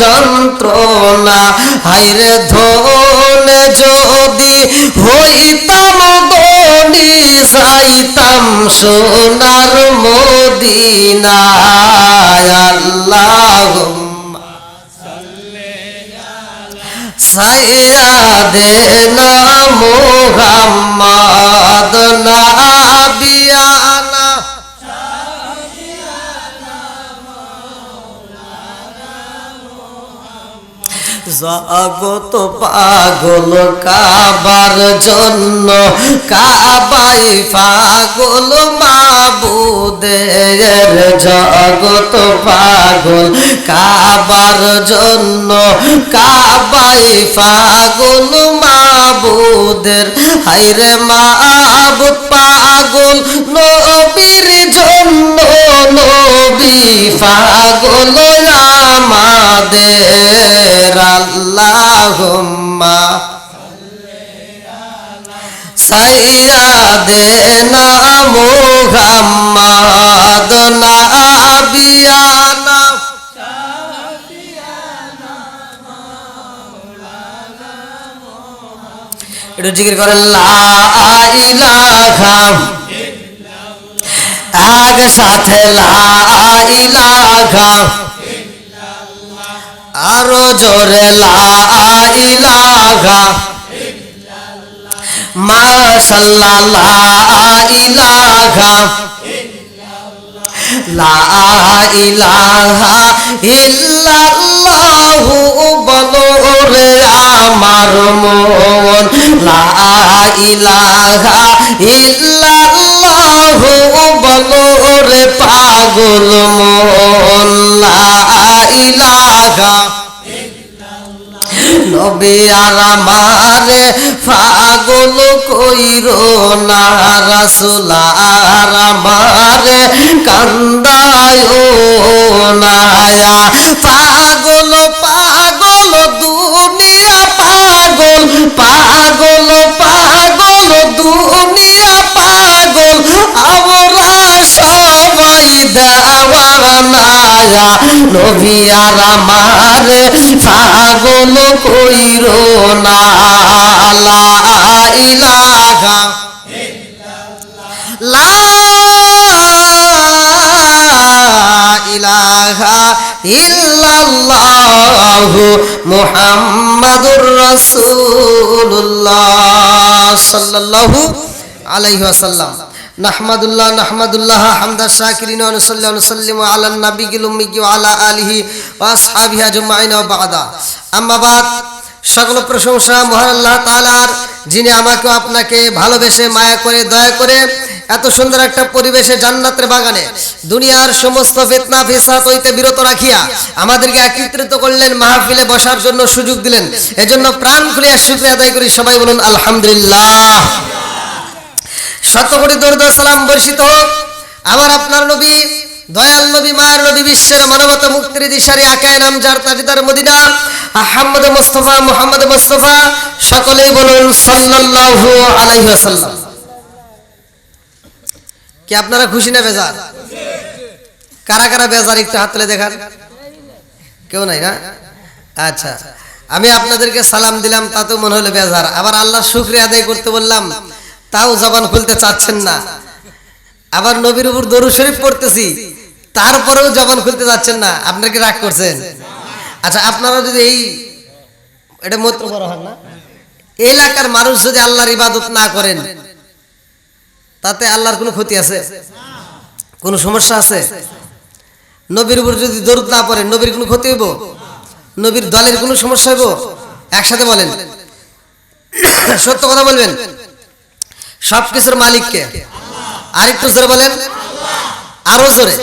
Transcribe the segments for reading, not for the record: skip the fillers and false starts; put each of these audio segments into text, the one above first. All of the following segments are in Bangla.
যন্ত্রণা। হায়রে ধনে যদি হইতাম ধনী, যাইতাম সোনার মদিনায়। আল্লাহুম্মা সাইয়্যিদানা মুহাম্মাদ নাবিয়ানা। জগত পাগল কাবার জন্য, কাবাই পাগল মাবুদের। জগত পাগল কাবার জন্য, কাবাই পাগল মাবুদের। হায়রে মাবুদ পাগল নবীর জন্য, নবী পাগল আমাদের। আল্লাহুম্মা সাইয়্যিদানা মুহাম্মাদ নাবিয়ানা। একটু জিকির করেন লা ইলাহা, এক সাথে লা ইলাহা, আরো জোরে লা ইলাহা, মাশাআল্লাহ লা ইলাহা, লা ইলাহা ইল্লাল্লাহু বলো রে আমার মন। লা ইলাহা ইল্লাল্লাহু বলো রে পাগল মন। লা ইলাহা নবী আর আমারে পাগল কইরো না, রাসূল আর আমারে কান্দায়ো না। পাগল পাগল দুনিয়া পাগল, পাগল পাগল দুনিয়া পাগল, আমরা সবাই দেওয়ানা। নবী আর আমারে পাগল কইরো না। লা ইলাহা লা ইলাহা ইল্লাল্লাহু মুহাম্মাদুর রাসূলুল্লাহ সাল্লাল্লাহু আলাইহি ওয়াসাল্লাম। নাহমাদুল্লাহ হামদা শাকিরিন ওয়া নুসাল্লি ওয়া নুসাল্লিমু আলা নাবিয়িল উম্মি ওয়া আলা আলিহি ওয়া আসহাবিহি আজমাইন ওয়া বা'দা। আম্মা বাদ, সকল প্রশংসা মহান আল্লাহ তাআলার, যিনি আমাকে আপনাকে ভালোবেসে মায়া করে দয়া করে এত সুন্দর একটা পরিবেশে জান্নাতের বাগানে দুনিয়ার সমস্ত ফিতনা ফিসাদ হইতে বিরত রাখিয়া আমাদেরকে একত্রিত করলেন, মাহফিলে বসার জন্য সুযোগ দিলেন। এজন্য প্রাণ খুলে শুকরিয়া আদায় করি। সবাই বলুন আলহামদুলিল্লাহ। শত কোটি দরুদ ও সালাম বর্ষিত হোক আমার আপনার নবী, দয়াল নবী, মায়ের নবী, বিশ্বের মানবতা মুক্তির দিশারি, আকায়ে নামজার তাজদার মদিনা আহমদ মুস্তাফা মুহাম্মদ মুস্তাফা। সকলেই বলুন সাল্লাল্লাহু আলাইহি ওয়াসাল্লাম। কি আপনারা খুশি না বেজার? কারা কারা বেজার একটু হাত তুলে দেখান। কেউ নাই না? আচ্ছা, আমি আপনাদেরকে সালাম দিলাম তাতেও মনে হলো বেজার। আবার আল্লাহর শুকরিয়া আদায় করতে বললাম তাও জবান খুলতে চাচ্ছেন না। আবার নবীর উপর দরুদ শরীফ পড়তেছি তারপরেও জবান খুলতে যাচ্ছেন না। আপনারা কি রাগ করছেন? আচ্ছা, আপনারা যদি এটা মত বড় হন না, এই এলাকার মানুষ যদি আল্লাহর ইবাদত না করেন তাতে আল্লাহর কোনো ক্ষতি আছে? কোনো সমস্যা আছে? নবীর উপর যদি দরুদ না পড়েন নবীর কোনো ক্ষতি হইব? নবীর দলের কোনো সমস্যা হইব? একসাথে বলেন, সত্য কথা বলবেন। সবকিছুর মালিককে? আরেকটু জোরে বলেন, আরো জোরে।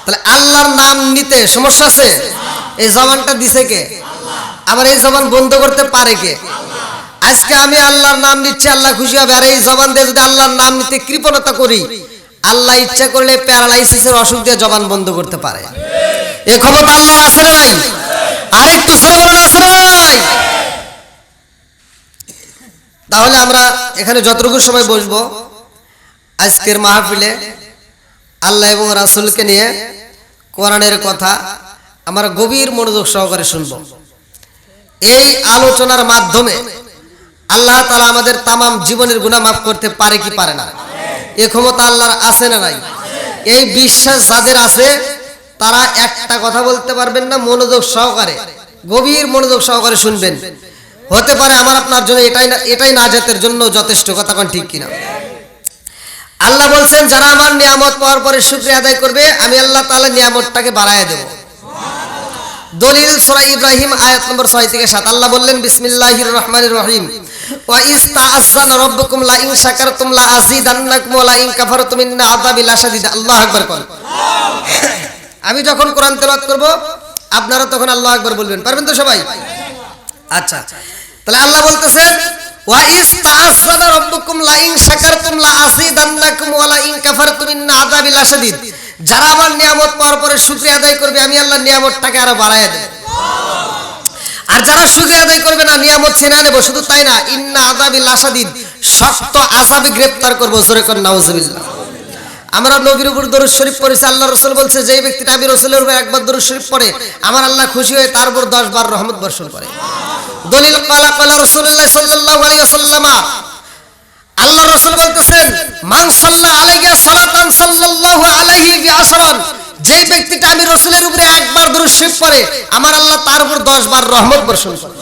তাহলে আল্লাহর নাম নিতে সমস্যা আছে? এই জবানটা দিছে কে? আবার এই জবান বন্ধ করতে পারে কে? আজকে আমি আল্লাহর নাম নিচ্ছি, আল্লাহ খুশি হবে। আর এই জবান দিয়ে যদি আল্লাহর নাম নিতে কৃপণতা করি, আল্লাহ ইচ্ছা করলে প্যারালাইসিসের অসুখ দিয়ে জবান বন্ধ করতে পারে। এই ক্ষমতা আল্লাহর আছে না নাই? আরেকটু জোরে বলেন, আছে না নাই? তাহলে আমরা এখানে যতটুকু সময় বসবো আজকের মাহফিলে আল্লাহ এবং রাসূলকে নিয়ে কোরআনের কথা আমরা গভীর মনোযোগ সহকারে শুনব। এই আলোচনার মাধ্যমে আল্লাহ তাআলা আমাদের তামাম জীবনের গুনাহ মাফ করতে পারে কি পারে না? এই ক্ষমতা আল্লাহর আছে না নাই? এই বিশ্বাস যাদের আছে তারা একটা কথা বলতে পারবেন না, মনোযোগ সহকারে গভীর মনোযোগ সহকারে শুনবেন। হতে পারে আমার আপনার জন্য এটাই নাজাতের জন্য যথেষ্ট। কথা কোন ঠিক কিনা? আল্লাহ বলছেন যারা আমার নিয়ামত পাওয়ার পরে শুকরিয়া আদায় করবে আমি আল্লাহ তাআলা নিয়ামতটাকে বাড়ায় দেব। দলিল সূরা ইব্রাহিম আয়াত নম্বর 6 থেকে 7 আল্লাহ বললেন বিসমিল্লাহির রহমানির রহিম ওয়া ইজ তাআযানা রাব্বুকুম লা ইন শাকারতুম লা আযীদান্নাকুম ওয়া লা ইন কাফারতুম ইন্না আযাবি লাশাদীদ। আল্লাহু আকবার কোন। আমি যখন কোরআন তেলাওয়াত করব আপনারা তখন আল্লাহু আকবার বলবেন, পারবেন তো সবাই? আচ্ছা, তাহলে আল্লাহ বলতেছেন ওয়া ইজ তাআযানা রাব্বুকুম লা ইন শাকারতুম লা আযীদান্নাকুম ওয়া লা ইন কাফারতুম ইন্না আযাবি লাশাদীদ। যারা আমার নিয়ামত পাওয়ার পরে শুকরিয়া আদায় করবে আমি আল্লাহ নিয়ামতটাকে আরো বাড়ায় দেব। আর যারা শুকরিয়া আদায় করবে না নিয়ামত ছিনা নেব। শুধু তাই না, ইন্না আযাবি লাশাদীদ, শক্ত আযাবে গ্রেফতার করব। জোরে কোন নাউজুবিল্লাহ। আমরা নবীর উপর দরুদ শরীফ পড়েছি। আল্লাহ রাসূল বলছে যে ব্যক্তিটা আমি রাসূলের উপর একবার দরুদ শরীফ পড়ে আমার আল্লাহ খুশি হয়ে তার উপর 10 বার রহমত বর্ষণ করে। দলিল ক্বালা ক্বালা রাসূলুল্লাহ সাল্লাল্লাহু আলাইহি ওয়াসাল্লাম, আল্লাহ রাসূল বলতেছেন মান সাল্লা আলাইহি সালাতান সাল্লাল্লাহু আলাইহি বিআশরান, যে ব্যক্তিটা আমি রাসূলের উপরে একবার দরুদ শরীফ পড়ে আমার আল্লাহ তার উপর 10 বার রহমত বর্ষণ করে।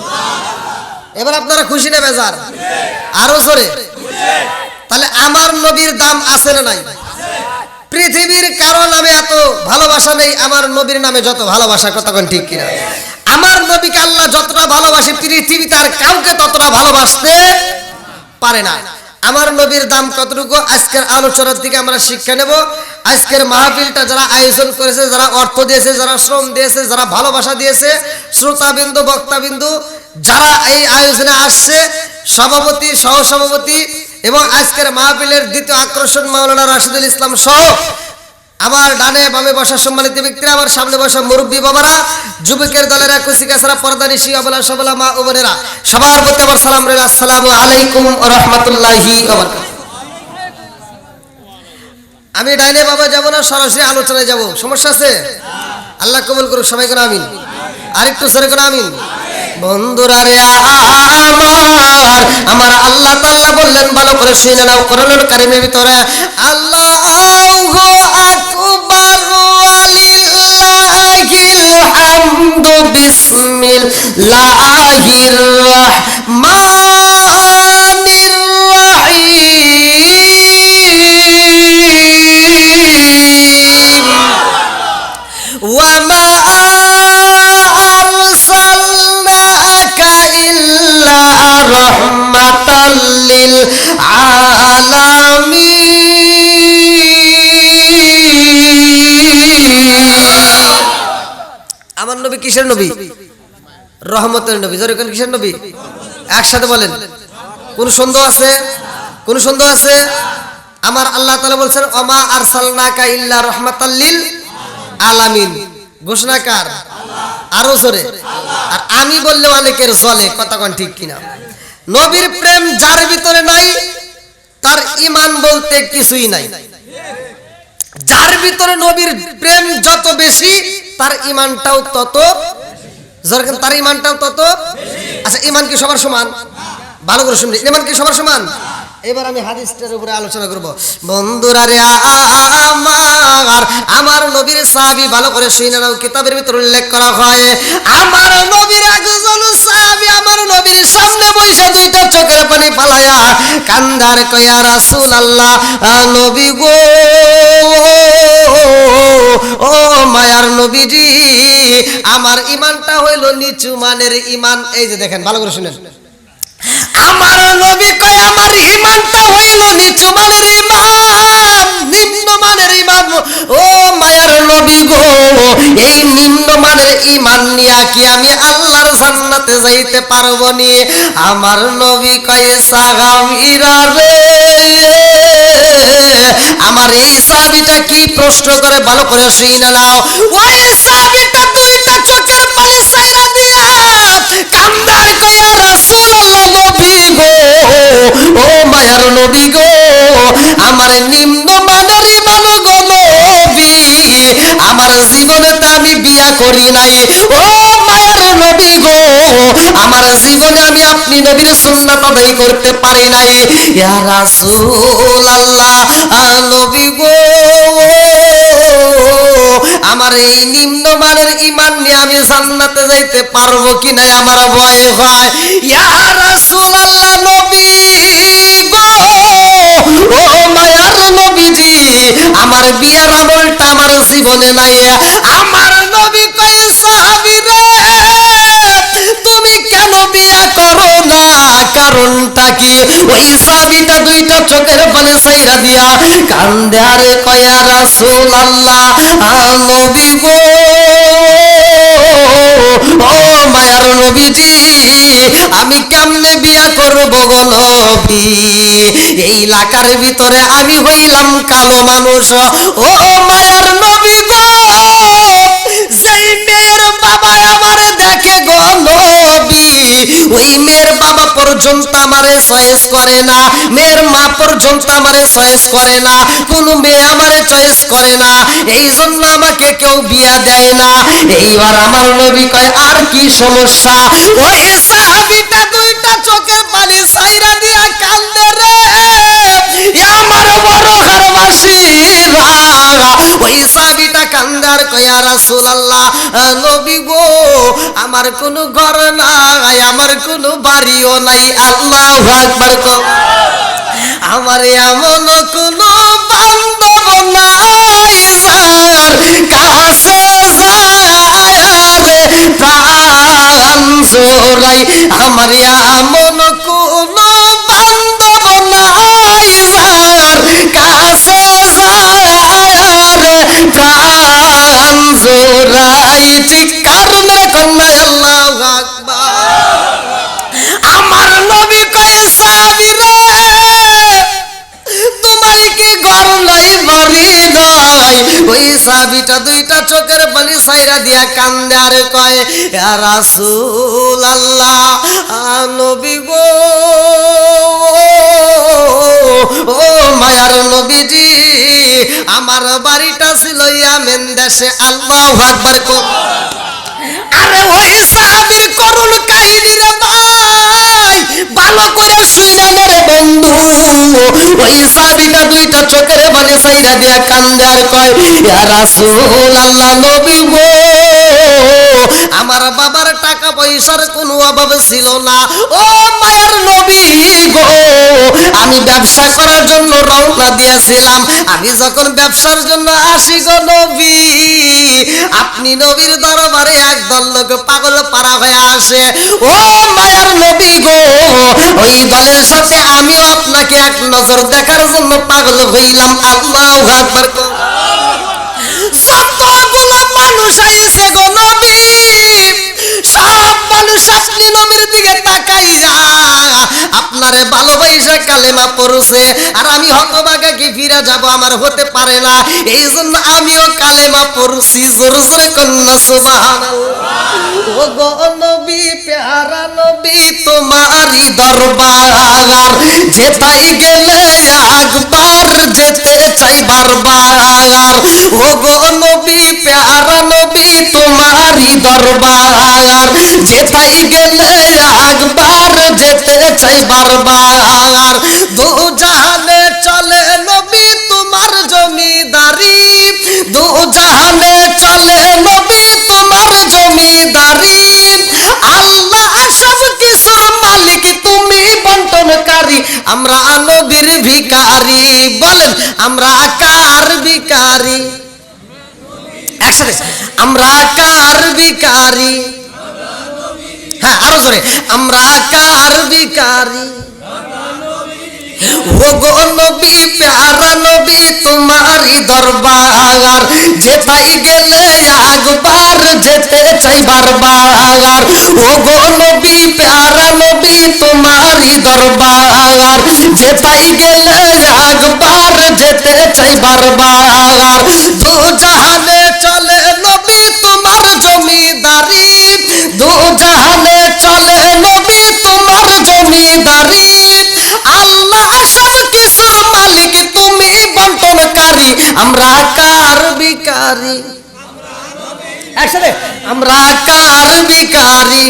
এবার আপনারা খুশি না বেজার? আরো জোরে। তাহলে আমার নবীর দাম আছে না নাই? পৃথিবীর কারো নামে এত ভালোবাসা নেই আমার নবীর নামে যত ভালোবাসা। কথা কোন ঠিক কিনা? আমার নবীকে আল্লাহ যতটা ভালোবাসে পৃথিবীতে আর কাউকে ততটা ভালোবাসতে পারে না। আমার নবীর দাম কতটুকু আজকের আলোচনার থেকে আমরা শিক্ষা নেব। আজকের মাহফিলটা যারা আয়োজন করেছে, যারা অর্থ দিয়েছে, যারা শ্রম দিয়েছে, যারা ভালোবাসা দিয়েছে, শ্রোতাবিন্দু বক্তাবিন্দু যারা এই আয়োজনে আসছে, সভাপতি সহসভাপতি এবং আজকের মাহফিলের দ্বিতীয় আকর্ষণ মাওলানা রাশিদুল ইসলাম সহ আমার ডানে বামে বসা সম্মানিত ব্যক্তিরা, আমার সামনে বসা মুরব্বী বাবারা, যুবকের দলেরা, কুচিকাছাড়া পর্দানিশী অবলা সবলা মা ও বোনেরা, সবার প্রতি আমার সালাম রইল। আসসালামু আলাইকুম ওয়া রাহমাতুল্লাহি ওয়া বারাকাতুহু। আমি ডাইনে বাবা যাব না, সরাসরি আলোচনায় যাব। সমস্যা আছে? আল্লাহ কবুল করুক। সবাই করে আমিন। আরেকটু জোরে করে আমিন। বন্ধুরা রে আমার আল্লাহ তাআলা বললেন, ভালো করে শুনে নাও কোরআনুল কারীমের ভিতরে, আল্লাহু আকবার ওয়ালিল্লাহিল হামদু বিসমিল্লাহির রাহমানির রহিম ওয়া মা রহমাতাল লিল আলামিন। আমার নবী কিসের নবী? রহমতের নবী। জোরে কোন কিসের নবী? একসাথে বলেন। কোন সন্দেহ আছে? কোন সন্দেহ আছে? আমার আল্লাহ তাআলা বলছেন ওমা আরসালনাকা ইল্লা রাহমাতাল লিল আলামিন। ঘোষণাকার আরো জোরে। আর আমি বললে অনেকের জলে। কথা কোন ঠিক কিনা? নবীর প্রেম যার ভিতরে নাই তার ঈমান বলতে কিছুই নাই। যার ভিতরে নবীর প্রেম যত বেশি তার ঈমানটাও তত, তার ঈমানটাও তত। আচ্ছা, ঈমান কি সবার সমান? ভালো করে শুনবেন, ঈমান কি সবার সমান? এবার আমি হাদিসটার উপরে আলোচনা করব। বন্ধুরা রে আমার নবীর সাহাবী, ভালো করে শুনে নাও। কিতাবের ভিতর উল্লেখ করা হয় আমার নবীর একজন সাহাবী আমার নবীর সামনে বসে দুইটা চোখের পানি ফালায়া কান্দার কয়া রাসূলুল্লাহ, নবী গো, ও মায়ার নবীজি, আমার ঈমানটা হইল নিচু মানের ঈমান। এই যে দেখেন, ভালো করে শুনেন। আমার নবী কয় আমার ঈমানটা হইল নিচু মানের ঈমান, নিম্নমানের ঈমান। ও মায়ার নবী গো, এই নিম্নমানের ঈমান নিয়া কি আমি আল্লাহর জান্নাতে যাইতে পারবো নি? আমার নবী কয় সাহাবীরা রে, আমার এই সাহাবীটা কি প্রশ্ন করে ভালো করে শুনে নাও। ওই সাহাবীটা দুইটা চোখের পানি ছাইরা দিয়া কান্দার কয়া রাসূলুল্লাহ, নবী গো, ও মায়ার নবী গো, আমার নিম্নমানের ঈমান গো নবী, আমার জীবনেতে আমি বিয়া করি নাই। ও মায়ার নবী গো, আমার জীবনে আমি আপনি নবীর সুন্নাত আদায় করতে পারি নাই। ইয়া রাসূলুল্লাহ, নবী গো, আমার এই নিম্নমানের ঈমান নিয়ে আমি জান্নাতে যাইতে পারবো কিনা আমার ভয় হয়। ইয়া রাসূলুল্লাহ, নবী গো, ও মায়ার নবীজি, আমার বিয়ার আমলটা আমার জীবনে নাই। আমার নবী কয়, সাহাবী রে, তুমি কেন বিয়া করো না, কারণটা কি? ওই সাহাবীটা দুইটা চোখের পানি ছাইরা দিয়া কান্দে আর কয়, ইয়া রাসূলুল্লাহ, নবী গো, ও মায়ার নবীজি, আমি কেমনে বিয়া করব গো নবী? এই এলাকার ভিতরে আমি হইলাম কালো মানুষ। ও মায়ার নবী গো, যেই মেয়ের বাবা আমার দেখে গো নবী, ওই মেয়ের বাবা পর্যন্ত আমারে চয়েস করে না, মেয়ের মা পর্যন্ত আমারে চয়েস করে না, কোন মেয়ে আমারে চয়েস করে না, এই জন্য আমাকে কেউ বিয়া দেয় না। এইবার আমার নবী কয়, আর কি সমস্যা? ওই সাহাবীটা দুইটা চোখের পানি ছাইরা দিয়া কান্দে রে, আমার বড় হারবাসীরা। ওই সাহাবীটা কান্দার কয়, ইয়া রাসূলুল্লাহ, নবী গো, আমার কোনো ঘর নাই, আমার কোনো বাড়িও নাই। আল্লাহু আকবার। আমার এমন কোনো বান্ধব নাই যার কাছে যায় প্রাণ জোড়াই। আমার এমন কোনো বান্ধব নাই যার কাছে যায় প্রাণ জোড়াই। ঠিক কারণে কন্যা আল্লাহু আকবার। আমার নবী কয়, সাহাবী রে, তোমার কি ঘর নাই, বাড়ি নাই? ওই সাহাবীটা দুইটা চোখের পানি ছাইরা দিয়া কান্দে আর কয়, ইয়া রাসূলুল্লাহ, নবী গো, ও মায়ার নবীজি, আমার বাড়িটা ছিল ইয়ামেন দেশে। আল্লাহু আকবার। আরে ওই সাহাবীর করুণ কাহিনী রে ভাই, ভালো করে শুইনা রে বন্ধু। ওই সাহাবীটা দুইটা চোখের পানি ছাইরা দিয়া কান্দে আর কয়, ইয়া রাসূলুল্লাহ, নবী গো, আমার বাবার টাকা পয়সার কোনো অভাব ছিল না। ও মায়ার নবী গো, আমি ব্যবসা করার জন্য রওনা দিয়েছিলাম। আমি যখন ব্যবসার জন্য আসি গো নবী, আপনি নবীর দরবারে একদল লোক পাগল পাড়া হয়ে আসে। ও মায়ার নবী গো, ওই দলের সাথে আমিও আপনাকে এক নজর দেখার জন্য পাগল হইলাম। আল্লাহু আকবার। যতগুলো মানুষ আইছে গো নবী, সব মানুষ আপনি নবীর দিকে তাকাইয়া আপনারে ভালোবাসা কালেমা পড়ছে, আর আমি হতভাগা কি ফিরে যাব, আমার হতে পারে না। এই জন্য আমিও কালেমা পড়ছি। জোর জোরে কন্যা সুবহানাল্লাহ। ও গো নবী, প্যারা নবী, তোমারই দরবার যেতাই গেলে একবার যেতে চাই বারবার। ও গো নবী, প্যারা নবী, তোমারই দরবার যেতাই গেলে একবার যেতে চাই বারবার। দু জাহানে চলে নবী তোমার জমিদারি, দু জাহানে চলে নবী তোমার জমিদারি। আল্লাহ সব কিছুর মালিক, তুমি বন্টনকারী। আমরা নবীর ভিখারি। বলেন, আমরা কার ভিখারি? একসাথে, আমরা কার ভিখারি? হ্যাঁ, আরো জোরে, আমরা কার ভিখারি? ও গো নবী, প্যারা নবী, তোমারই দরবার যেতাই গেলে একবার যেতে চাই বারবার। ও গো নবী, প্যারা নবী, তোমারই দরবার যেতাই গেলে একবার যেতে চাই বারবার। দু জাহানে চলে নবী তোমার জমিদারি, দু জাহানে চলে নবী তোমার জমিদারি। আল্লাহ সব কিছুর মালিক, তুমি বন্টনকারী। আমরা কার ভিখারি? একসাথে আমরা কার ভিখারি,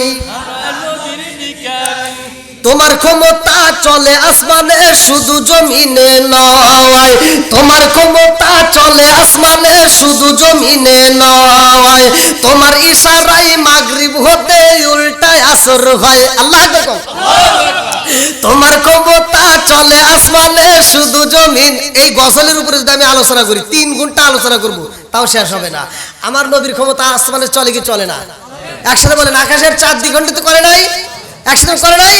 তোমার ক্ষমতা চলে আসমানে শুধু জমিনে নয়, তোমার ক্ষমতা চলে আসমানে শুধু জমিনে নয়, তোমার ইশারায় মাগরিব হতে উল্টায় আসর হয়। আল্লাহ আকবার। তোমার ক্ষমতা চলে আসমানে শুধু জমিন। এই গজলের উপরে যদি আমি আলোচনা করি 3 ঘন্টা আলোচনা করব তাও শেষ হবে না। আমার নবীর ক্ষমতা আসমানে চলে কি চলে না? একসাথে বলেন, আকাশের 4 দ্বিখণ্ডিত করে নাই, একসাথে করে নাই।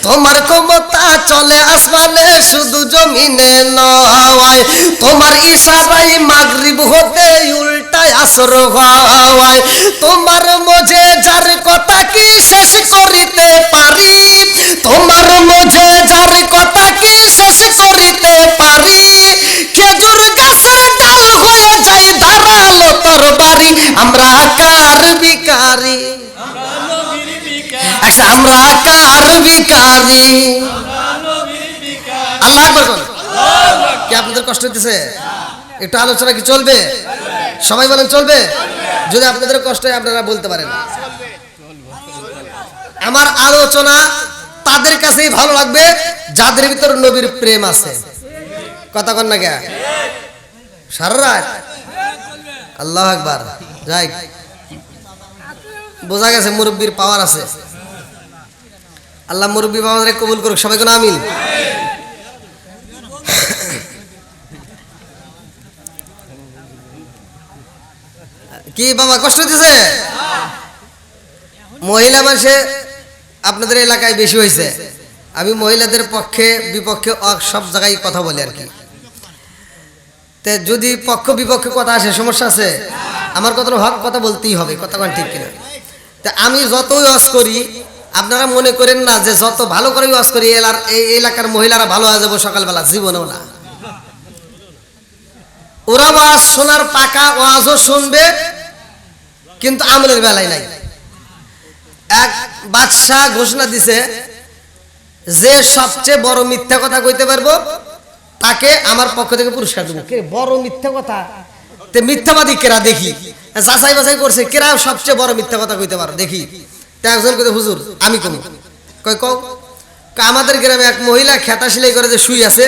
তোমার ক্ষমতা চলে আসমানে শুধু জমিনে নয়, তোমার ইশারায় মাগরিব হতে উল্টায় আসর হয়, তোমার মজে যার কথা কি শেষ করিতে পারি, তোমার মজে যার কথা কি শেষ করিতে পারি, খেজুর গাছের ডাল হয়ে যায় ধারালো তরবারি, আমরা কার ভিখারি, আচ্ছা আমরা কার ভিখারি। আল্লাহ আকবার বলেন। কি আপনাদের কষ্ট হইতেছে? একটু আলোচনা কি চলবে? সবাই বলেন চলবে। যদি আপনাদের কষ্ট হয় আপনারা বলতে পারেন। আমার আলোচনা তাদের কাছেই ভালো লাগবে যাদের ভিতর নবীর প্রেম আছে। কথা কন না কে? সারা রাত আল্লাহু আকবার। যাই, বোঝা গেছে মুরব্বির পাওয়ার আছে। আল্লাহ মুরব্বি বাবারে কবুল করুক, সবাই কোন আমিন। কি বাবা কষ্ট হইতেছে? মহিলা মানুষে আপনাদের এলাকায় বেশি হয়েছে। আমি মহিলাদের পক্ষে বিপক্ষে সব জায়গায় কথা বলি আর কি। তে যদি পক্ষ বিপক্ষে কথা আসে সমস্যা আছে? আমার কথা বলতেই হবে, কথা কোন ঠিক কিনা? তা আমি যতই ওয়াজ করি আপনারা মনে করেন না যে যত ভালো করে ওয়াজ করি এই এলাকার মহিলারা ভালো হয়ে যাবো সকালবেলা, জীবনেও না। ওরা ওয়াজ শোনার পাকা ওয়াজও শুনবে কিন্তু আমলের বেলায় নাই। এক বাদশাহ ঘোষণা দিছে যে সবচেয়ে বড় মিথ্যা কথা কইতে পারবো তাকে আমার পক্ষ থেকে পুরস্কার দেবো। কে বড় মিথ্যা কথা? তে মিথ্যাবাদী কেরা দেখি, যাচাই বাছাই করছে কেরা সবচেয়ে বড় মিথ্যা কথা কইতে পারো দেখি। তে একজন কইতে হুজুর আমি কম। কয় কও। আমাদের গ্রামে এক মহিলা খেতা সেলাই করে যে শুই আছে,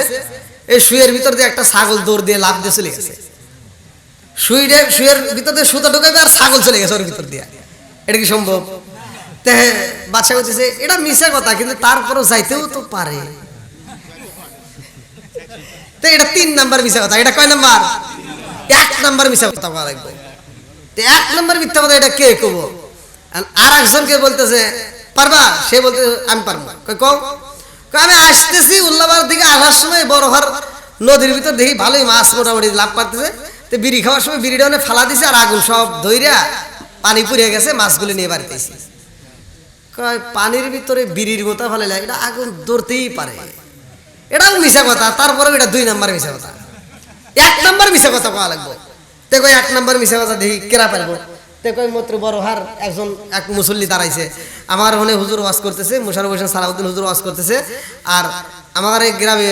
এই শুয়ের ভিতর দিয়ে একটা ছাগল দৌড় দিয়ে লাফ দিয়ে চলে গেছে। শুয়ের ভিতর দিয়ে সুতা ঢুকাবে আর ছাগল চলে গেছে ওর ভিতর দিয়ে। এটা কি সম্ভব? তে বাদশা বলতেছে এটা মিথ্যা কথা, কিন্তু তারপরও যাইতেও তো পারে। তো এটা 3 নাম্বার মিথ্যা কথা। এটা কয় নাম্বার? 1 নাম্বার মিথ্যা কথা বলা লাগবে। 1 নাম্বার মিথ্যা কথা এটা কে কব? আর একজনকে বলতেছে পারবা, সে বলতে আমি পারবো। কও। আমি আসতেছি উল্লাবার দিকে, আসার সময় বড়হার নদীর ভিতর দেখি ভালোই মাছ মোটামুটি লাভ পাতেছে। তো বিড়ি খাওয়ার সময় বিড়িটা অনেক ফালা দিছে আর আগুন সব ধইরা পানি পুড়িয়ে গেছে, মাছগুলি নিয়ে বাড়িতেছি। কয় পানির ভিতরে বিড়ির গোতা ফেলে লাগে, এটা আগুন ধরতেই পারে। এটাও মিশা কথা, তারপরে এটা 2 নাম্বার মিশা কথা। 1 নাম্বার মিশা কথা কওয়া লাগবে। তে কয় 1 নাম্বার মিশা কথা দেখি কেরা পারবো। তে কয় মাত্র বড় হার এক মুসল্লি দাঁড়াইছে, আমার ওখানে হুজুর ওয়াজ করতেছে, মুশাররফ হোসেন সালাউদ্দিন হুজুর ওয়াজ করতেছে। আর আমার এই গ্রামে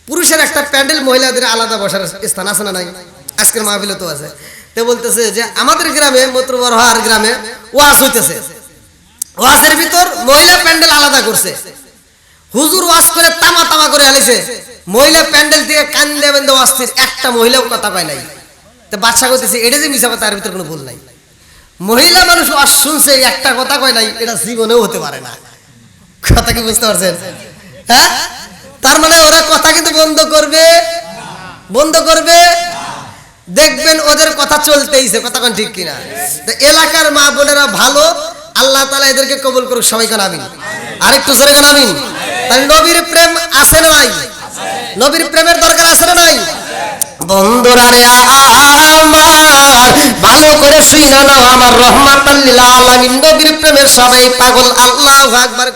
পুরুষের একটা প্যান্ডেল, মহিলাদের আলাদা বসার স্থান আছে না নাই? আজকের মাহফিলে তো আছে। তে বলতেছে যে আমাদের গ্রামে মাত্র বড় হার গ্রামে ওয়াজ হইতেছে, ওয়াজের ভিতর মহিলা প্যান্ডেল আলাদা করছে। হুজুর ওয়াজ করে তামা তামা করে আলিছে, মহিলা প্যান্ডেল থেকে কান্দে বেঁধে অস্থির, একটা মহিলাও কথা পায় নাই। তো বাদশা কইতেছে এটা যে মিছা কথা, এর ভিতর কোনো ভুল নাই। মহিলা মানুষ ওয়াজ শুনছে, একটা কথা কয় নাই, এটা জীবনেও হতে পারে না। কথা কি বুঝতে পারছেন? হ্যাঁ, তার মানে ওরা কথা কিন্তু বন্ধ করবে দেখবেন ওদের কথা চলতেইছে। কথা কোন ঠিক কিনা? তো এলাকার মা বোনেরা ভালো, আল্লাহ তাআলা এদেরকে কবুল করুক, সবাই কোন আমিন। আরেকটু জোরে কোন আমিন। তাহলে নবীর প্রেম আছে না নাই? নবীর প্রেমের দরকার আছে না নাই? বন্ধুরা রে আমার ভালো করে শুইনা নাও, আমার রহমাতাল লিল আলামিন নবীর প্রেমের সবাই পাগল। আল্লাহু আকবার।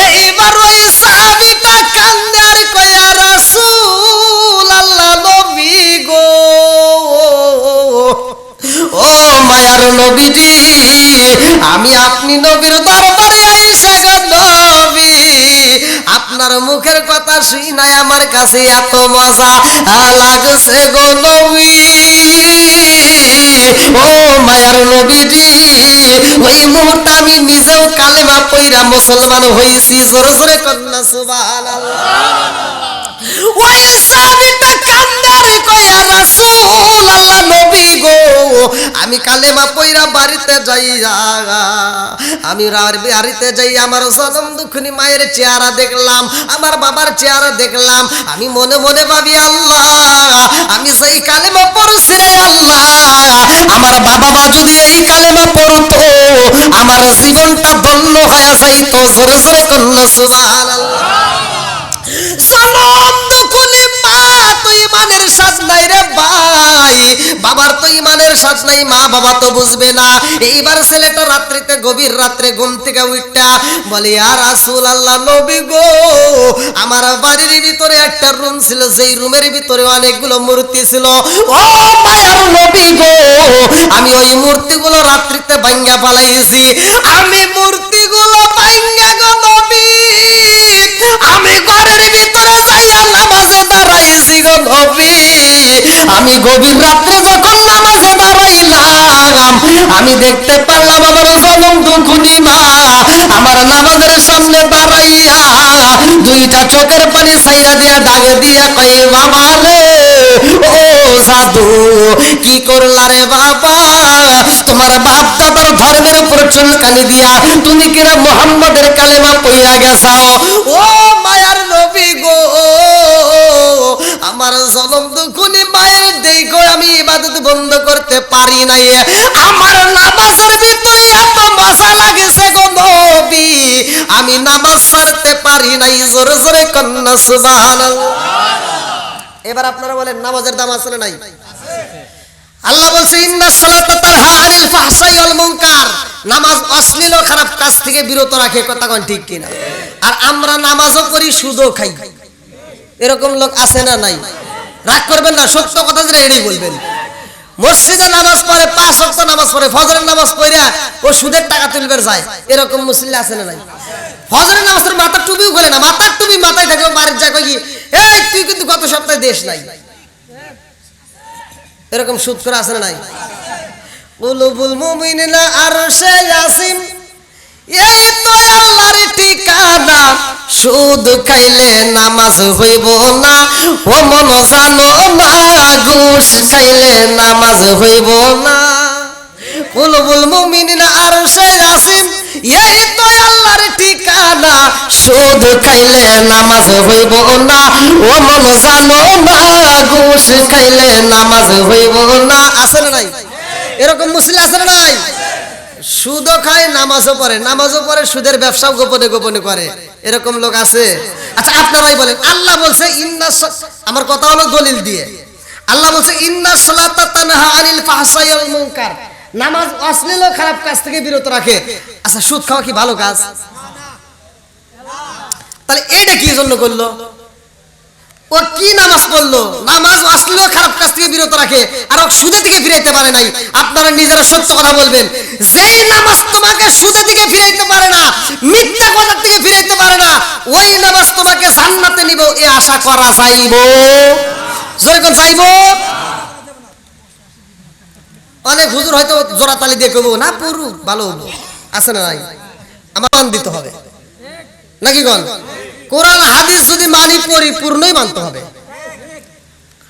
এইবার ওই সাহাবীটা কান্দে আর কয় ইয়া রাসূল আল্লাহ, নবী গো, ও মায়ার নবীজি, আমি আপনি নবীর দরবারে আইসা গো নবী, আপনার মুখের কথা শুই নাই আমার কাছে এত মজা লাগছে গো নবী, ও মায়ার নবীজি, ওই মুহূর্তে আমি নিজেও কালেমা পইরা মুসলমান হইছি। জোরে জোরে কন্যা সুবহানাল্লাহ। ওই সাহাবীটা কান্দারে কয়া রাসূলুল্লাহ নবী গো, আমি কালেমা পইরা বাড়িতে যাইয়া, আমি বাড়িতে যাই আমার জনম দুঃখিনী মায়ের চেহারা দেখলাম, আমার বাবার চেহারা দেখলাম। আমি মনে মনে ভাবি আল্লাহ, আমি সেই কালেমা পড়ছি রে আল্লাহ, আমার বাবা মা যদি এই কালেমা পড়তো আমার জীবনটা ধন্য হয়ে যাইতো। জোরে জোরে কন্যা সুবহানাল্লাহ। জনম দুঃখিনী মা তো ইমানের সাজ নাই রে ভাই, বাবার তো ইমানের সাজ নাই, মা বাবা তো বুঝবে না। এইবার ছেলেটা রাত্রিতে গভীর রাত্রে ঘুম থেকে উঠা বলে, ইয়া রাসূলুল্লাহ নবী গো, আমার বাড়ির ভিতরে একটা রুম ছিল, সেই রুমের ভিতরে অনেকগুলো মূর্তি ছিল। ও মায়ার নবী গো, আমি ওই মূর্তিগুলো রাত্রিতে ভাঙ্গা ফেলাইছি। আমি মূর্তিগুলো ভাঙ্গা গো নবী, আমি ঘরের ভিতরে যাইয়া নামাজে দাঁড়াইছি গো নবী। আমি গভীর রাত্রে যখন নামাজে দাঁড়াইলাম, আমি দেখতে পারলাম আমার জনম দুঃখিনী মা আমার নামাজের সামনে দাঁড়াইয়া দুইটা চোখের পানি ছাইরা দিয়া ডাকে দিয়া কয়, বাবা রে ও জাদু কি করলা রে বাবা, তোমার বাপ দাদার ধর্মের উপর চুলকানি দিয়া তুমি কিনা মুহাম্মাদের কালেমা পইরা গেছাও। ও মায়ার নবী গো, আমার জনম দুঃখিনী মায়ের দেখো আমি ইবাদত বন্ধ করতে পারি নাই, আমার নামাজের ভিতরে এত মজা লাগেছে গো নবী, আমি নামাজ ছাড়তে পারি নাই। জোরে জোরে কন্যা সুবহানাল্লাহ। এবার আপনারা বলেন নামাজের দাম আছে না নাই? আল্লাহ বলছে, ইন্নাস সালাতা তানহা আনিল ফাহশাই ওয়াল মুনকার, নামাজ অশ্লীল ও খারাপ কাজ থেকে বিরত রাখে। কথা কোন ঠিক কিনা? আর আমরা নামাজও পড়ি, সুদও খাই। এরকম লোক আছে না নাই? রাগ করবেন না, সত্য কথা যেটা এটাই বলবেন। মসজিদে নামাজ পড়ে, 5 ওয়াক্ত নামাজ পড়ে, ফজরের নামাজ পড়ে ও সুদের টাকা তুলবে যায়, এরকম মুসল্লি আছে না নাই? ফজরের নামাজ পড়ে মাথার টুপিও খুলে না, মাথার টুপি মাথায় থাকে, বাড়ির যা কই, এই তুই কিন্তু গত সপ্তাহে দেশ নাই, এরকম সুদ করে আছে না নাই? কুলুবুল মুমিনিনা আরশে ইয়াসিন, এই তো আল্লাহর ঠিকানা, সুদ খাইলে নামাজ হইব না, ও মন জানো না, ঘুষ খাইলে নামাজ হইব না। কুলুবুল মুমিনিনা আরশে ইয়াসিন, এই তো আল্লাহর ঠিকানা, সুদ খাইলে নামাজ হইব না, ও মন জানো না, ঘুষ খাইলে নামাজ হইব না। আছে না নাই? এরকম মুসলিম আছে না নাই? সুদও খায়, নামাজও পড়ে, নামাজও পড়ে, সুদের ব্যবসাও গোপনে গোপনে করে, এরকম লোক আছে? আচ্ছা আপনারাই বলেন, আল্লাহ বলছে আমার কথা হলো দলিল দিয়ে, আল্লাহ বলছে ইন্নাস সালাতা তানহা আনিল ফাহশাই ওয়াল মুনকার, নামাজ অশ্লীল ও খারাপ কাজ থেকে বিরত রাখে। আচ্ছা সুদ খাওয়া কি ভালো কাজ? তাহলে এটা কি জন্য করলো? ও কি নামাজ পড়লো? নামাজ অশ্লীল ও খারাপ কাজ থেকে বিরত রাখে, আর ও সুদের দিকে ফিরাইতে পারে নাই। আপনারা নিজেরা সত্য কথা বলবেন, যেই নামাজ তোমাকে সুদের দিকে ফিরাইতে পারে না, মিথ্যা কথার দিকে ফিরাইতে পারে না, ওই নামাজ তোমাকে জান্নাতে নিব এ আশা করা যাইব? জোরে কোন যাইব? অনেক হুজুর হয়তো জোড়া তালি দিয়ে কইব না পুরু ভালো হবো, আছে না নাই? আমার মান দিতে হবে নাকি কোন? কোরআন হাদিস যদি মানি পরিপূর্ণই মানতে হবে,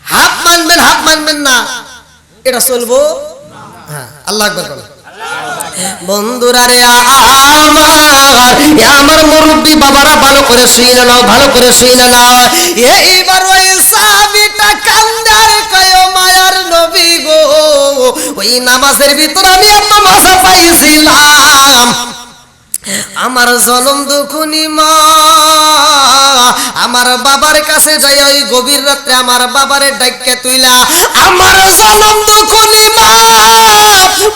হাফ মানবেন হাফ মানবেন না এটা চলবো? হ্যাঁ, আল্লাহ আকবার বলেন। বন্ধুরা রে আমার মুরব্বী বাবারা ভালো করে শুইনা নাও, ভালো করে শুইনা নাও। এইবার ওই সাহাবীটা কান্দার কয়, মায়ার নবী গো, ওই নামাজের ভিতর আমি এত মজা পাইছিলাম, আমার জনম দুঃখিনী মা আমার বাবার কাছে যাই, ওই গভীর রাত্রে আমার বাবারে ডাইকে তুইলা আমার জনম দুঃখিনী মা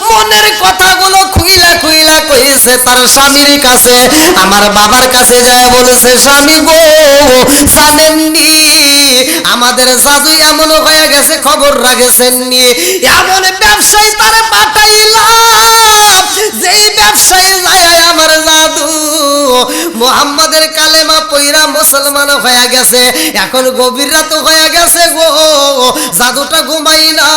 মনের কথাগুলো খুইলা খুইলা কইছে তার স্বামীর কাছে। আমার বাবার কাছে যায় বলেছে, স্বামী গো জানেননি আমাদের জাদু এমন হয়ে গেছে, খবর রাখেছেননি, এমন ব্যবসায়ী তারে পাঠাইলাম, যেই ব্যবসায়ী যায় আমার জাদু মুহাম্মাদের কালেমা পয়রা মুসলমান হয়ে গেছে, এখন গভীর রাত হয়ে গেছে গো, জাদুটা ঘুমাই না,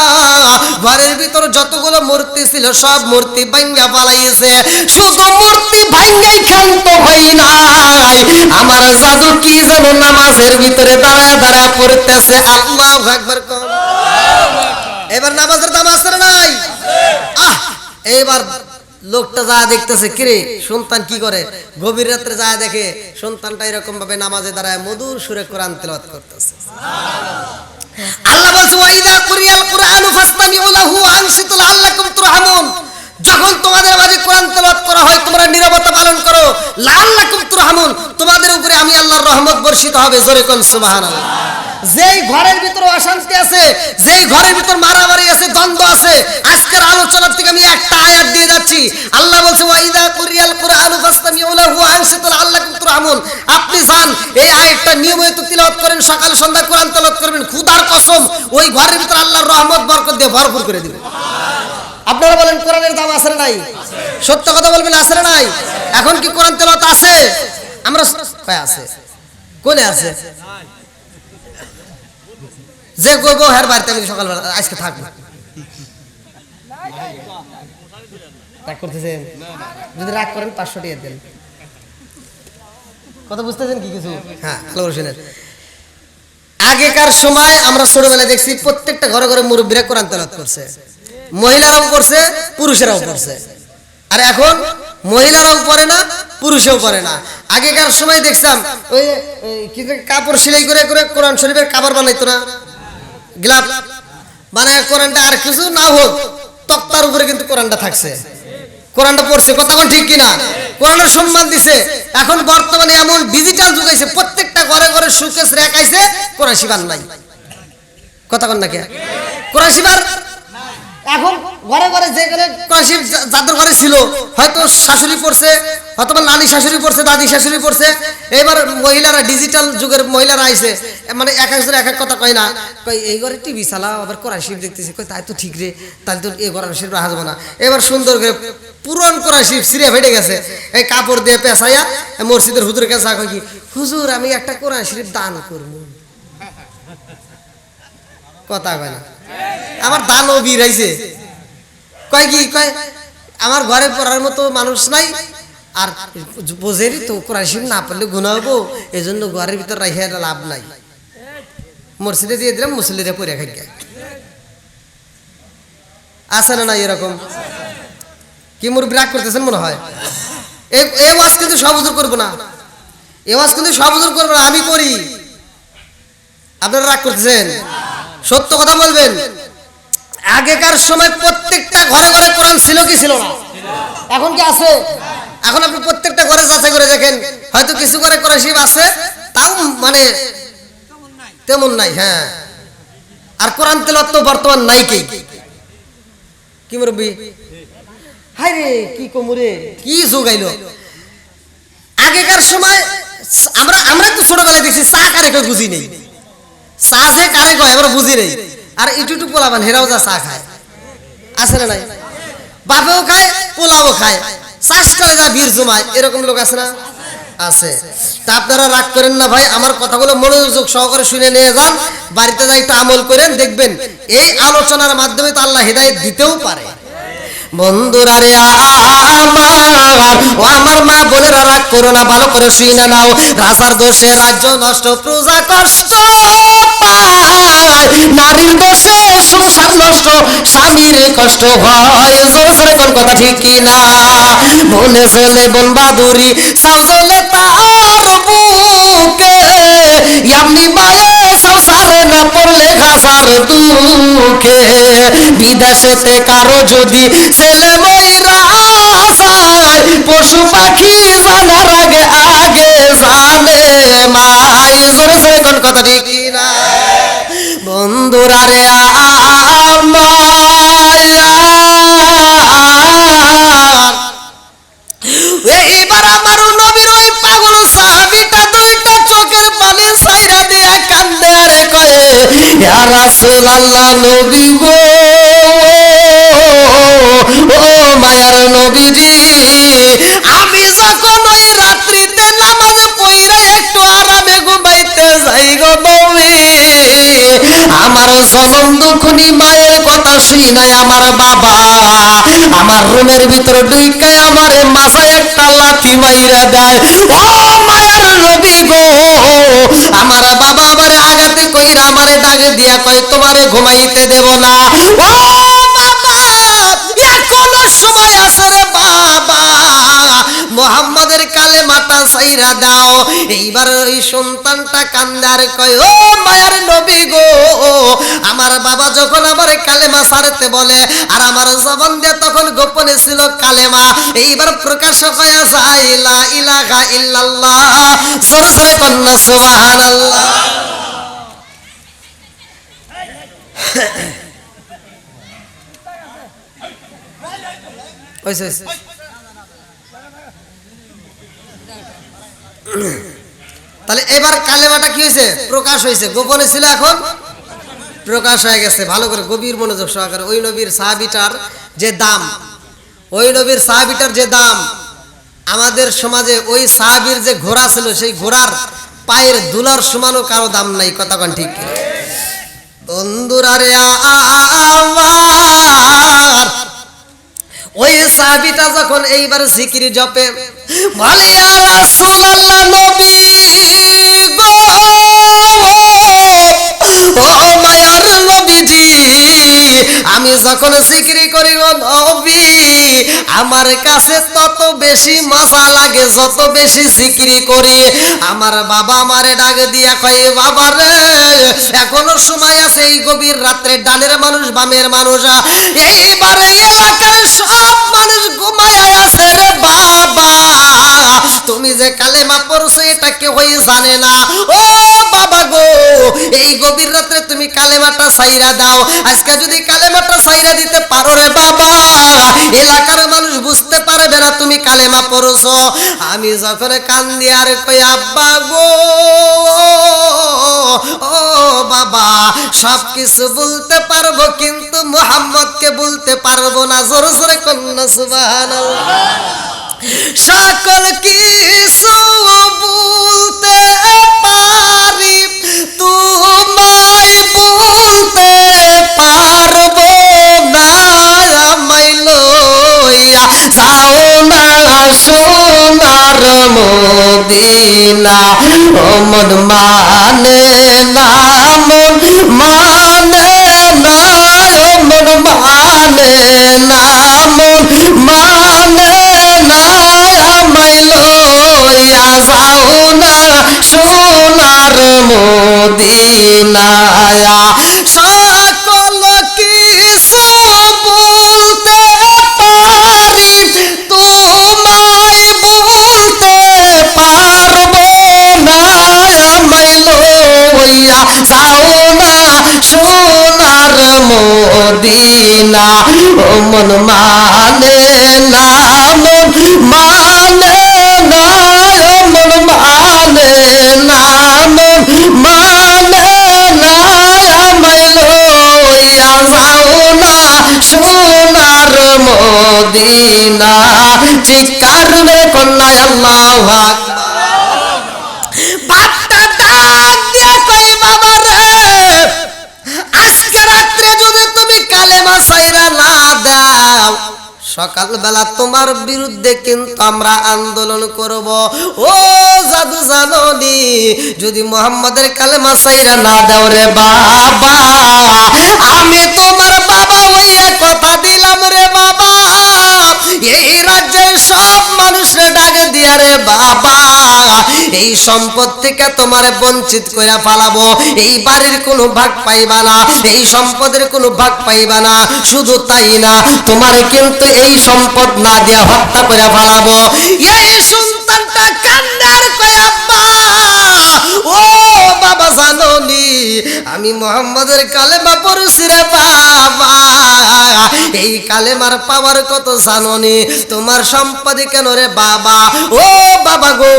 ঘরের ভিতর যতগুলো মূর্তি ছিল সব মূর্তি ভাঙ্গা পালাইছে, শুধু মূর্তি ভাঙ্গাই ক্ষান্ত হই নাই, আমার জাদু কি যেন নামাজের ভিতরে দাঁড়ায় দাঁড়ায় পড়তেছে। আল্লাহু আকবার। এবার নামাজের দাম আছে না নাই? এবার লোকটা যা দেখতেছে, কিরে সন্তান কি করে, গভীর রাত্রে যা দেখে সন্তানটা এরকম ভাবে নামাজে দাঁড়ায় মধুর সুরে কোরআন তেলাওয়াত করতেছে। আল্লাহ বলছে ওয়াইদা কুরিয়াল কুরআনু ফাসতামিউ লাহু আনসিতু লাআল্লাকুম তুরহামুন, যখন তোমাদের মাঝে কোরআন তেলাওয়াত করা হয় তোমরা নীরবতা পালন করো, লাআল্লাকুম তুরহামুন, তোমাদের উপরে আমি আল্লাহর রহমত বর্ষিত হবে। জোরে কোন সুবহানাল্লাহ। যেই ঘরের ভিতরে অশান্তি আছে, যেই ঘরের ভিতর মারামারি আছে, দ্বন্দ্ব আছে, আজকের আলোচনার থেকে আমি একটা আয়াত দিয়ে যাচ্ছি। আল্লাহ বলছে ওয়াইদা কুরিয়াল কুরআনু ফাসতামিউ লাহু আনসিতু লাআল্লাকুম তুরহামুন, আপনি যান এই আয়াতটা নিয়মিত তিলাওয়াত করেন, সকাল সন্ধ্যা কোরআন তেলাওয়াত করবেন, খোদার কসম ওই ঘরের ভিতর আল্লাহর রহমত বরকত দিয়ে ভরপুর করে দিবেন। আপনারা বলেন কোরআনের দাম আছে না নাই? সত্য কথা বলবেন, আছে না নাই? এখন কি কোরআন তেলাওয়াত আছে? আমরা কয় আছে, কোনে আছে? যে কইব হের বাড়িতে আমি সকালবেলা আজকে থাকবো, রাগ করতেছেন? যদি রাগ করেন 500 টাকা দেন। কথা বুঝতেছেন কি কিছু? হ্যাঁ, ভালো করে শুনেন। আগেকার সময় আমরা ছোটবেলায় দেখছি প্রত্যেকটা ঘরে ঘরে মুরব্বীরা কোরআন তেলাওয়াত করছে, মহিলারাও করছে, পুরুষেরাও করছে। আর এখন মহিলারাও পড়ে না, পুরুষেও পড়ে না। আগেকার সময় দেখতাম ওই কাপড় সেলাই করে করে কোরআন শরীফের কাপড় বানাইতো না, গ্লাভ বানায় কোরআনটা, আর কিছু না হোক তক্তার উপরে কিন্তু কোরআনটা থাকছে, কোরআনটা পড়ছে। কথা কোন ঠিক কিনা? কোরআনের সম্মান দিছে। এখন বর্তমানে এমন ডিজিটাল যুগ আইছে, প্রত্যেকটা ঘরে ঘরে সুকেস রেখাইছে, কোরআন শিবার নাই। কথা কোন না কে? কোরআন শিবার এখন ঘরে ঘরে যে ঘরে কোরআন শিব যাদের ঘরে ছিল, হয়তো শাশুড়ি পড়ছে, হয়তো নানি শাশুড়ি পড়ছে, দাদি শাশুড়ি পড়ছে। এবার মহিলারা ডিজিটাল যুগের মহিলারা আইছে, মানে এক একজন এক এক কথা কয় না, কয় এই ঘরে টিভি চালাও আবার কোরআন শিব দেখতেছি, কয় তাই তো ঠিক রে, তাই তো এই কোরআন শিব রাখা যাবে না। এবার সুন্দর করে পুরন কোরআন শিব সিরে ফেটে গেছে, এই কাপড় দিয়ে পেঁচাইয়া মসজিদের হুজুরের কাছে কয় কি, হুজুর আমি একটা কোরআন শরীফ দান করবো। কথা কয় না, আমার দানও বিরাইছে। কয় কি, কয় আমার ঘরে পড়ার মতো মানুষ নাই, আর বোঝেরই তো কোরআন শরীফ না পড়লে গুনাহ হবো, এই জন্য ঘরের ভিতর রাখিয়া লাভ নাই, মসজিদে দিয়ে দিলাম, মুসল্লিরা পড়ে খাই। আছে না নাই এরকম? কি মুরব্বি রাগ করতেছেন মনে হয়? এই ওয়াজ কিন্তু সব হুজুর করবো না, এই ওয়াজ কিন্তু সব হুজুর করবো না, আমি করি। আপনারা রাগ করতেছেন? সত্য কথা বলবেন। আগেকার সময় প্রত্যেকটা ঘরে ঘরে কোরআন ছিল কি ছিল না? এখন কি আছে? এখন আপনি প্রত্যেকটা ঘরে যাচাই করে দেখেন, হয়তো কিছু ঘরে কোরআন শরীফ আছে, তাও মানে তেমন নাই। হ্যাঁ, আর কোরআন তেলাওয়াত তো বর্তমান নাই। কি মুরব্বি? হাই রে কি কমুরে, কি যোগাইলো। আগেকার সময় আমরা তো ছোটবেলায় দেখছি চা কারে কয় বুঝি নেই, চা যে কারে কয় আমরা বুঝি নেই। আর ইটুটু পোলাবান হেরাও যা চা খায়, আছে না নাই? বাপেও খায়, পোলাও খায়, চাষটা যা বীর জমায়, এরকম লোক আছে না? আছে। তা আপনারা রাগ করেন না ভাই, আমার কথাগুলো মনোযোগ সহকারে শুনে নিয়ে যান, বাড়িতে যাই একটু আমল করেন, দেখবেন এই আলোচনার মাধ্যমে তো আল্লাহ হিদায়াত দিতেও পারে। বন্ধুরা রে আমার, ও আমার মা বোনেরা রাগ করো না, ভালো করে শুনে নাও। রাজার দোষে রাজ্য নষ্ট, প্রজা কষ্ট পায়, নারীর দোষে সংসার নষ্ট, স্বামীর কষ্ট হয়। জোরে জোরে কোন কথা ঠিক কি না? বনে চলে বন বাদুরি, চাও চলে তার বুকে, এমনি মায়ে সংসারে না পড়লে ঘাসার দুঃখে। বিদেশেতে কারো যদি ছেলে মইরা যায়, পশু পাখি জানার আগে আগে জানে মাই। জোরে জোরে কোন কথা ঠিক না? বন্ধুরা রে এইবার আমার নবীর ওই পাগল সাহাবীটা দুইটা চোখের পানি ছাইরা দিয়া কান্দে আরে কয়ে, ইয়া রাসূলুল্লাহ নবী গো, ও মায়ার নবীজি, আমি যখন ওই রাত্রিতে নামাজ জনম দুখুনি মায়ের কথা শুই নাই আমার বাবা আমার রুমের ভিতরে ঢুইকায় আমারে মাথায় একটা লাথি মাইরা দেয়। ও মায়ের নবী গো, আমার বাবা আমারে আগাতে কইরা আমারে ডাকে দিয়া কয় তোমারে ঘুমাইতে দেব না। ও বাবা এখনো সময় আছে রে বাবা, মুহাম্মাদের কালেমাটা ছাইরা দাও। এইবার ওই সন্তানটা কান্দার কয় ও মায়ের নবী গো, আমার বাবা যখন আমার কালেমা ছাড়তে বলে আর আমার জবান দিয়ে তখন গোপনে ছিল কালেমা, এইবার প্রকাশ হয়ে যায় লা ইলাহা ইল্লাল্লাহ। জোরে জোরে কন্যা সুবহানাল্লাহ। তাহলে এবার কালেমাটা কি হয়েছে? প্রকাশ হয়েছে। গোপনে ছিল এখন প্রকাশ হয়ে গেছে। ভালো করে গভীর মনোযোগ সহকারে। ওই নবীর সাহাবীটার যে দাম, ওই নবীর সাহাবীটার যে দাম, আমাদের সমাজে ওই সাহাবীর যে ঘোড়া ছিল সেই ঘোড়ার পায়ের ধুলার সমানও কারো দাম নাই। কথা কোন ঠিক? বন্ধুরারে আমার ওই সাহাবীটা যখন এইবার জিকির জপে বলে ইয়া রাসূলুল্লাহ নবী গো, ও মায়ার নবীজি, আমি যখন জিকির করি ও নবী আমার কাছে তত বেশি মজা লাগে যত বেশি জিকির করি। আমার বাবা আমারে ডাক দিয়া কয় বাবা রে এখনো সময় আছে, এই গভীর রাত্রে ডানের মানুষ বামের মানুষ এইবারে এলাকার সব মানুষ ঘুমায় আছে রে বাবা, তুমি যে কালেমা পড়ছো এটা কেউই জানে না। ও বাবা গো, এই গভীর রাত্রে তুমি কালেমাটা ছাইরা দাও। আজকে যদি কালেমাটা ছাইরা দিতে পারো রে বাবা, এলাকার মানুষ বুঝতে পারবে না তুমি কালেমা পড়ছো। আমি যখন কান্দি আর কই আব্বা গো, ও বাবা সব কিছু বলতে পারবো কিন্তু মুহাম্মদকে বলতে পারবো না। জোরে জোরে কন্যা সুবহানাল্লাহ। সকল কিছু বলতে পারি তোমায় বলতে পারবো না, আমায় লইয়া যাও না সোনার মদিনা। ও মন মানে না, মন মানে না, ও মন মানে না, মন মানে না, আমায় লইয়া যাও না সোনার মদিনা। সকল কিছু বলতে পারি তোমায় বলতে পারবো না, আমায় লইয়া যাও না সোনার মদিনা। ও মন মানে না, মন মানে না, ও মন মানে না, মন মানে না, আমায় লইয়া যাও না সোনার মদিনা। চিৎকার রে কন্যা আল্লাহু আকবার। বাপটা ডাক দিয়া কই বাবা রে আজকে রাত্রে যদি তুমি কালেমা ছাইরা না দাও সকালবেলা তোমার বিরুদ্ধে কিন্তু আমরা আন্দোলন করব। ও জাদু জাননি যদি মুহাম্মাদের কালেমা ছাইরা না দাও রে বাবা, আমি তোমার বাবা হইয়া কথা দিলাম রে বাবা, এই রাজ্যের সব মানুষরে ডাক দিয়া রে বাবা এই সম্পদ থেকে তোমার বঞ্চিত করে ফেলাবো। এই বাড়ির কোনো ভাগ পাইবা না, এই সম্পদের কোনো ভাগ পাইবা না। শুধু তাই না, তোমার কিন্তু এই সম্পদ না দিয়া হত্যা করে ফেলাবো। এই সন্তানটা কান্দার কয় আব্বা, ও বাবা জাননি আমি মুহাম্মাদের কালেমা পড়ছি রে বাবা, এই কালেমার পাওয়ার কত জাননি, তোমার সম্পদে কেন রে বাবা। ও বাবা গো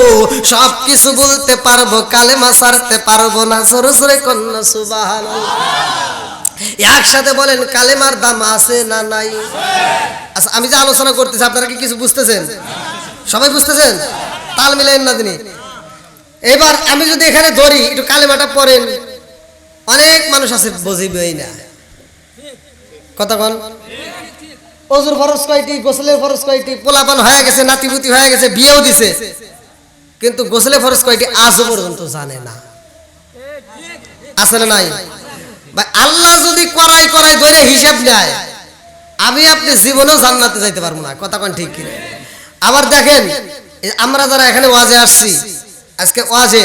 সব কিছু বলতে পারবো, কালেমা ছাড়তে পারবো না। জোরে জোরে কন্যা সুবহানাল্লাহ। একসাথে বলেন কালেমার দাম আছে না নাই? আচ্ছা আমি যে আলোচনা করতেছি আপনারা কি কিছু বুঝতেছেন? সবাই বুঝতেছেন? তাল মিলাইন না তিনি। এবার আমি যদি এখানে ধরি একটু কালেমাটা পড়েন, অনেক মানুষ আছে বুঝিবেই না কথা কোন ওযুর ফরজ কয়টি গোসলের ফরজ কয়টি পোলাপান হয়ে গেছে নাতিপুতি হয়ে গেছে বিয়েও দিছে কিন্তু গোসলের ফরজ কয়টি আজও পর্যন্ত জানে না আসলে নাই ভাই আল্লাহ যদি করাই করাই ধরে হিসাব নেয় আমি আপনি জীবনেও জান্নাতে যাইতে পারবো না কথা কোন ঠিক কিনা আবার দেখেন আমরা যারা এখানে ওয়াজে আসছি আজকে ওয়াজে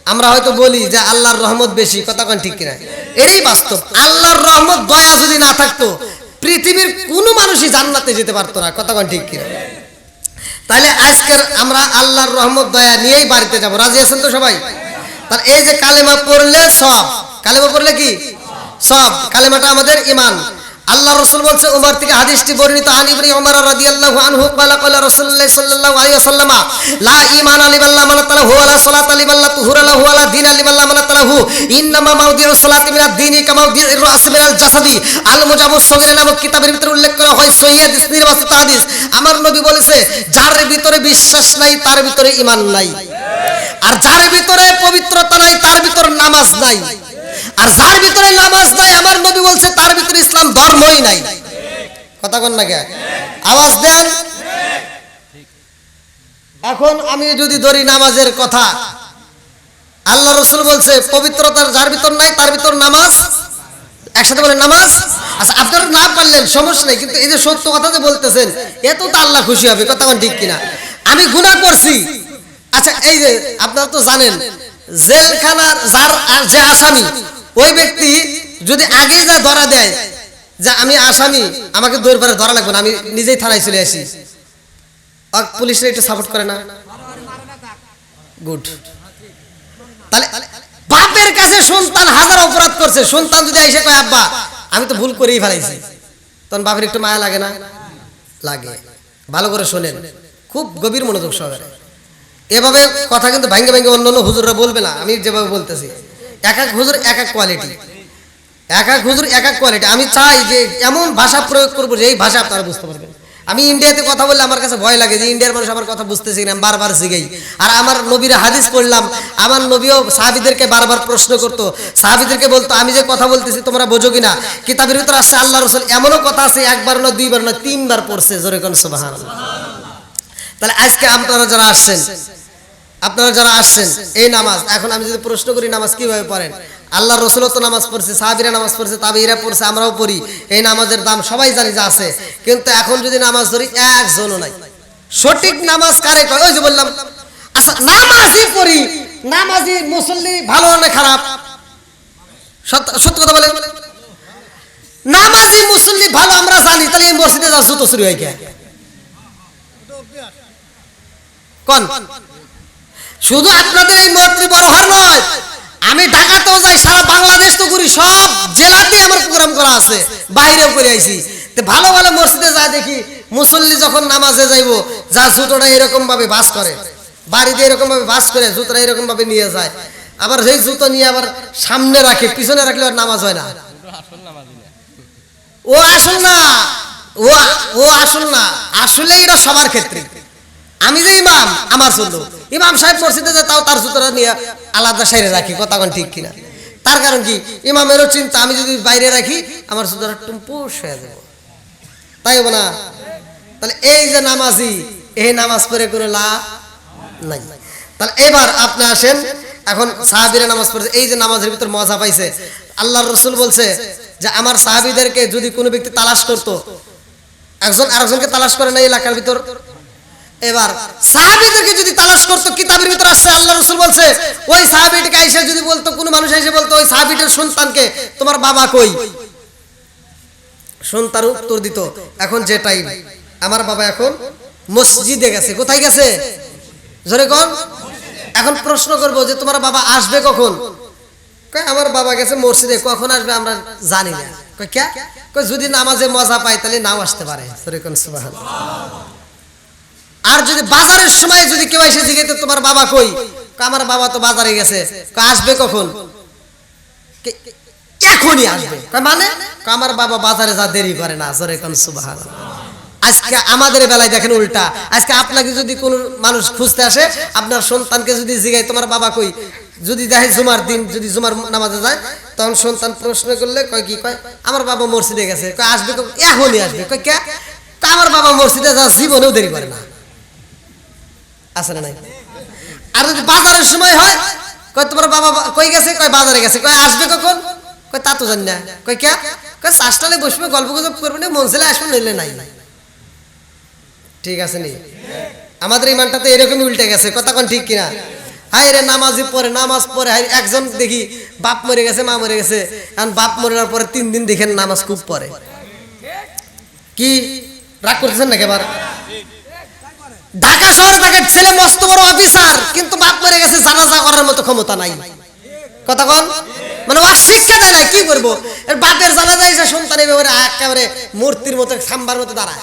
আমরা হয়তো বলি যে আল্লাহর রহমত বেশি কথা কোন ঠিক কিনা এটাই বাস্তব আল্লাহর রহমত দয়া যদি না থাকতো পৃথিবীর কোনো মানুষই জান্নাতে যেতে পারতো না কথা কোন ঠিক কিনা তাহলে আজকের আমরা আল্লাহর রহমত দয়া নিয়েই বাড়িতে যাব রাজি আছেন তো সবাই তার এই যে কালেমা পড়লে সব কালেমা পড়লে কি সব কালেমাটা আমাদের ঈমান আল্লাহ রাসূল বলছে ওমর থেকে হাদিসটি বর্ণিত আন ইবনে ওমর রাদিয়াল্লাহু আনহু ক্বালা ক্বালা রাসূলুল্লাহ সাল্লাল্লাহু আলাইহি ওয়াসাল্লাম লা ঈমানা লিল্লাহি মান তালাহু ওয়ালা সালাতা লিল্লাহি তুহুরা লাহু ওয়ালা দীনা লিল্লাহি মান তালাহু ইন্নামা মাউদিউস সালাতি মিনাদ দীনি কামা মাউদিউর রাস মিনাল জাসাদি আল মুজাবুস সাগীর নামক কিতাবের ভিতরে উল্লেখ করা হয় সহিহ হাদিস নির্বাচিত হাদিস আমার নবী বলেছে যার ভিতরে বিশ্বাস নাই তার ভিতরে ঈমান নাই আর যার ভিতরে পবিত্রতা নাই তার ভিতরে নামাজ নাই আর যার ভিতরে নামাজ নাই আমার নবী বলছে তার ভিতরে ইসলাম ধর্মই নাই কথা কোন না কে আওয়াজ দেন এখন আমি যদি ধরি নামাজের কথা আল্লাহ রাসূল বলছে পবিত্রতার যার ভিতর নাই তার ভিতর নামাজ একসাথে বলেন নামাজ আচ্ছা আপনারা না পারলেন সমস্যা নেই কিন্তু এই যে সত্য কথা যে বলতেছেন এত তো আল্লাহ খুশি হবে কথা কোন ঠিক কিনা আমি গুনাহ করছি আচ্ছা এই যে আপনারা তো জানেন জেলখানার যার যে আসামি ওই ব্যক্তি যদি আগে যা ধরা দেয় যে আমি আসামি আমাকে দৌড় ধরা লাগবে না আমি নিজেই থানায় চলে আসি আর পুলিশরা একটু সাপোর্ট করে না গুড তাহলে বাপের কাছে সন্তান হাজার অপরাধ করছে সন্তান যদি এসে কয় আব্বা আমি তো ভুল করেই ফেলাইছি তখন বাপের একটু মায়া লাগে না লাগে ভালো করে শোনেন খুব গভীর মনোযোগ সহকারে এভাবে কথা কিন্তু ভাঙ্গে ভাঙ্গে অন্য অন্য হুজুররা বলবে না আমি যেভাবে বলতেছি এক এক হুজুর এক এক কোয়ালিটি এক এক হুজুর এক এক কোয়ালিটি আমি চাই যে এমন ভাষা প্রয়োগ করবো যে এই ভাষা আপনারা বুঝতে পারবেন আমি ইন্ডিয়াতে কথা বললে আমার কাছে ভয় লাগে যে ইন্ডিয়ার মানুষ আমার কথা বুঝতেছি না বারবার জিগাই আর আমার নবীর হাদিস পড়লাম আমার নবীও সাহাবীদেরকে বারবার প্রশ্ন করতো সাহাবীদেরকে বলতো আমি যে কথা বলতেছি তোমরা বোঝো কিনা কিতাবের ভিতরে আসছে আল্লাহ রাসূল এমনও কথা আছে একবার না দুইবার না তিনবার পড়ছে জোরে কোন সুবহানাল্লাহ তাহলে আজকে আপনারা যারা আসছেন এই নামাজ এখন আমি যদি প্রশ্ন করি নামাজ কিভাবে পড়েন আল্লাহ রাসূল তো নামাজ পড়ছে সাহাবীরা নামাজ পড়ছে তাবেঈরা পড়ছে আমরাও পড়ি এই নামাজের দাম সবাই জানি যে আছে কিন্তু এখন যদি নামাজ ধরি একজনও নাই সঠিক নামাজ কারে কয় ওই যে বললাম আচ্ছা নামাজই পড়ি নামাজি মুসল্লি ভালো না খারাপ সত্য কথা বলেন নামাজি মুসল্লি ভালো আমরা জানি তাহলে এই মসজিদে যা জুতো চুরি হয় কে কোন শুধু আপনাদের এই মন্ত্রী বড় হার নয় আমি ঢাকাতেও যাই সারা বাংলাদেশ তো ঘুরি সব জেলাতে আমার প্রোগ্রাম করা আছে বাইরেও করে আইছি তো ভালো ভালো মসজিদে যা দেখি মুসল্লি যখন নামাজে যাইবো যা জুতোটা এরকম ভাবে বাস করে বাড়িতে এরকম ভাবে বাস করে জুতোটা এরকম ভাবে নিয়ে যায় আবার সেই জুতো নিয়ে আবার সামনে রাখে পিছনে রাখলে আর নামাজ হয় না ও আসল না ও আসল না আসলে এটা সবার ক্ষেত্রে আমি যে ইমাম আমার শুধু ইমাম সাহেব মসজিদে যে তাও তার জুতোটা নিয়ে আলাদা সাইডে রাখি কথা কোন ঠিক কিনা তার কারণ কি ইমামেরও চিন্তা আমি যদি বাইরে রাখি আমার জুতোটা টুম্পুস হয়ে যাবে তাই হবে না তাহলে এই যে নামাজি এই নামাজ পড়ে কোনো লাভ নাই তাহলে এবার আপনি আসেন এখন সাহাবীরা নামাজ পড়ছে এই যে নামাজের ভিতর মজা পাইছে আল্লাহর রাসূল বলছে যে আমার সাহাবীদেরকে যদি কোনো ব্যক্তি তালাশ করতো একজন আরেকজনকে তালাশ করে না এলাকার ভিতর এবার সাহাবীদেরকে যদি তালাশ করতো কিতাবের ভিতর আসছে আল্লাহ রাসূল বলছে ওই সাহাবীটিকে এসে যদি বলতো কোনো মানুষ এসে বলতো ওই সাহাবীটার সন্তানকে তোমার বাবা কই সন্তান উত্তর দিত এখন যে টাইম আমার বাবা এখন মসজিদে গেছে কোথায় গেছে জোরে কোন এখন প্রশ্ন করব যে তোমার বাবা আসবে কখন কয় আমার বাবা গেছে মসজিদে কখন আসবে আমরা জানি না কয় কে কয় যদি নামাজে মজা পায় তাহলে নাও আসতে পারে জোরে কোন সুবহানাল্লাহ আর যদি বাজারের সময় যদি কেউ এসে জিজ্ঞেস তোমার বাবা কই আমার বাবা তো বাজারে গেছে আসবে কখন এখনই আসবে মানে আমার বাবা বাজারে যা দেরি করে না জোরে কোন সুবহানাল্লাহ আজকে আমাদের বেলায় দেখেন উল্টা আজকে আপনাকে যদি কোনো মানুষ খুঁজতে আসে আপনার সন্তানকে যদি জিজ্ঞাসা তোমার বাবা কই যদি দেখে জুমার দিন যদি জুমার নামাজে যায় তখন সন্তান প্রশ্ন করলে কয় কি কয় আমার বাবা মসজিদে গেছে, কয় আসবে এখনই আসবে, কয় কে, তা আমার বাবা মসজিদে যা জীবনেও দেরি করে না, আছে না নাই? আর যদি বাজারের সময় হয় কয় তোমার বাবা কই গেছে, কয় বাজারে গেছে, কয় আসবে কখন, কয় তা তো জানি না, কয় কে, কয় চাষটালে বসবে গল্প গুজব করবে না, মন ছেলে আসবে নইলে নাই। ঠিক আছে নি? আমাদের ইমানটা তো এরকমই উল্টে গেছে, কথা কোন ঠিক কিনা? হাই রে নামাজি পড়ে, নামাজ পড়ে, হাই একজন দেখি বাপ মরে গেছে মা মরে গেছে, এখন বাপ মরার পরে 3 দিন দেখেন নামাজ খুব পড়ে। কি রাগ করতেছেন নাকি? এবার ঢাকা শহরে থাকে ছেলে মস্ত বড় অফিসার, কিন্তু বাপ মরে গেছে জানাজা করার মতো ক্ষমতা নাই। কথা কোন? মানে ওর শিক্ষা দেয় না, কি করবো? এর বাপের জানাজা এসে সন্তান একেবারে মূর্তির মতো খাম্বার মতো দাঁড়ায়,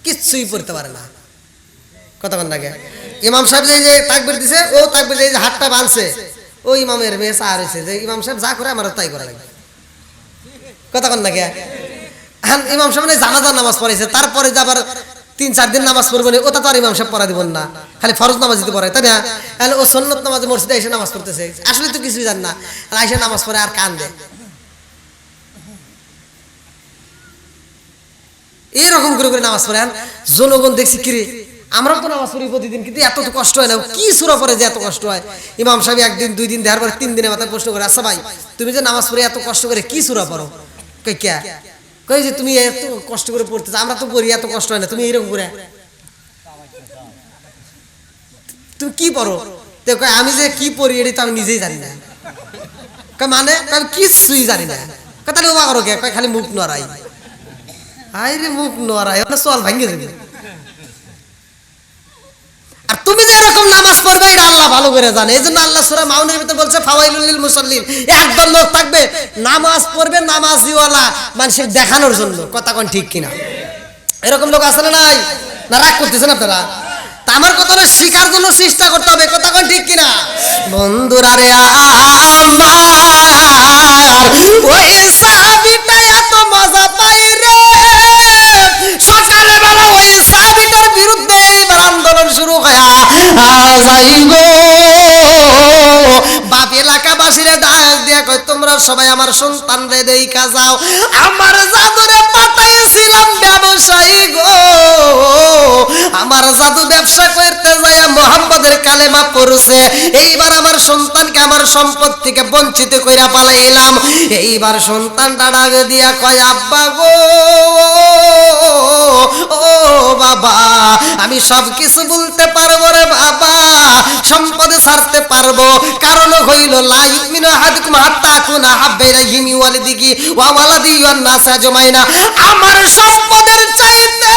কিচ্ছুই পড়তে পারে না। কতক্ষণ লাগে ইমাম সাহেব যে তাকবীর দিছে, ও তাকবীর যে হাতটা বাঁধছে, ও ইমামের মেয়ে চার হয়েছে যে ইমাম সাহেব যা করে আমারও তাই করা লাগবে। কতক্ষণ লাগে ইমাম সাহেব জানাজার নামাজ পড়াইছে, তারপরে যে আবার 3-4 দিন নামাজ পড়বো না, ওটা তো আর ইমাম সাহেব পড়া দিবেন না, খালি ফরজ নামাজ দিতে পড়ায়, তাই না? তাহলে ও সুন্নত নামাজে মসজিদে এসে নামাজ পড়তেছে, আসলে তো কিছুই জান না, আর এসে নামাজ পড়ে আর কান্দে। এইরকম করে করে নামাজ পড়েন, জনগণ দেখছি কিরে আমরা তো নামাজ পড়ি প্রতিদিন, কিন্তু এত তো কষ্ট হয় না, কি সূরা পড়ে যে এত কষ্ট হয়? ইমাম সাহেব 1 দিন 2 দিন দেওয়ার পরে 3 দিনের মাথায় প্রশ্ন করে, আচ্ছা ভাই তুমি যে নামাজ পড়ে এত কষ্ট করে কি সূরা পড়ো? কই কে, কই যে তুমি এত কষ্ট করে পড়তেছ, আমরা তো পড়ি এত কষ্ট হয় না, তুমি এরকম করে তুমি কি পড়ো? তো কয় আমি যে কি পড়ি এটা তো আমি নিজেই জানি না। কয় মানে? আমি কিছুই জানি না। কয় তাহলে ওবা করো কে? কয় খালি মুখ নড়াই। আরে মুখ নড়াই, ওটা সোয়াল ভাঙিয়ে দেবে। আর তুমি যে এরকম নামাজ পড়বে এটা আল্লাহ ভালো করে জানে, এই জন্য আল্লাহ সূরা মাউনের ভিতরে বলছে ফাওয়াইলুল লিল মুসাল্লিন, একদল লোক থাকবে নামাজ পড়বে নামাজিওয়ালা মানুষের দেখানোর জন্য। কথা কোন ঠিক কিনা? এরকম লোক আছে না নাই? না রাগ করতেছেন আপনারা? তা আমার কথাটা শিখার জন্য চেষ্টা করতে হবে। কথা কোন ঠিক কিনা? বন্ধুরা রে আমার ওই সাহাবীটা এত মজা পাই রে, সকালে বেলা ওই সাহাবীটার বিরুদ্ধে এবার আন্দোলন শুরু হয় যাইব। বাপ এলাকাবাসীরে ডাক দিয়া কয় তোমরা সবাই আমার সন্তান রে দেইখা যাও, আমার জাদুরে পাঠাইছিলাম ব্যবসায়ী গো, আমার জাদু ব্যবসা করতে যায় মুহাম্মদের কালেমা পড়ছে, এইবার আমার সন্তানকে আমার সম্পদ থেকে বঞ্চিত কইরা পালাইলাম। এইবার সন্তানটা ডাক দিয়া কয় আব্বা গো, ও বাবা আমি সব কিছু বলতে পারবো রে বাবা, সম্পদ ছাড়তে পারবো, কারণ হইল লা ইউমিনু আহাদুকুম হাত্তা কুনা হাব্বাইনা হিমি ওয়ালিদিহি ওয়া ওয়ালাদিহি ওয়ান নাস আজমাইনা। আমার সম্পদের চাইতে,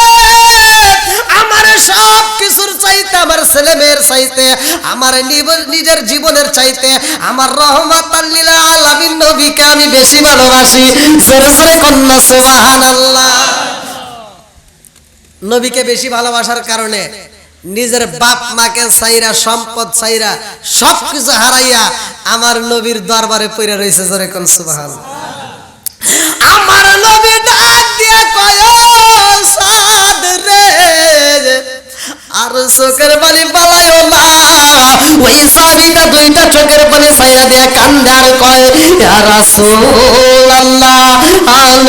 আমার সব কিছুর চাইতে, আমার ছেলে মেয়ের চাইতে, আমার নিজের জীবনের চাইতে আমার রহমাতাল লিল আলামিন নবীকে আমি বেশি ভালোবাসি। জোরে জোরে কন্যা সুবহানাল্লাহ। নবীকে বেশি ভালোবাসার কারণে নিজের বাপ মাকে চাইরা, সম্পদ চাইরা, সবকিছু হারাইয়া আমার নবীর দরবারে পইরা রইছে। জোরে কোন সুবহানাল্লাহ। আমার নবী ডাক দিয়া কয় সাদ রে, আর চোখের পানি পালাইও না। ওই সাহাবীটা 2টা চোখের পানি ছাইরা দিয়া কান্দে আর কয় ইয়া রাসূলুল্লাহ,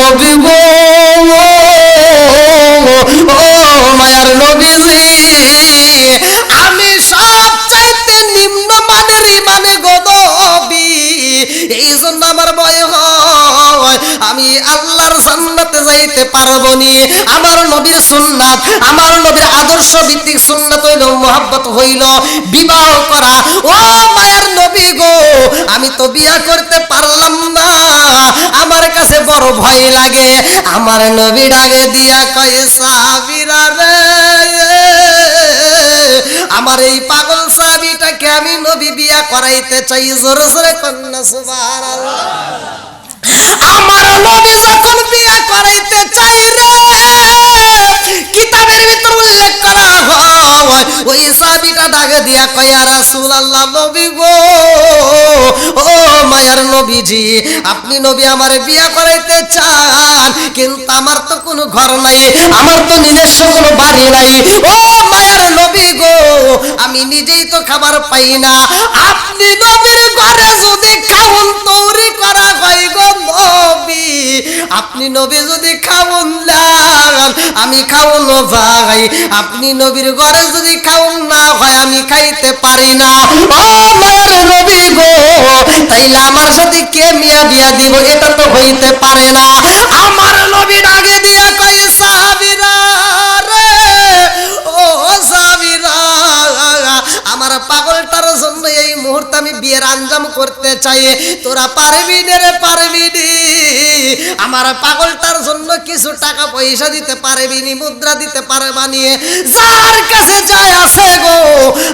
নবী গো, ও মায়ার নবীজি, আমি সব চাইতে নিম্ন মানের ইমানে গো নবী, এই জন্য আমার ভয় হয় আমি আল্লাহর জান্নাতে যাইতে পারবো নি। আমার নবীর সুন্নাত, আমার নবীর আদর্শ ভিত্তিক সুন্নাত হইল মুহাব্বত, হইল বিবাহ করা। ও মায়ার নবী গো, আমি তো বিয়া করতে পারলাম না, আমার কাছে বড় ভয় লাগে। আমার নবী ডাকে দিয়া কয় সাহাবীরা রে, আমার এই পাগল সাহাবীটাকে আমি নবী বিয়া করাইতে চাই। জোরে জোরে কন্যা সুবহানাল্লাহ। আমার নবী যখন বিয়া করাইতে চাই রে, কিতাবের ভিতর উল্লেখ করা হয় ওই সাহাবীটা ডাকে দিয়া কয় ইয়া রাসূলুল্লাহ, নবী গো, ও মায়ার নবীজি, আপনি নবী আমারে বিয়া করাইতে চান, কিন্তু আমার তো কোনো ঘর নাই, আমার তো নিজস্ব কোনো বাড়ি নাই। ও মায়ার নবী গো, আমি নিজেই তো খাবার পাই না, আপনি নবীর ঘরে যদি খাউন তৈরি করা হয় গো নবী, আপনি নবী যদি খাউন দেন আমি খাউন ভাই, আপনি নবীর ঘরে যদি খাউন না হয় আমি খাইতে পারি না। ও মায়ের নবী গো, তাইলে আমার সাথে কে মিয়া বিয়া দিব? এটা তো হইতে পারে না। আমার নবী ডাকে দিয়া কই সাহাবীরা রে, ও সাহাবীরা, আমার পাগলটার জন্য এই মুহূর্তে আমি বিয়ের আঞ্জাম করতে চাই, তোরা পারবি না রে, পারবি নি? আমার পাগলটার জন্য কিছু টাকা পয়সা দিতে পারবি নি, মুদ্রা দিতে পারবা নি? যার কাছে যায় আছে গো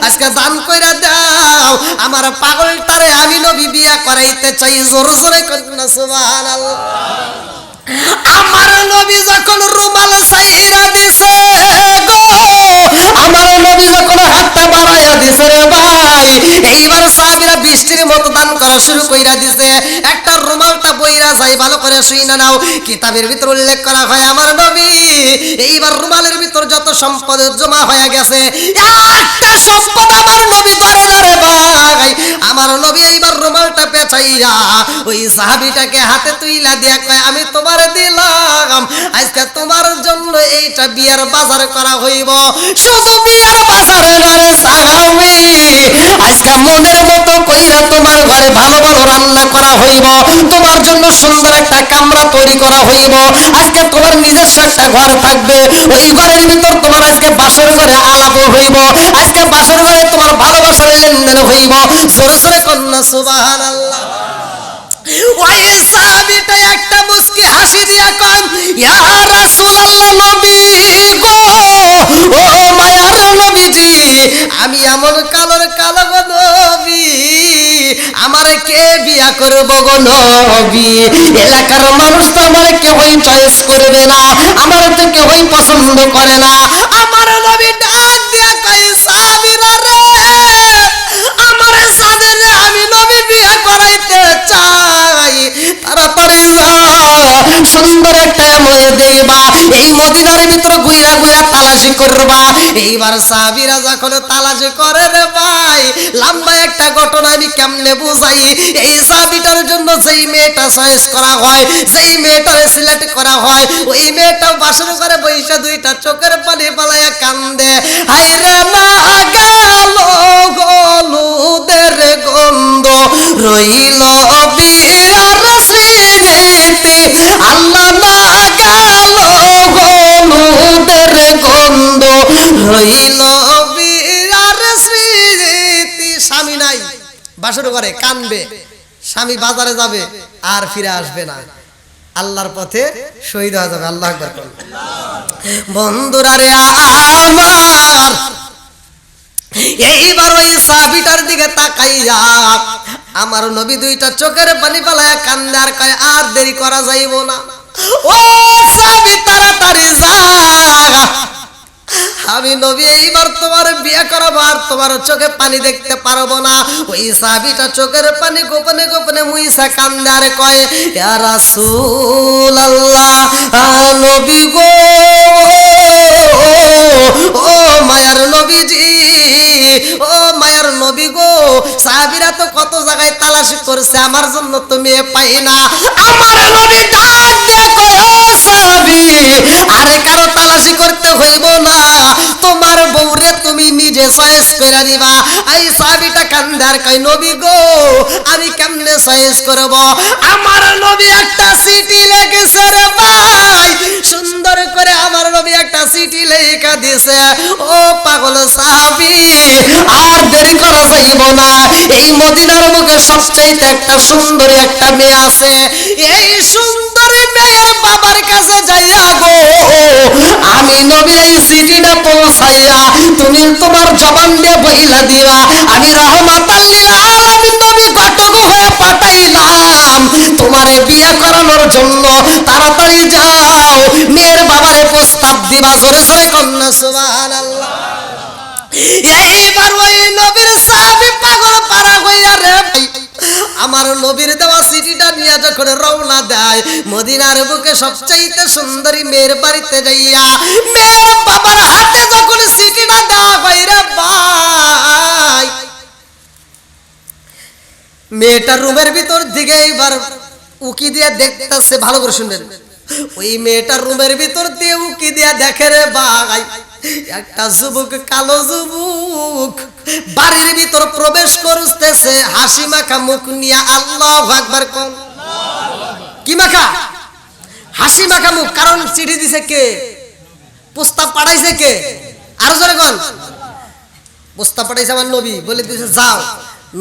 আজকে দান কইরা দাও, আমার পাগলটারে আমি নবী বিয়া করাইতে চাই। জোর জোরে কন্যা সুবহানাল্লাহ। আমার নবী যখন রুমাল সাইরা দিছে গো, আমার নবী যখন হাতটা বাড়াইয়া দিছে রে ভাই, এইবার সাহাবীরা বৃষ্টির মতো দান করা শুরু কইরা দিছে। একটা রুমালটা বইরা যায়, ভালো করে শুইনা নাও, কিতাবের ভিতর উল্লেখ করা হয় আমার নবী এইবার রুমালের ভিতর যত সম্পদ জমা হয়ে গেছে একটা সম্পদ আমার নবী ধরে না রে ভাই। আমার নবী এইবার রুমালটা পেঁচাইয়া ওই সাহাবীটাকে হাতে তুইলা দিয়া কয় আমি তোমার দিলাম, আজকে তোমার জন্য এইটা বিয়ার বাজার করা হইব। শুধু বিয়ার বাজারে না রে সাহাবী, আজকে মনের মতো কইরা তোমার ঘরে ভালো ভালো রান্না করা হইব, তোমার জন্য সুন্দর একটা কামরা তৈরি করা হইব, আজকে তোমার নিজস্ব একটা ঘর থাকবে, ওই ঘরের ভিতর তোমার আজকে বাসর ঘরে আলাপ হইব, আজকে বাসর ঘরে তোমার ভালোবাসার লেনদেন হইব। জোরে জোরে কন্যা সুবহানাল্লাহ। ওই সাহাবীটা একটা মুস্কি হাসি দিয়া কয় ইয়া রাসূলুল্লাহ, নবী গো, ও মায়ার নবীজি, আমি এমন কালোর কালো গো নবী, আমারে কে বিয়া করব গো নবী? এলাকার মানুষ তো আমারে কেউই চয়েস করবে না, আমারে তো কেউই পছন্দ করে না। আমার নবী ডাক দিয়া কয় সাহাবীরা রে, আমারে সাজেলে আমি নবী বিয়া করাইতে চাই, তাড়াতাড়ি সুন্দর একটা মেয়ে দেবা, এই মদিনার ভিতর ঘুরা ঘুরা তালাশি করবা। এইবার সাহাবীরা যখন তালাশি করে রে ভাই, লম্বা একটা ঘটনা আমি কেমনে বুঝাই। এই সাহাবীটার জন্য যেই মেয়েটা চয়েস করা হয়, যেই মেয়েটারে সিলেক্ট করা হয়, ওই মেয়েটা বাসর করে বইসা দুইটা চোখের পানি পালাইয়া কান্দে, হাইরে না গেল হলুদের গন্ধ রইল বিয়ার স্মৃতি, আল্লাহ না গেল হলুদের গন্ধ রইল বিয়ার স্মৃতি। স্বামী নাই, বাসর ঘরে কানবে, স্বামী বাজারে যাবে আর ফিরে আসবে না, আল্লাহর পথে শহীদ হয়ে যাবে। আল্লাহু আকবার। বন্ধুরা রে আমার, এইবার ওই সাহাবীটার দিকে তাকাইয়া আমার নবী দুইটা চোখের পানি পালায়া কান্দে আর কয় আর দেরি করা যাইব না, ও সাহাবী তাড়াতাড়ি যা, আমি নবী এইবার তোমার বিয়ে করাবো আর তোমার চোখে পানি দেখতে পারবো না। ওই সাহাবীটা চোখের পানি গোপনে গোপনে মুইসা কান্দে আর কয় ইয়া রাসূলুল্লাহ, নবী গো, ও মায়ার নবীজি, ও মায়ার নবী গো, সাহাবীরা তো কত জায়গায় তালাশি করছে, আমার জন্য তো মেয়ে পাই না। আমার নবী ডাক দিয়ে কয় ও সাহাবী, আরে কারো তালাশি করতে হইব না, তোমার বউরে তুমি নিজে চয়েস করে নিবা। এই সাহাবীটা কান্দে আর কয় নবী গো, আমি কেমনে চয়েস করব? আমার নবী একটা চিঠি লিখেছে রে ভাই, সুন্দর করে আমার নবী একটা চিঠি লেখা দিয়েছে। ও পাগল সাহাবী, আর দেরি করা যাইব না, এই মদিনার মুখে সবচাইতে একটা সুন্দরী একটা মেয়ে আছে, এই সুন্দরী মেয়ের বাবার কাছে যাইয়া গো আমি নবী এই চিঠিটা পৌঁছাইয়া তুমি তোমার জবান দিয়ে বইলা দিবা, আমি রাহমাতাল লিল আলামিন নবী ঘটক হয়ে পাঠাইলাম তোমারে বিয়ে করানোর জন্য, তাড়াতাড়ি যাও মেয়ের বাবারে প্রস্তাব দিবা। জোরে জোরে কন্যা সুবহানাল্লাহ। এইবার ওই নবীর সাহাবী পাগল পারা হইয়া রে ভাই, আমার নবীর দেওয়া চিঠিটা নিয়ে যখন রওনা দেয় মদিনার বুকে সবচাইতে সুন্দরী মেয়ের বাড়িতে যাইয়া মেয়ের বাবার হাতে যখন চিঠিটা দেওয়া হয় রে ভাই, মেয়েটার রুমের ভিতর দিকে এইবার উকি দিয়ে দেখতেছে, ভালো করে শুনবেন। ওই মেয়েটার রুমের ভিতর দিয়ে উকি দিয়ে দেখে রে ভাই, একটা যুবক, কালো যুবক বাড়ির ভিতর প্রবেশ করতেছে হাসি মাখা মুখ নিয়ে। আল্লাহু আকবার কোন। কি মাখা? হাসি মাখা মুখ। কারণ চিঠি দিছে কে? প্রস্তাব পাঠাইছে কে? আর জোরে কোন। প্রস্তাব পাঠাইছে আমার নবী, বলে দিয়েছে যাও।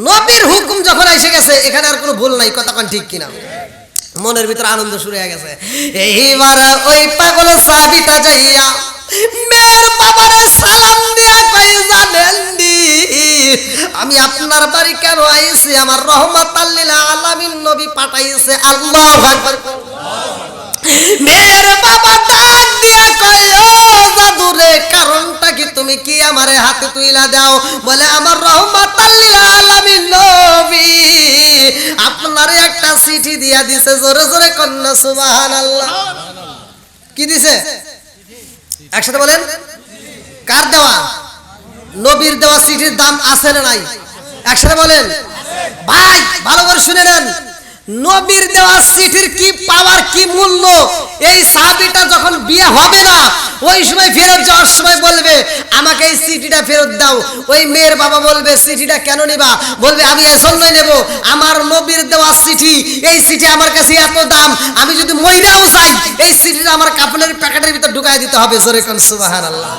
নবীর হুকুম যখন এসে গেছে, এখানে আর কোনো ভুল নাই। কথা কোন ঠিক কিনা? মনের ভিতরে আনন্দ শুরু হয়ে গেছে। এইবার ওই পাগল সাহাবীটা যাইয়া মেয়ের বাবারে সালাম দিয়া কই, জানেন নি আমি আপনার বাড়ি কেন আইছি? আমার রহমাতাল লিল আলামিন নবী পাঠাইছে। আল্লাহু আকবার। মেয়ের বাবা ডাক দিয়া কই, ও জাদুরে, কারণটা কি? তুমি কি আমারে হাতে তুইলা দাও? বলে আমার রহমাতাল লিল আলামিন নবী আপনারে একটা চিঠি দিয়া দিছে। জোরে জোরে কন্যা সুবহানাল্লাহ। কি দিছে? একসাথে বলেন। কার দেওয়া? নবীর দেওয়া চিঠির দাম আছে না নাই? একসাথে বলেন। ভাই ভালো করে শুনে নেন, নবীর দেওয়া চিঠির কি পাওয়ার, কি মূল্য। এই সাহাবীটা যখন বিয়ে হবে না, ওই সময় ফেরত যাওয়ার সময় বলবে আমাকে এই চিঠিটা ফেরত দাও। ওই মেয়ের বাবা বলবে চিঠিটা কেন নিবা? বলবে আমি এজন্যই নেব, আমার নবীর দেওয়া চিঠি, এই চিঠি আমার কাছে এত দাম, আমি যদি মইরাও যাই এই চিঠিটা আমার কাফনের প্যাকেটের ভিতর ঢুকায় দিতে হবে। জোরে কোন সুবহানাল্লাহ।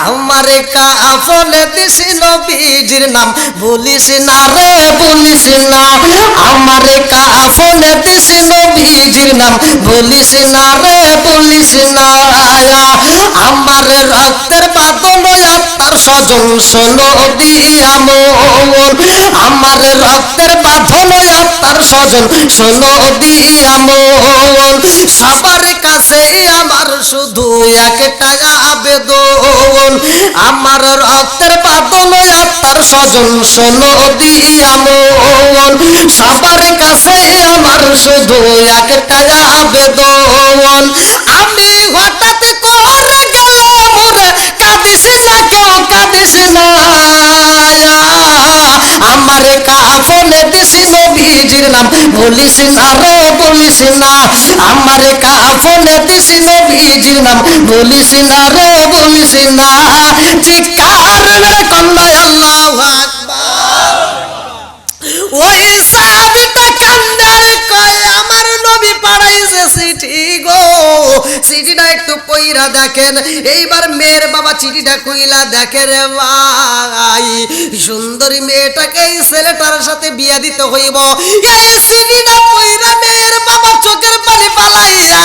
আমারে কাফনে দিস নবীজির নাম বলিস না রে, বলিস না। আমারে কাফনে দিস নবীজির নাম বলিস না রে, বলিস না। আমার রক্তের বাঁধন আত্মার স্বজন শোনো দিয়া মন, আমার রক্তের বাঁধন আত্মার স্বজন শোনো দিয়া মন। সবার কাছে আমার শুধু একটাই আবেদন, আমার রক্তের বাঁধন আত্মার স্বজন শোনো দিয়া মন। সবার কাছে আমার শুধু একটাই আবেদন, আমি হঠাৎ করে গেলে মোরে কাঁদিস না, কেউ কাঁদিস না। আমার কাফনে দিস নবীজির নাম বলিস না রে, বলিস না। আমার কাফনে দিস নবীজির নাম বলিস না রে, বলিস না। চিৎকার মেরে কন্যা আল্লাহু আকবার। ওই সাহাবীটা কান্দে কয় আমার নবী পাঠাইছে চিঠি গো, চিঠিটা একটু পইরা দেখেন। এইবার মেয়ের বাবা চিঠিটা কইলা দেখে রে ভাই, সুন্দরী মেয়েটাকে এই ছেলেটার সাথে বিয়া দিতে হইব। এই চিঠিটা পইরা মেয়ের বাবা চোখের পানি পালাইয়া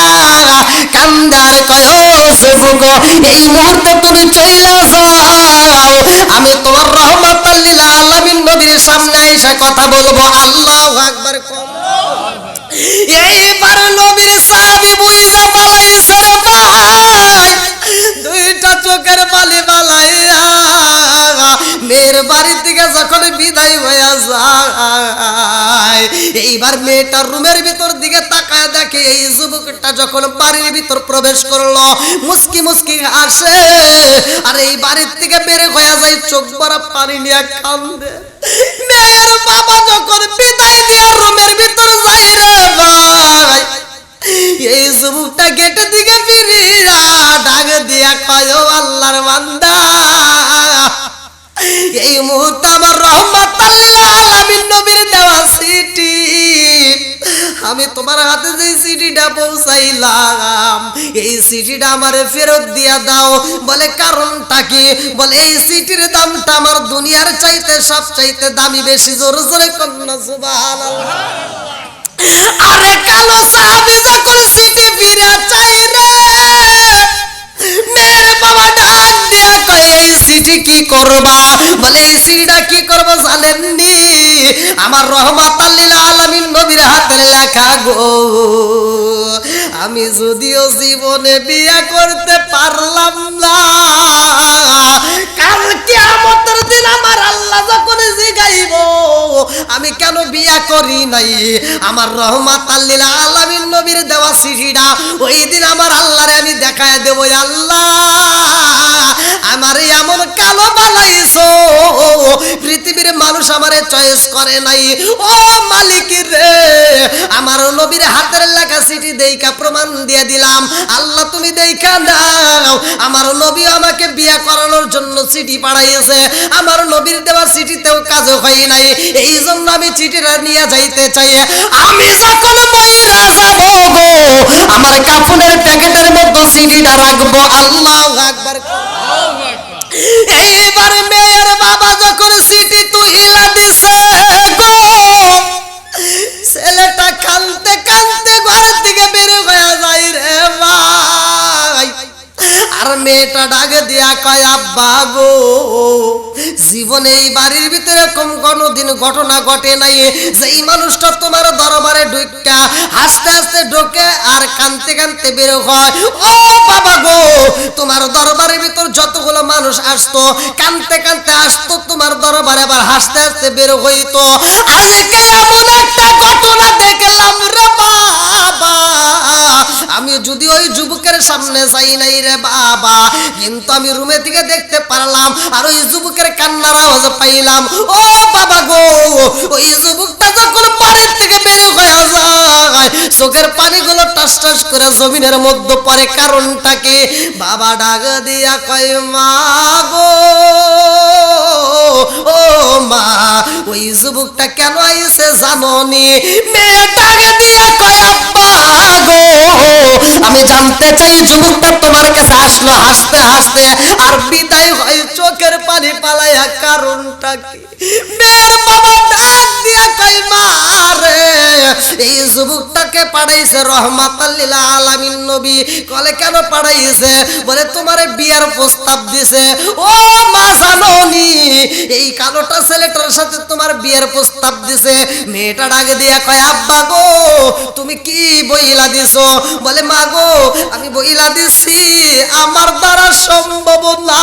কান্দার কয়, ও যুবক, এই মুহূর্তে তুমি চইলা যাও, আমি তোমার রহমাতাল লিল আলামিন নবীর সামনে এসে কথা বলবো। আল্লাহু আকবার। এইবার নবীর সাহাবী বুইরা পালাইছে রে ভাই, দুইটা চোখের পানি পালাইয়া মেয়ের বাড়ি থেকে যখন বিদায় হয়ে যায়, এইবার মেয়েটার রুমের ভিতর দিকে তাকায় দেখে এই যুবকটা যখন বাড়ির ভিতর প্রবেশ করলো মুস্কি মুস্কি হাসে, আর এই বাড়ির থেকে বেরে হয়ে যায় চোখ ভরা পানি নিয়ে কান্দে। মেয়ের বাবা যখন বিদায় দিয়ে রুমের ভিতর যায় রে ভাই, এই যুবকটা গেটের দিকে ফিরিয়া ডাক দিয়া কয়, ও আল্লাহর বান্দা, এই মুহূর্তে আমার রহমাতাল লিল আলামিন নবীর দেওয়া চিঠি, আমি তোমার হাতে যে চিঠিটা পৌঁছাইলাম এই চিঠিটা আমারে ফেরত দিয়া দাও। বলে কারণটা কি? বলে এই চিঠির দামটা আমার দুনিয়ার চাইতে সব চাইতে দামি বেশি। জোরে জোরে কন্যা সুবহানাল্লাহ। আরে কালো সাহাবী যখন চিঠি ফিরে চাই রে, মেয়ের বাবা ডাক দিয়া কয়, এই চিঠি কি করবা? বলে এই চিঠিটা কি করব জানেননি? আমার রহমাতাল লিল আলামিন নবীর হাতের লেখা গো। আমি যদিও জীবনে বিয়ে করতে পারলাম না, কাল কিয়ামতের দিন আমার আল্লাহ যখন জিগাইব আমি কেন বিয়ে করি নাই, আমার রহমাতাল লিল আলামিন নবীর দেওয়া চিঠিটা ওই দিন আমার আল্লাহরে আমি দেখায় দেব। আল্লাহ, আমার এমন কালো বানাইছো পৃথিবীর মানুষ মানুষ আমারে চয়েস করে নাই। ও মালিক রে, আমার নবীর হাতের লেখা চিঠি দেইকা প্রমাণ দিয়ে দিলাম, আল্লাহ তুমি দেইখা দাও আমার নবী আমাকে বিয়ে করানোর জন্য চিঠি পাঠাইছে, আমার নবীর দেওয়া চিঠিতেও কাজ হয় নাই, এই জন্য আমি চিঠিটা নিয়ে যাইতে চাই। আমি যখন মহিলা যাব গো, আমার কাফনের প্যাকেটের মধ্যে চিঠিটা রাখবো। আল্লাহু আকবার। এইবার মেয়ের বাবা যখন চিঠি তুইলা দিছে গো, ছেলেটা কাঁদতে কাঁদতে ঘর থেকে বের হয়ে যায় রে ভাই। আর মেয়েটা ডাকে দিয়া কয় আব্বা গো, জীবনে এই বাড়ির ভিতরে এরকম কোনোদিন ঘটনা ঘটে নাই যে এই মানুষটা তোমার দরবারে ঢুকা হাসতে হাসতে ঢোকে আর কাঁদতে কাঁদতে বের হয়। ও বাবা গো, তোমার দরবারের ভিতর যতগুলো মানুষ আসতো কাঁদতে কাঁদতে আসতো তোমার দরবারে, আবার হাসতে হাসতে বের হইতো। আজকে এমন একটা ঘটনা দেখলাম রে বাবা, আমি যদি ওই যুবকের সামনে যাই নাই রে বাবা, কিন্তু আমি রুমে থেকে দেখতে পারলাম আর ওই যুবকের কান্নার আওয়াজ পাইলাম। ও বাবা গো, ওই যুবকটা যখন বাড়ির থেকে বের হয়ে যায় চোখের পানিগুলো টাস টাস করে জমিনের মধ্যে পড়ে, কারণটা কি? বাবা ডাক দিয়া কয় মা গো, ও মা, ওই যুবকটা কেন আইছে জানোনি? মেয়ে ডাক দিয়া কয় আব্বা গো, আমি জানতে চাই যুবকটা তোমার কাছে আসলো হাসতে হাসতে আর বিদায় হয় চোখের পানি পালাইয়া, কারণটা কি? মেয়ের বাবা ডাক দিয়া কয় মা রে, এই যুবকটাকে পাঠাইছে রহমাতাল লিল আলামিন নবী। কলে কেন পাঠাইছে? বলে তোমারে বিয়ার প্রস্তাব দিছে। ও মা জানোনি, এই কালোটা ছেলেটার সাথে তোমার বিয়ের প্রস্তাব দিছে। মেয়েটা ডাক দিয়া কয় আব্বা গো, তুমি কি বইলা দিছো? বলে মা গো, আমি বইলা দিছি আমার দ্বারা সম্ভব না,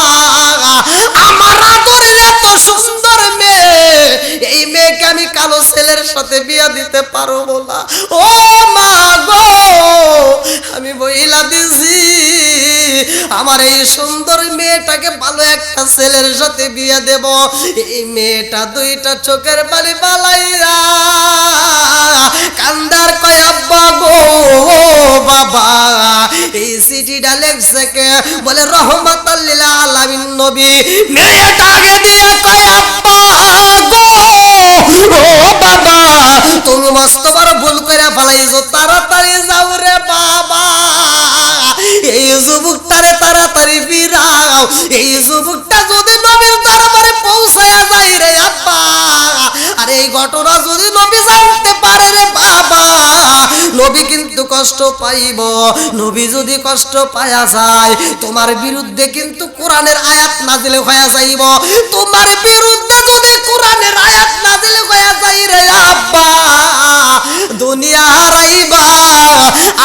আমার আদরের এত সুন্দর মেয়ে, এই মেয়েকে আমি কালো ছেলের সাথে বিয়া দিতে পারবো না। ও মা গো, আমি বইলা দিছি আমার এই সুন্দর মেয়েটাকে ভালো একটা ছেলের সাথে বিয়ে দেব। এই মেয়েটা দুইটা চোখের পানি পালাইয়া কান্দার কয় আব্বা গো, বাবা এই চিঠিটা লেখছে কে? বলে রহমাতাল লিল আলামিন নবী। মেয়েটা আগে দিয়ে কয় আব্বা গো, ও বাবা তুমি মস্ত বড় ভুল করে ফেলাইছো, তাড়াতাড়ি যাও রে বাবা, এই যুবকটারে তাড়াতাড়ি ফিরাও, এই যুবকটা যদি নবীর দরবারে পৌঁছায়া যায় রে আব্বা, আর এই ঘটনা যদি নবী জানতে পারে রে বাবা, নবী কিন্তু কষ্ট পাইব। নবী যদি কষ্ট পায়া যায়, তোমার বিরুদ্ধে কিন্তু কোরআনের আয়াত নাজিল হয়ে যাইব। তোমার বিরুদ্ধে যদি কোরআনের আয়াত নাজিল হয়ে যায় রে আব্বা, দুনিয়া হারাইবা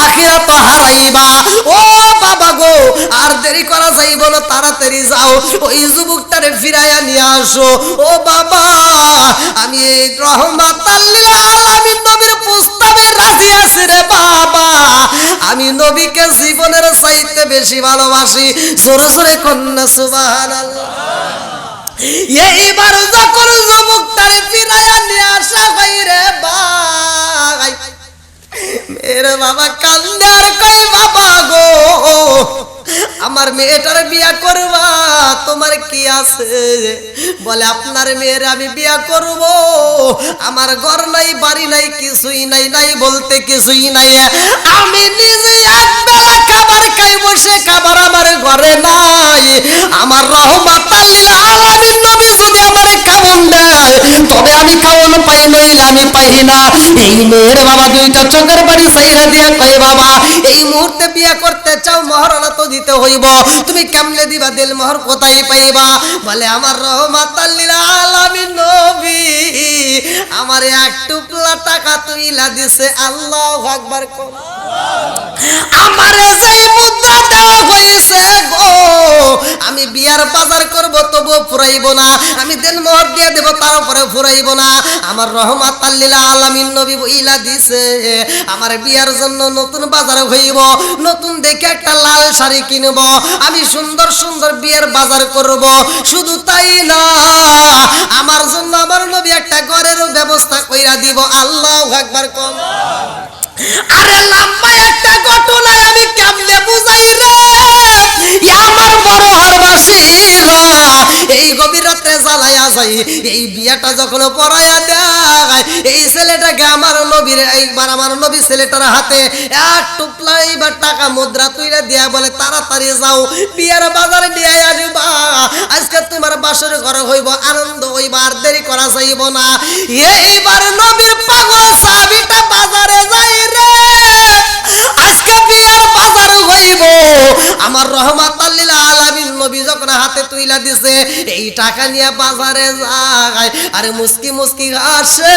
আখিরাত হারাইবা। ও বাবা গো, আর দেরি করা যাইব না, তাড়াতাড়ি যাও ওই যুবকটারে ফিরাইয়া নিয়ে আসো। ও বাবা, আমি এই রহমাতাল লিল আলামিন নবীর প্রস্তাবে রাজি আছি রে বাবা, আমি নবীকে জীবনের চাইতে বেশি ভালোবাসি। জোরে জোরে কন্যা সুবহানাল্লাহ। এইবার যখন যুবকটারে ফিরাইয়া নিয়ে আসা হয় রে ভাই, মেয়ের বাবা কান্দে আর কই বাবা গো, আমার মেয়েটার বিয়া করবা, তোমার কি আছে? বলে আপনার মেয়ের আমি বিয়া করব, আমার ঘর নাই বাড়ি নাই কিছুই নাই, নাই বলতে কিছুই নাই, আমি নিজে একবেলা খাবার খাই, বসে খাবার আমার ঘরে নাই। আমার রহমাতাল লিল আলামিন নবী যদি আমারে খাওন দেয় তবে আমি খাওন পাই, নইলে আমি পাই না। এই মেয়ের বাবা দুইটা চোখের বাড়ি চাইরা দিয়া কয় বাবা, এই মুহূর্তে বিয়া করতে চাও, মহারণা তো দিতে হইব, তুমি কেমনে দিবা? দিল মোহর কোথায় পাইবা? বলে আমার রহমাতাল লিল আলামিন নবী আমার এক টুকরা টাকা তুইলা দিছে। আল্লাহু আকবার। আমারে যে মুদ্রা দেওয়া হয়েছে গো, আমি বিয়ার বাজার করব তো তবুও ফুরাইব না, আমি দেন মোহর দিয়ে দেব তারপরে ফুরাইব না। আমার রহমাতাল লিল আলামিন নবী বইলা দিছে, আমার বিয়ার জন্য নতুন বাজার হইব, নতুন দেখে একটা লাল শাড়ি কিনব, আমি সুন্দর সুন্দর বিয়ের বাজার করব। শুধু তাই না, আমার জন্য আমার নবী একটা ঘরের ব্যবস্থা কইরা দিব। আল্লাহু আকবার কম। আরে লম্বা একটা ঘটনা আমি কেমনে বুঝাই রে আমার বড় হারবাসীরা, এই গভীর রাতে জ্বালায়া যাই, এই বিয়াটা যখন পরাইয়া দেয়, এই ছেলেটাকে আমার নবীর এইবার আমার নবী ছেলেটার হাতে এক টুকলা এইবার টাকা মুদ্রা তুইরা দিয়া বলে, তাড়াতাড়ি যাও বিয়ার বাজারে নিয়ে আসবা, আজকে তোমার বাসর ঘর হইব, আনন্দ হইব, আর দেরি করা যাইব না। এইবার নবীর পাগল সাহাবীটা বাজারে যাই রে, আজকে বিয়ার বাজার হইব। আমার রহমাতাল লিল আলামিন নবী যখন হাতে তুইলা দিছে, এই টাকা নিয়ে বাজারে যায়, আরে মুস্কি মুস্কি আসে,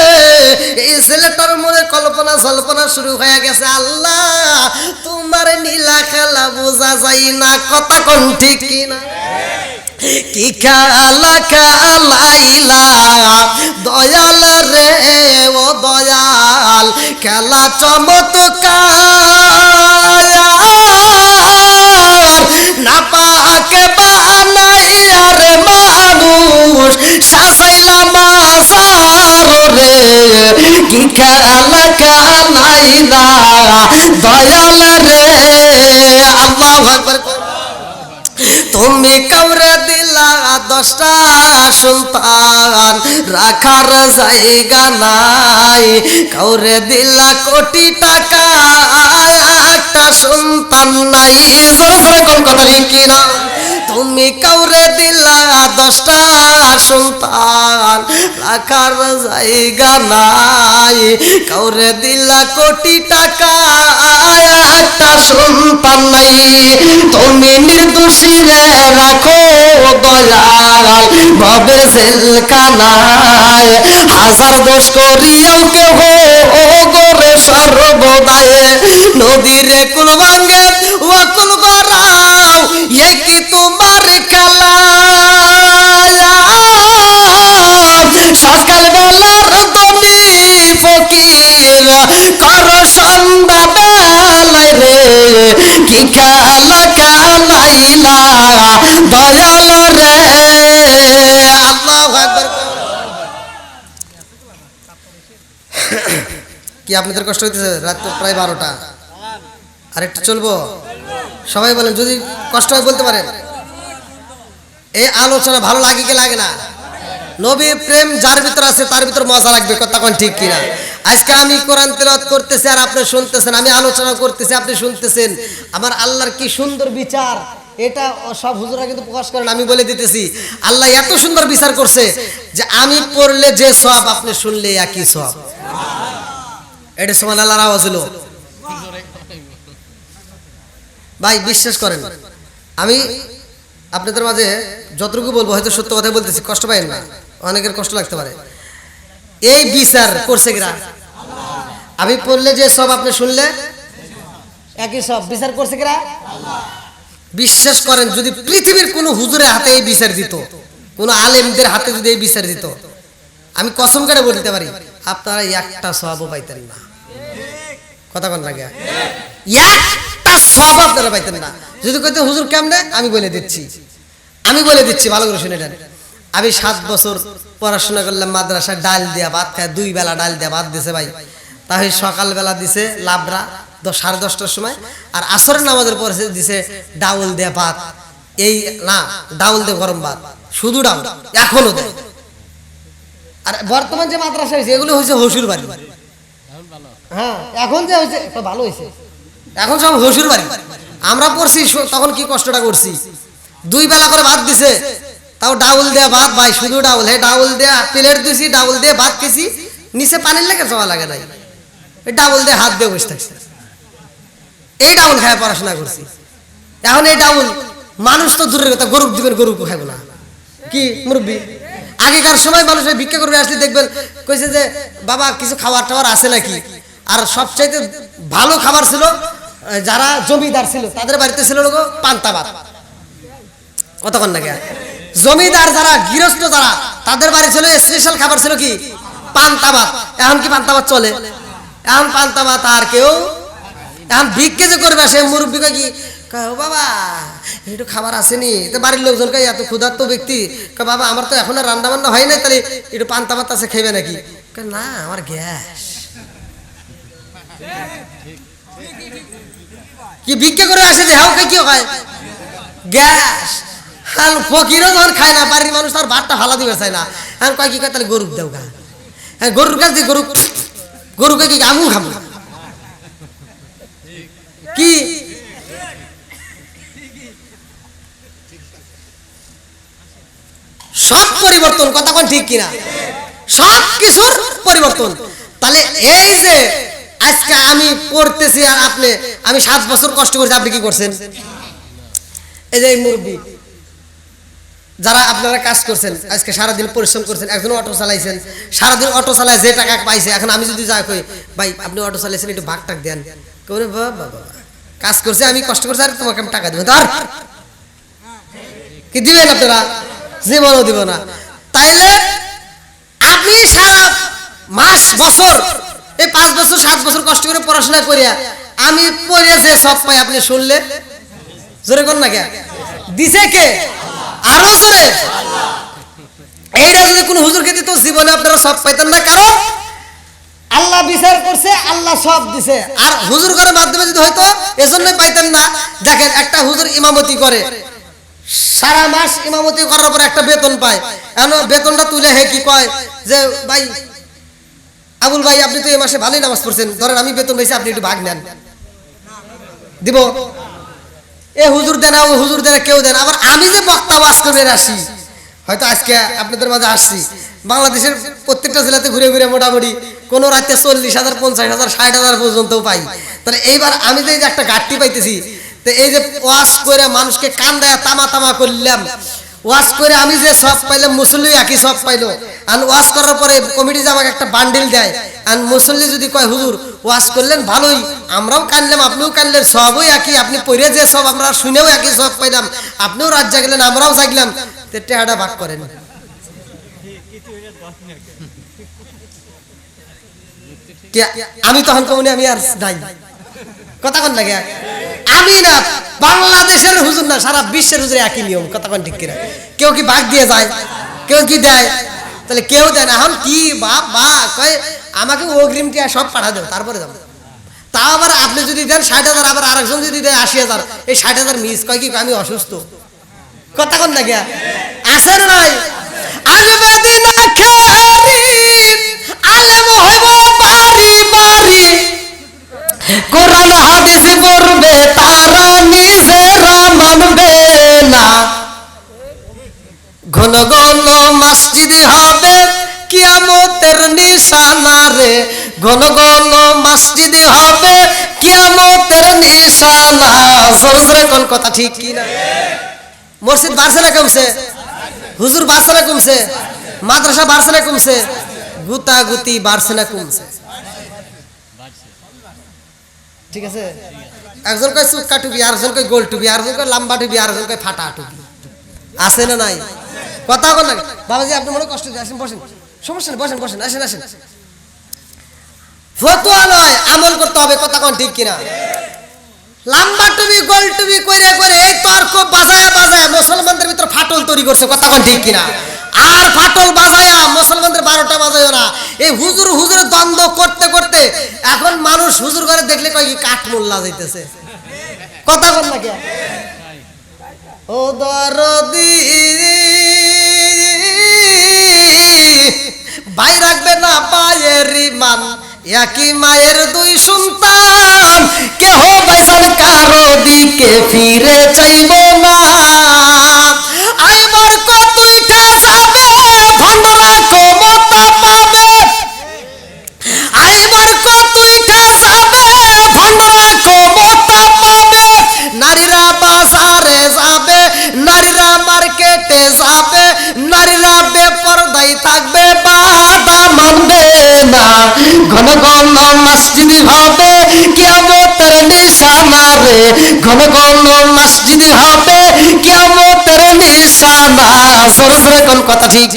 এই ছেলেটার মনে কল্পনা জল্পনা শুরু হয়ে গেছে। আল্লাহ তোমার নীলা খেলা বোঝা যায় না, কথা কোন ঠিক কিনা? কি খেলা খেলাইলা দয়াল রে ও দয়াল, খেলা চমৎকার, না পাকে বানাইয়া রে মানুষ সাজাইলা মাজার রে, কি খেলা খেলাইলা দয়াল রে। আল্লাহু আকবার। তুমি কাউরে দিলা 10টা সন্তান, রাখার জায়গা নাই, কাউরে দিলা কোটি টাকা, একটা সন্তান নাই। জোরে কোন কথা কিনা? তুমি কাউরে দিলা 10টা সন্তান, রাখার জায়গা নাই, কাউরে দিলা কোটি টাকা, একটা সন্তান নাই। তুমি নির্দোষী রে রাখো দয়াল ভবে জেলখানায়, হাজার দোষ করিয়াও কেহ গোরে সর্বদায়, নদীরে কুল ভাঙ্গে ও কুল গড়াও, এ কি তোমার খেলা? সকাল বেলার দনি ফকির কর সন্ধ্যা বেলায় রে, কি খেলা খেলাইলা দয়াল রে। আল্লাহু আকবার। কি আপনাদের কষ্ট হইতেছে? রাত তো প্রায় 12টা, আর একটু চলবো? সবাই বলেন, যদি কষ্ট হয় বলতে পারেন। এই আলোচনা ভালো লাগে কি লাগে না? নবীর প্রেম যার ভিতর আছে তার ভিতর মজা লাগবে, কথা কোন ঠিক কিনা? আজকে আমি কোরআন তেলাওয়াত করতেছি আর আপনি শুনতেছেন, আমি আলোচনা করতেছি আপনি শুনতেছেন, আমার আল্লাহর কি সুন্দর বিচার, এটা সব হুজুরা কিন্তু প্রকাশ করেন। আমি বলে দিতেছি, আল্লাহ এত সুন্দর বিচার করছে যে আমি পড়লে যে সওয়াব, আপনি শুনলে একই সওয়াব। এটা সুবহানাল্লাহর আওয়াজ হলো। ভাই বিশ্বাস করেন, আমি আপনাদের মাঝে যতটুকু বলবো হয়তো সত্য কথা বলতেছি, কষ্ট পাইন না, অনেকের কষ্ট লাগতে পারে। এই বিচার করছে কিরা? আমি পড়লে যে সব, আপনি শুনলে একই সব, বিচার করছে কিরা? বিশ্বাস করেন, যদি পৃথিবীর কোনো হুজুরের হাতে এই বিচার দিত, কোনো আলেমদের হাতে যদি এই বিচার দিত, আমি কসম করে বলতে পারি আপনারা একটা সওয়াবও পাইতেন না। কথা কোন লাগে? একটা সওয়াব আপনারা পাইতেন না। যদি কইতেন হুজুর কেমনে, আমি বলে দিচ্ছি, ভালো করে শুনে নেন। আমি 7 বছর পড়াশোনা করলাম মাদ্রাসায়, ডাল দিয়া ভাত খায়, 2 বেলা ডাল দিয়া ভাত দিছে ভাই। তাই সকালবেলা দিছে লাবড়া 10:30টার সময়, আর আসরের নামাজের পরে দিছে ডাউল দিয়া ভাত। এই না, ডাউল দিয়ে গরম ভাত, শুধু ডাউল এখনো দেয়। আর বর্তমান যে মাদ্রাসা হয়েছে এগুলো হয়েছে হসুর বাড়ি। হ্যাঁ, এখন যে হয়েছে ভালো হয়েছে, এখন সব হসুর বাড়ি। আমরা পড়ছি তখন কি কষ্টটা করছি, 2 বেলা করে ভাত দিছে, তাও ডাউল দেয়া ভাত ভাই, শুধু ডাউল। হে ডাউল দেয়া প্লেট দিছি, ডাউল দিয়ে ভাত খেয়েছি, নিচে পানির লেগে যাওয়া লাগে নাই, এই ডাউল দিয়ে হাত দিয়ে বসে থাকছে। এই ডাউল খায় পড়াশোনা করছি। এখন এই ডাউল মানুষ তো দূরের কথা, গরু দিবেন, গরু খাইব না কি মুরব্বী? আগেকার সময় মানুষ ভিক্ষা করবে আসলে দেখবেন কইছে যে বাবা কিছু খাবার টাবার আছে নাকি। আর সবচাইতে ভালো খাবার ছিল যারা জমিদার ছিল তাদের বাড়িতে ছিল লোক পান্তা ভাত। কতক্ষণ নাকি জমিদার যারা গৃহস্থ যারা তাদের বাড়ি ছিল স্পেশাল খাবার ছিল কি পান্তা ভাত। এখন কি পান্তা ভাত চলে? এখন পান্তা ভাত আর কেউ এখন ভিক্ষে যে করবে সে মুরব্বী কি ও বাবা একটু খাবার আসেনি, তো বাড়ির লোকজন কে এত ক্ষুধার্ত ব্যক্তি বাবা আমার তো এখন রান্না বান্না হয় নাই, তাহলে একটু পান্তা ভাত আছে খেবে নাকি? না আমার গ্যাস। কি ভিক্ষে করে আসে যে হাও কি হয় গ্যাস। হ্যাঁ ফকিরও যখন খায় না বাড়ির মানুষ তার ভাতটা ফালা দিবে চায় না, হ্যাঁ কয় কি কয় তাহলে গরুর দেও গা। হ্যাঁ গরুর কাছ দিয়ে গরুকে কি আমু খাবো কি? সব পরিবর্তন, কথা কোন ঠিক কিনা? সব কিছুর পরিবর্তন। তাহলে এই যে আজকে আমি পড়তেছি আর আপনি, আমি 7 বছর কষ্ট করছি, আপনি কি করছেন? এই যে এই মুরব্বী যারা আপনারা কাজ করছেন আজকে সারাদিন পরিশ্রম করছেন, একজন অটো চালাইছেন, সারাদিন অটো চালায় যে টাকা পাইছে, এখন আমি যদি যাই কই ভাই আপনি অটো চালাইছেন একটু ভাগ টাক দেন, কেউ বাবা কাজ করছে আমি কষ্ট করছি আর তোমাকে আমি টাকা দেবো, তার কি দিবেন আপনারা? জীবনও দিব না। তাইলে আমি সারা মাস বছর এই 5 বছর 7 বছর কষ্ট করে পড়াশোনা করিয়া আমি পড়ে যে সব পাই, আপনি শুনলে জোরে কোন না কে দিছে কে? আরো জোরে। এইটা যদি কোন হুজুরকে দিত জীবনে আপনারা সব পাইতেন না, কারণ আল্লাহ বিচার করছে, আল্লাহ সব দিছে। আর হুজুর করার মাধ্যমে যদি হয়তো এজন্যই পাইতেন না। দেখেন একটা হুজুর ইমামতি করে, সারা মাস ইমামতি করার পর একটা বেতন পায়, এখন বেতনটা তুলে হে কি কয় যে ভাই আবুল ভাই আপনি তো এই মাসে ভালোই নামাজ পড়ছেন, ধরেন আমি বেতন পাইছি আপনি একটু ভাগ নেন, দিব? এ হুজুর দেন, ও হুজুর দেন, কেউ দেন। আবার আমি যে বক্তা ওয়াজ করে আসি, হয়তো আজকে আপনাদের মাঝে আসছি, বাংলাদেশের প্রত্যেকটা জেলাতে ঘুরে ঘুরে মোটামুটি কোনো রাতে 40,000 50,000 60,000 পর্যন্ত পাই। তাহলে এইবার আমি যে একটা ঘাটতি পাইতেছি, তো এই যে ওয়াজ করে মানুষকে কান দেয়া তামা তামা করলাম, ওয়াজ করে আমি যে সব পাইলাম মুসল্লি একই সব পাইলো। আর ওয়াজ করার পরে কমিটি যে আমাকে একটা বান্ডিল দেয়, আর মুসল্লি যদি কয় হুজুর ওয়াজ করলেন ভালোই, আমরাও কানলাম আপনিও কানলেন, সবই একই, আপনি পড়ে যে সব আমরা শুনেও একই সব পাইলাম, আপনিও রাত জাগলেন আমরাও জাগলাম, টেহাটা ভাগ করেন। আমি তখন কমনি আমি আর নাই, কথা কোন লাগে আমি না বাংলাদেশের হুজুর না সারা বিশ্বের হুজুর একই নিয়ম, কথা কোন ঠিক কিনা? কেউ কি ভাগ দিয়ে যায়, কেউ কি দেয়? তাহলে কেউ দেয় না। এখন কি বাবা কয় আমাকে অগ্রিম টিয়া সব পাঠা দেব তারপরে যাবো, তা আবার আপনি যদি দেন 60,000, আবার আরেকজন যদি দেয় 80,000, এই 60,000 মিস কয় কি আমি অসুস্থ, কথা কোন লাগে আছে না নাই? আসবে দিন আলেম হইব বাড়ি বাড়ি, কোরআন হাদিস পড়বে তারা নিজেরা মানবে না, ঘন ঘন মসজিদ হবে কিয়ামতের নিশানা রে, ঘন ঘন মসজিদ হবে কিয়ামতের নিশানা। জোরে কোন কথা ঠিক কি না? মসজিদ বাড়ছে না কমছে? হুজুর বাড়ছে না কমছে? মাদ্রাসা বাড়ছে না কমছে? গুতাগুতি বাড়ছে না কমছে? ঠিক আছে, একজন কয় চুক্কা টুপি, আরেকজন কয় গোল টুপি, আরেকজন কয় লম্বা টুপি, আরেকজন কয় ফাটা টুপি, আছে না নাই? কথা বল না বাবাজি, আপনি মনে কষ্ট দিয়ে আসেন, বসেন, সমস্যা নেই, বসেন বসেন, আসেন আসেন। ফতোয়া নয়, আমল করতে হবে, কথা কোন ঠিক কিনা? লম্বা টুপি গোল টুপি করে করে এই তর্ক বাজায়া বাজায়া মুসলমানদের ভিতর ফাটল তৈরি করছে, কথা কোন ঠিক কিনা? আর ফাটল বাজায়া মুসলমানদের 12টা বাজায় না, এই হুজুর হুজুর দ্বন্দ্ব করতে করতে এখন মানুষ হুজুর ঘরে দেখলে কয় কি কাঠ মোল্লা যাইতেছে, কথা কোন না কে? ও দরদি ভাই রাখবে না পায়ের মান, একই মায়ের 2 সন্তান, কেহ বাইসান কারো দিকে ফিরে চাইব না, আইবার কতইটা যাবে ভণ্ডরা ক্ষমতা পাবে, আইবার কতইটা যাবে ভণ্ডরা ক্ষমতা পাবে, নারীরা বাজারে যাবে, নারীরা মার্কেটে যাবে, নারীরা বেপরদাই থাকবে, বাধা মানবে না, ঘন ঘন মসজিদ হবে কিয়ামতের নিশানা রে, ঘন ঘন মসজিদ হবে কিয়ামতের নিশানা। জোরে জোরে কোন কথা ঠিক।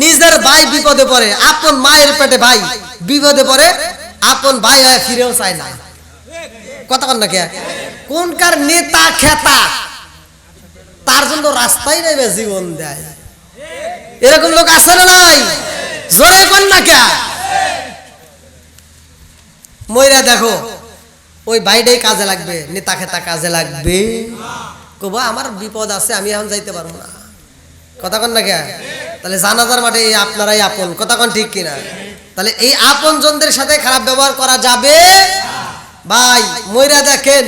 নিজের ভাই বিপদে পড়ে, আপন মায়ের পেটে ভাই বিপদে পড়ে, আপন ভাই হয়ে ফিরেও চায় না। কথা কন না কে? কোনকার নেতা খেতা তার জন্য রাস্তাই নেবে জীবন দেয়, এরকম লোক আছে না নাই? জোরে কোন না কে? মইরা দেখো ওই ভাইটাই কাজে লাগবে, নেতা খেতা কাজে লাগবে। কব আমার বিপদ আছে, আমি এখন যাইতে পারবো না। কথা কন না কে? তাহলে জানাজার মাঠে এই আপনারাই আপন। কথা কন ঠিক কিনা? তাহলে এই আপন জনদের সাথে খারাপ ব্যবহার করা যাবে ভাই? মইরা দেখেন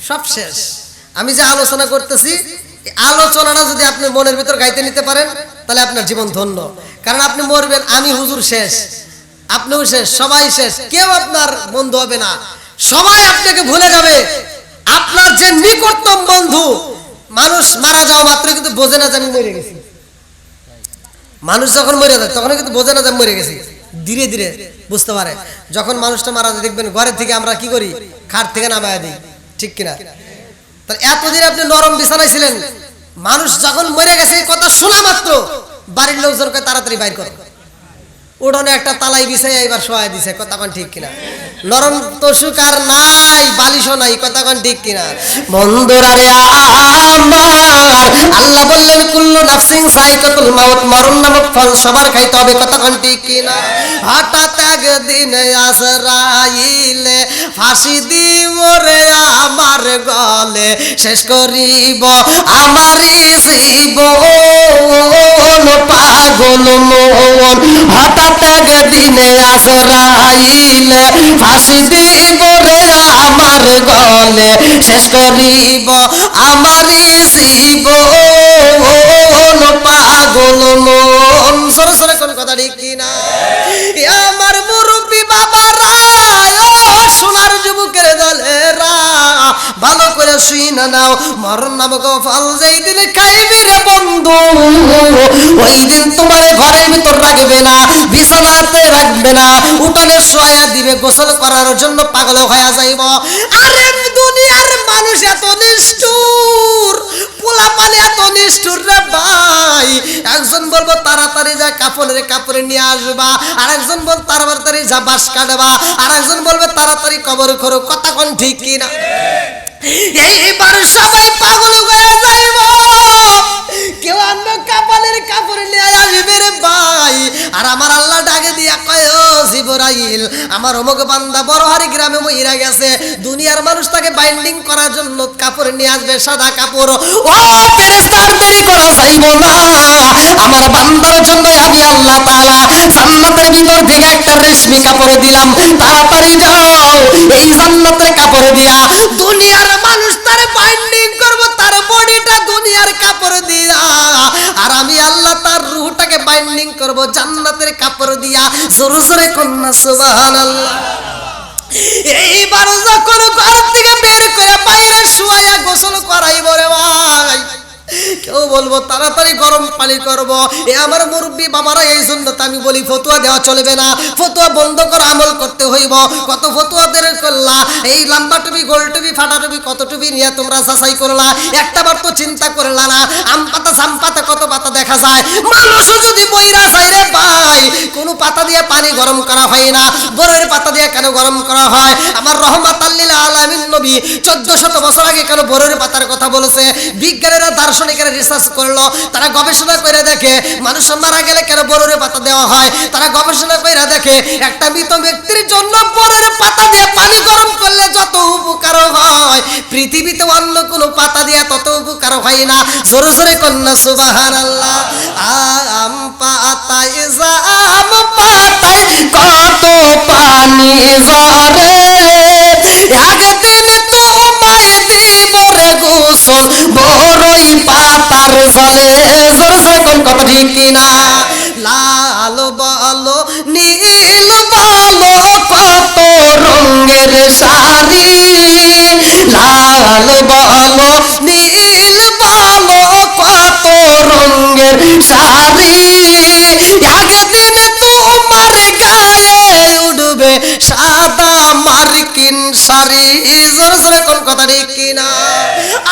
সব শেষ। আমি যে আলোচনা করতেছি, আলোচনাটা যদি আপনি মনের ভিতর গাইতে নিতে পারেন তাহলে আপনার জীবন ধন্য। কারণ আপনি মরবেন, আমি হুজুর শেষ, আপনিও শেষ, সবাই শেষ, কেউ আপনার বন্ধু হবে না, সবাই আপনাকে ভুলে যাবে। আপনার যে নিকটতম বন্ধু, মানুষ মারা যাওয়া মাত্র কিন্তু বোঝে না যে আমি মরে গেছি। মানুষ যখন মরে যায় তখন কিন্তু বোঝে না যে মরে গেছি, ধীরে ধীরে বুঝতে পারে। যখন মানুষটা মারা যায় দেখবেন ঘরের থেকে আমরা কি করি, খাট থেকে নামায় দিই, ঠিক কিনা? তাহলে এতদিন আপনি নরম বিছানায় ছিলেন, মানুষ যখন মরে গেছে এই কথা শোনা মাত্র বাড়ির লোকজনকে তাড়াতাড়ি বাইর করে উঠোনে একটা তালাই বিছাই এবার শোয়া দিছে। কথা কন ঠিক কিনা? নরম তসুক আর নাই, বালিশও নাই। কথা কন ঠিক কিনা? বন্ধুরা রে আমার, আল্লাহ বললেন কুল্লু নাফসিন যায়কাতুল মাউত, মরণ নামক ফল সবার খাইতে হবে। কথা কন ঠিক কিনা? হঠাৎ একদিন আজরাইলে ফাঁসি দিব রে আমার গলে, শেষ করিব আমারই জীবন পাগল মন। হঠাৎ একদিনে আজরাইলে ফাঁসি দিব রে আমার গলে, শেষ করিব আমারই জীবন পাগল মন। সরে সরে কোন কথা ঠিক কিনা? আমার মুরব্বী বাবারা, সোনার যুবকের দলেরা, ভালো করে শুইনা নাও, মরণ নামক ফল যেই দিন খাইবি রে বন্ধু, ওই দিন তোমার ঘরের ভিতর রাখবে না, বিছানাতে রাখবে না, উঠানে শোয়া দিবে, গোসল করার জন্য পাগল হয়ে যাইব। আরে দুনিয়ার মানুষ এত নিষ্ঠুর, পোলাপানি এত নিষ্ঠুর রে ভাই। একজন বলবো তাড়াতাড়ি যা কাপড়ে নিয়ে আসবা, আর একজন বল তাড়াতাড়ি যা বাঁশ কাটবা, আর একজন বলবে তাড়াতাড়ি কবর করো। কথা কোন ঠিক কিনা? এইবার সবাই পাগল হয়ে যাইব, কেউ আনবে কাপড় নিয়ে আসবে রে ভাই। আর আমার আল্লাহ ডাকে দিয়া কয়, ও জিবরাইল, আমার অমুক বান্দা বড়হারি গ্রামে মইরা গেছে, দুনিয়ার মানুষ তাকে বাইন্ডিং করার জন্য কাপড় নিয়ে আসবে, সাদা কাপড়। ও ফেরেশতার দেরি করা যাইব না, আমার বান্দার জন্য আমি আল্লাহ তাআলা জান্নাতের ভিতর থেকে একটা রেশমি কাপড় দিলাম, তাড়াতাড়ি যাও এই জান্নাতের কাপড় দিয়া দুনিয়ার মানুষ তারে বাইন্ডিং করব, তার বডিটা দুনিয়ার কাপড় দিয়া, আর আমি আল্লাহ তার রূহটাকে বাইন্ডিং করব জান্নাতের কাপড় দিয়া। জোরে জোরে কন্যা সুবহানাল্লাহ। এইবার যখন ঘর থেকে বের করে বাইরে শুয়াইয়া গোসল করাইব রে ভাই, কেউ বলবো তাড়াতাড়ি গরম পানি করব। এ আমার মুরব্বী বাবারা, এই জন্য তো আমি বলি ফতুয়া দেওয়া চলবে না, ফতুয়া বন্ধ করে আমল করতে হইব। কত ফতুয়া বের করলা, এই লম্বা টুপি, গোল টুপি, ফাটা টুপি, কত টুপি নিয়ে তোমরা যাচাই করলা, একটাবার তো চিন্তা করলা না আম পাতা জাম পাতা কত পাতা দেখা যায়। মানুষ যদি বইরা যায় রে ভাই, কোনো পাতা দিয়ে পানি গরম করা হয় না, বরের পাতা দিয়ে কেন গরম করা হয়? আমার রহমাতাল লিল আলামিন নবী 1400 বছর আগে কেন বরের পাতার কথা বলেছে? বিজ্ঞানীরা দার্শনিকেরা রিসার্চ করলো, তারা গবেষণা করে দেখে মানুষ মারা গেলে কেন বরের পাতা দেওয়া হয়। তারা গবেষণা করে দেখে একটা মৃত ব্যক্তির জন্য বরের পাতা দিয়ে পানি গরম করলে যত উপকার হয়, পৃথিবীতে অন্য কোনো পাতা দিয়ে তত উপকার হয় না। জোরে জোরে কন্যা সুবহানাল্লাহ। আম পাতায় জাম পাতায় কত পানি ঝরে, একদিন তোমায় দিব রে গোসল বড়ই পাতার জলে। জোরে জোরে কোন কথা ঠিক কিনা? লাল বলো নীল বলো কত রঙের শাড়ি, লাল বলো নীল বলো কত রঙের শাড়ি, একদিন তোমার গায়ে উঠবে সাদা মার্কিন শাড়ি। জোরে জোরে কোন কথা ঠিক কিনা?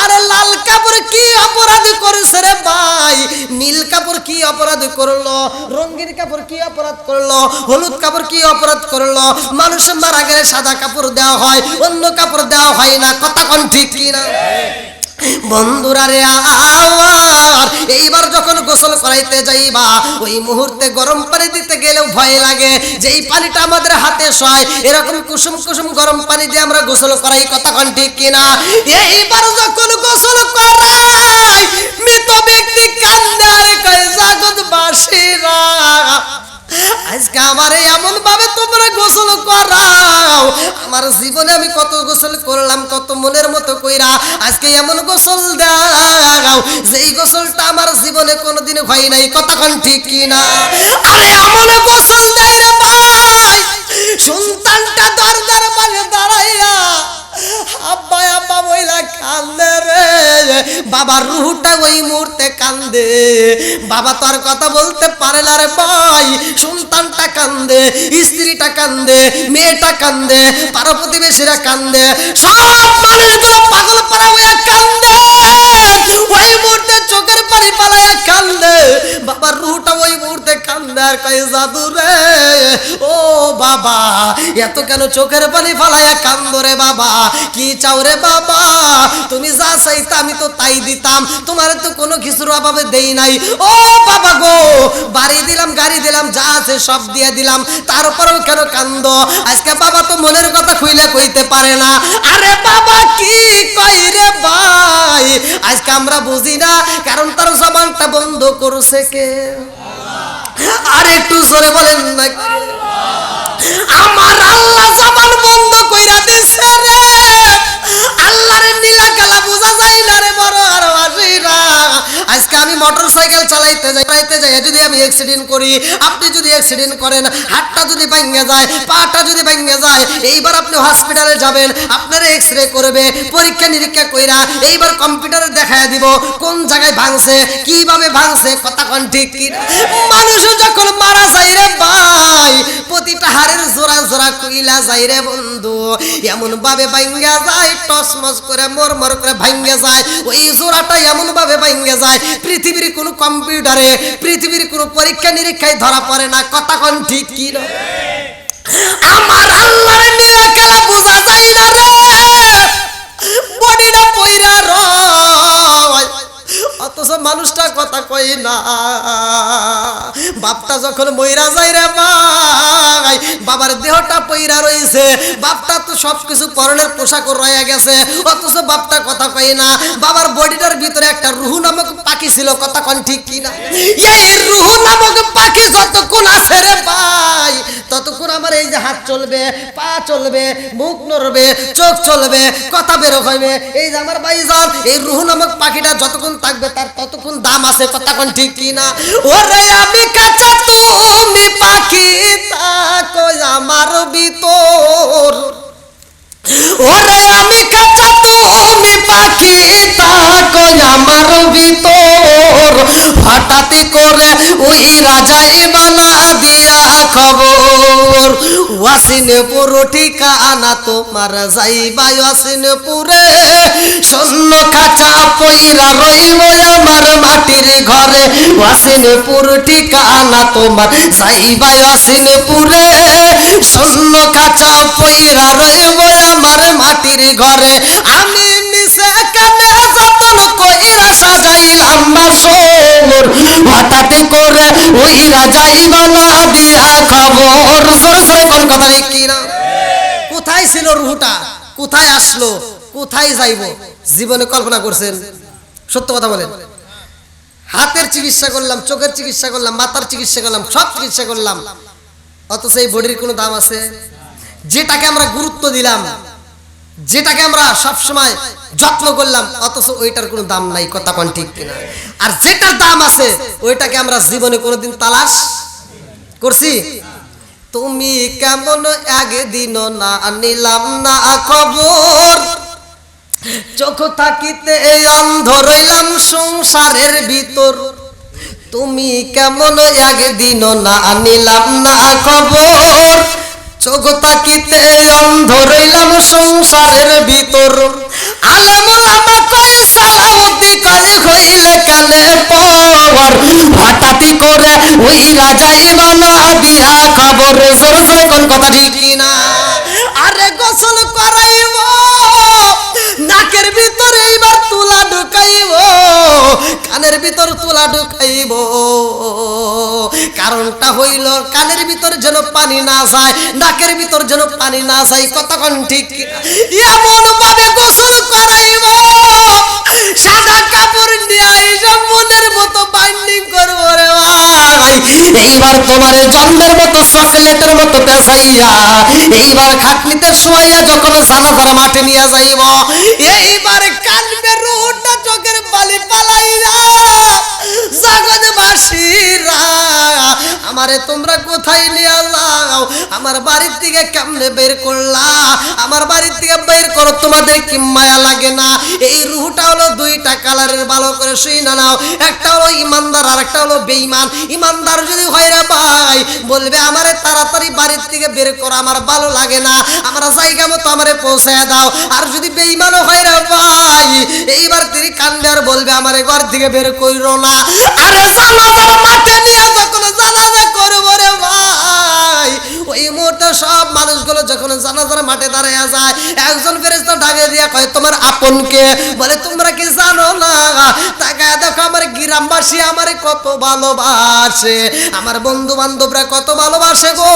আরে লাল কাপড় কি অপরাধ করেছে রে ভাই। নীল কাপড় কি অপরাধ করলো, রঙিন কাপড় কি অপরাধ করলো, হলুদ কাপড় কি অপরাধ করলো? মানুষ মারা গেলে সাদা কাপড় দেওয়া হয়, অন্য কাপড় দেওয়া হয় না। কথা কোন ঠিক কি না? বন্ধুরা রে আমার, এইবার যখন গোসল করাইতে যাইবা ওই মুহূর্তে গরম পানি দিতে গেলেও ভয় লাগে যে এই পানিটা আমাদের হাতে সয়। এরকম কুসুম কুসুম গরম পানি দিয়ে আমরা গোসল করাই। কথা কোন ঠিক কিনা? এইবার যখন গোসল করাই মৃত ব্যক্তি কান্দে আর কয় জগৎবাসীরা আজকে আমারে এমন ভাবে তোমরা গোসল করাও, আমার জীবনে আমি কত গোসল করলাম কত মনের মতো কইরা, আজকে এমন গোসল দাও যেই গোসলটা আমার জীবনে কোনোদিন হয় নাই। কথা কোন ঠিক কিনা? আরে এমন গোসল দেয় রে ভাই, সন্তানটা দরজার পাশে দাঁড়াইয়া আব্বা আব্বা বইলা কান্দে রে, বাবার রুহটা ওই মুহূর্তে কান্দে। বাবা তো আর কথা বলতে পারে না রে ভাই, সন্তানটা কান্দে, স্ত্রীটা কান্দে, মেয়েটা কান্দে, পাড়া প্রতিবেশীরা কান্দে, সব মানুষগুলো পাগল পাড়া হইয়া কান্দে। ওই মুহূর্তে চোখের পানি পালাইয়া কান্দে, বাবার রুহটা ওই মুহূর্তে কান্দে আর কয় জাদু রে, ও বাবা এত কেন চোখের পানি ফালাইয়া কান্দো রে বাবা? কি চাও রে বাবা? তুমি যা চাইতা আমি তো তাই দিতাম, তোমার তো কোনো কিছুর অভাবে দেই নাই। ও বাবা গো, বাড়ি দিলাম গাড়ি দিলাম যা আছে সব দিয়ে দিলাম, তারপরেও কেন কান্দো? আজকে বাবা তো মনের কথা খুইলে কইতে পারে না। আরে বাবা কি কই রে ভাই, আজকে আমরা বুঝি না, কারণ তার জবানটা বন্ধ করছে কে? আর একটু জোরে বলেন না। আমার আল্লাহ জবান বন্ধ কইরা দিছে রে। আল্লাহর নীলা কালা বোঝা যায় না রে বড় আর আসিরা। আজকে আমি মোটরসাইকেল চালাইতে যাই যদি আমি অ্যাক্সিডেন্ট করি, আপনি যদি অ্যাক্সিডেন্ট করেন, হাতটা যদি ভাঙে যায়, পাটা যদি ভাঙে যায়, এইবার আপনি হসপিটালে যাবেন, আপনার এক্সরে করবে, পরীক্ষা নিরীক্ষা কইরা এইবার কম্পিউটারে দেখায় দিব কোন জায়গায় ভাঙছে, কিভাবে ভাঙছে। কথা কোন ঠিক কি? মানুষ যখন মারা যায় রে ভাই, প্রতিটা হাড়ের জোড়া জোড়া কইলা যায় রে বন্ধু, এমন ভাবে ভাঙ্গা যায়, টসমস করে মরমর করে ভাঙ্গা যায়, ওই জোড়াটা এমন ভাবে ভাঙ্গা যায় পৃথিবীর কোনো কম্পিউটারে, পৃথিবীর কোনো পরীক্ষা নিরীক্ষায় ধরা পড়ে না। কথা কোন ঠিক কি না? আমার আল্লাহর নীলা কালা বোঝা যায় না রে, বডিটা পয়রা রয়, অথচ মানুষটা কথা কই না। বাপটা যখন মইরা যায় রে ভাই, বাবার দেহটা পইরা রইছে, বাপটা তো সবকিছু পরনের পোশাক রয়ে গেছে, অথচ বাপটা কথা কই না। বাবার বডিটার ভিতরে একটা রুহু নামক পাখি ছিল। কথা কোন ঠিক কি না? এই রুহু নামক পাখি যতক্ষণ আছে রে ভাই, ততক্ষণ আমার এই যে হাত চলবে, পা চলবে, মুখ নড়বে, চোখ চলবে, কথা বের হইবে। এই যে আমার ভাইজান, এই রুহু নামক পাখিটা যতক্ষণ থাকবে তার ততক্ষণ দাম আছে। কথা কোন ঠিক কি না? ওরে আমি কাঁচা তুমি পাখি থাকো আমার ভিতর, ওরে আমি কাঁচা তুমি পাখি থাকো আমার ভিতর, হঠাৎ করে উইরা যাইবা না দিয়া খবর, ওয়াসিনপুর ঠিকানা তোমার যাইবা ওয়াসিনপুরে, শূন্য খাঁচা পইরা রইল আমার মাটির ঘরে, ওয়াসিনপুর ঠিকানা তোমার যাইবা ওয়াসিনপুরে, শূন্য খাঁচা পইরা রইল আমার মাটির ঘরে। আমি মিশে কানে যতন কইরা সাজাইলাম বাসর, হঠাৎ করে উইরা যাইবা না দিয়া খবর। সরসরে কোন কথা কি না? কোথায় ছিল রুহটা, কোথায় আসলো, কোথায় যাইব? জীবনে কল্পনা করছেন? সত্য কথা বলেন। হাতের চিকিৎসা করলাম, চোখের চিকিৎসা করলাম, মাথার চিকিৎসা করলাম, সব চিকিৎসা করলাম, অথচ এই বডির কোনো দাম আছে? যেটাকে আমরা গুরুত্ব দিলাম, যেটাকে আমরা সবসময় যত্ন করলাম, অথচ ওইটার কোনো দাম নাই। কথা কোন ঠিক কিনা? আর যেটার দাম আছে ওইটাকে আমরা জীবনে কোনোদিন তালাশ করছি? তুমি কেমন একদিন না নিলাম না খবর, চোখ থাকিতে অন্ধ রইলাম সংসারের ভিতর, তুমি কেমন একদিন না নিলাম না খবর, চোখ তাকিতে অন্ধ রইলাম সংসারের ভিতর। আলেম ওলামা কয় সালাউদ্দি কয় হই হঠাৎই করে উইরা যাইব না বিয়া কবরে। জোরে জোরে কোন কথা ঠিক কিনা? আরে গোসল করাইব, নাকের ভিতরে এইবার তুলা ঢুকাইব, কানের ভিতর তুলা ঢুকাইব। কারণটা হইল কানের ভিতর যেন পানি না যায়, নাকের ভিতর যেন পানি না যায়। কতক্ষণ ঠিক কিনা? এমন ভাবে গোসল করাইব, সাদা কাপড় নিয়ে আইসা মনের মতো বাইন্ডিং করবো রে ভাই। এইবার তোমার জন্মের মতো চকলেটের মতো পেঁচাইয়া এইবার খাটনিতে শোয়াইয়া যখন জানাজার মাঠে নিয়ে যাইব, এইবার কানবে রুহটা চোখের বালি পালাইয়া, জগৎবাসীরা আমারে তোমরা কোথায় নিয়ে যাও? আমার বাড়ির থেকে কেমনে বের করলা? আমার বাড়ির থেকে বের করো, তোমাদের কি মায়া লাগে না? এই রুহটা হলো দুইটা কালারের, ভালো করে শুনে নাও। একটা হলো ইমানদার আর একটা হলো বেঈমান। ইমানদার যদি হয় রে ভাই, বলবে আমারে তাড়াতাড়ি বাড়ির থেকে বের করো, আমার ভালো লাগে না, আমার জায়গা মতো আমারে পৌঁছায় দাও। আর যদি বেঈমানও হয় রে ভাই, এইবার তিনি কান্দে আর বলবে আমারে ঘর থেকে বের কইরো না। আরে জানাজার মাঠে নিয়ে যখন জানাজা করবো রে ভাই, ওই মুহূর্তে সব মানুষগুলো যখন জানাজার মাঠে দাঁড়ায় যায়, একজন ফেরেশতা ডাকে দিয়া কয় তোমার আপন কে? বলে তোমরা কি জানো না? তাকায় দেখো আমার গ্রামবাসী আমারে কত ভালোবাসে, আমার বন্ধু বান্ধবরা কত ভালোবাসে গো।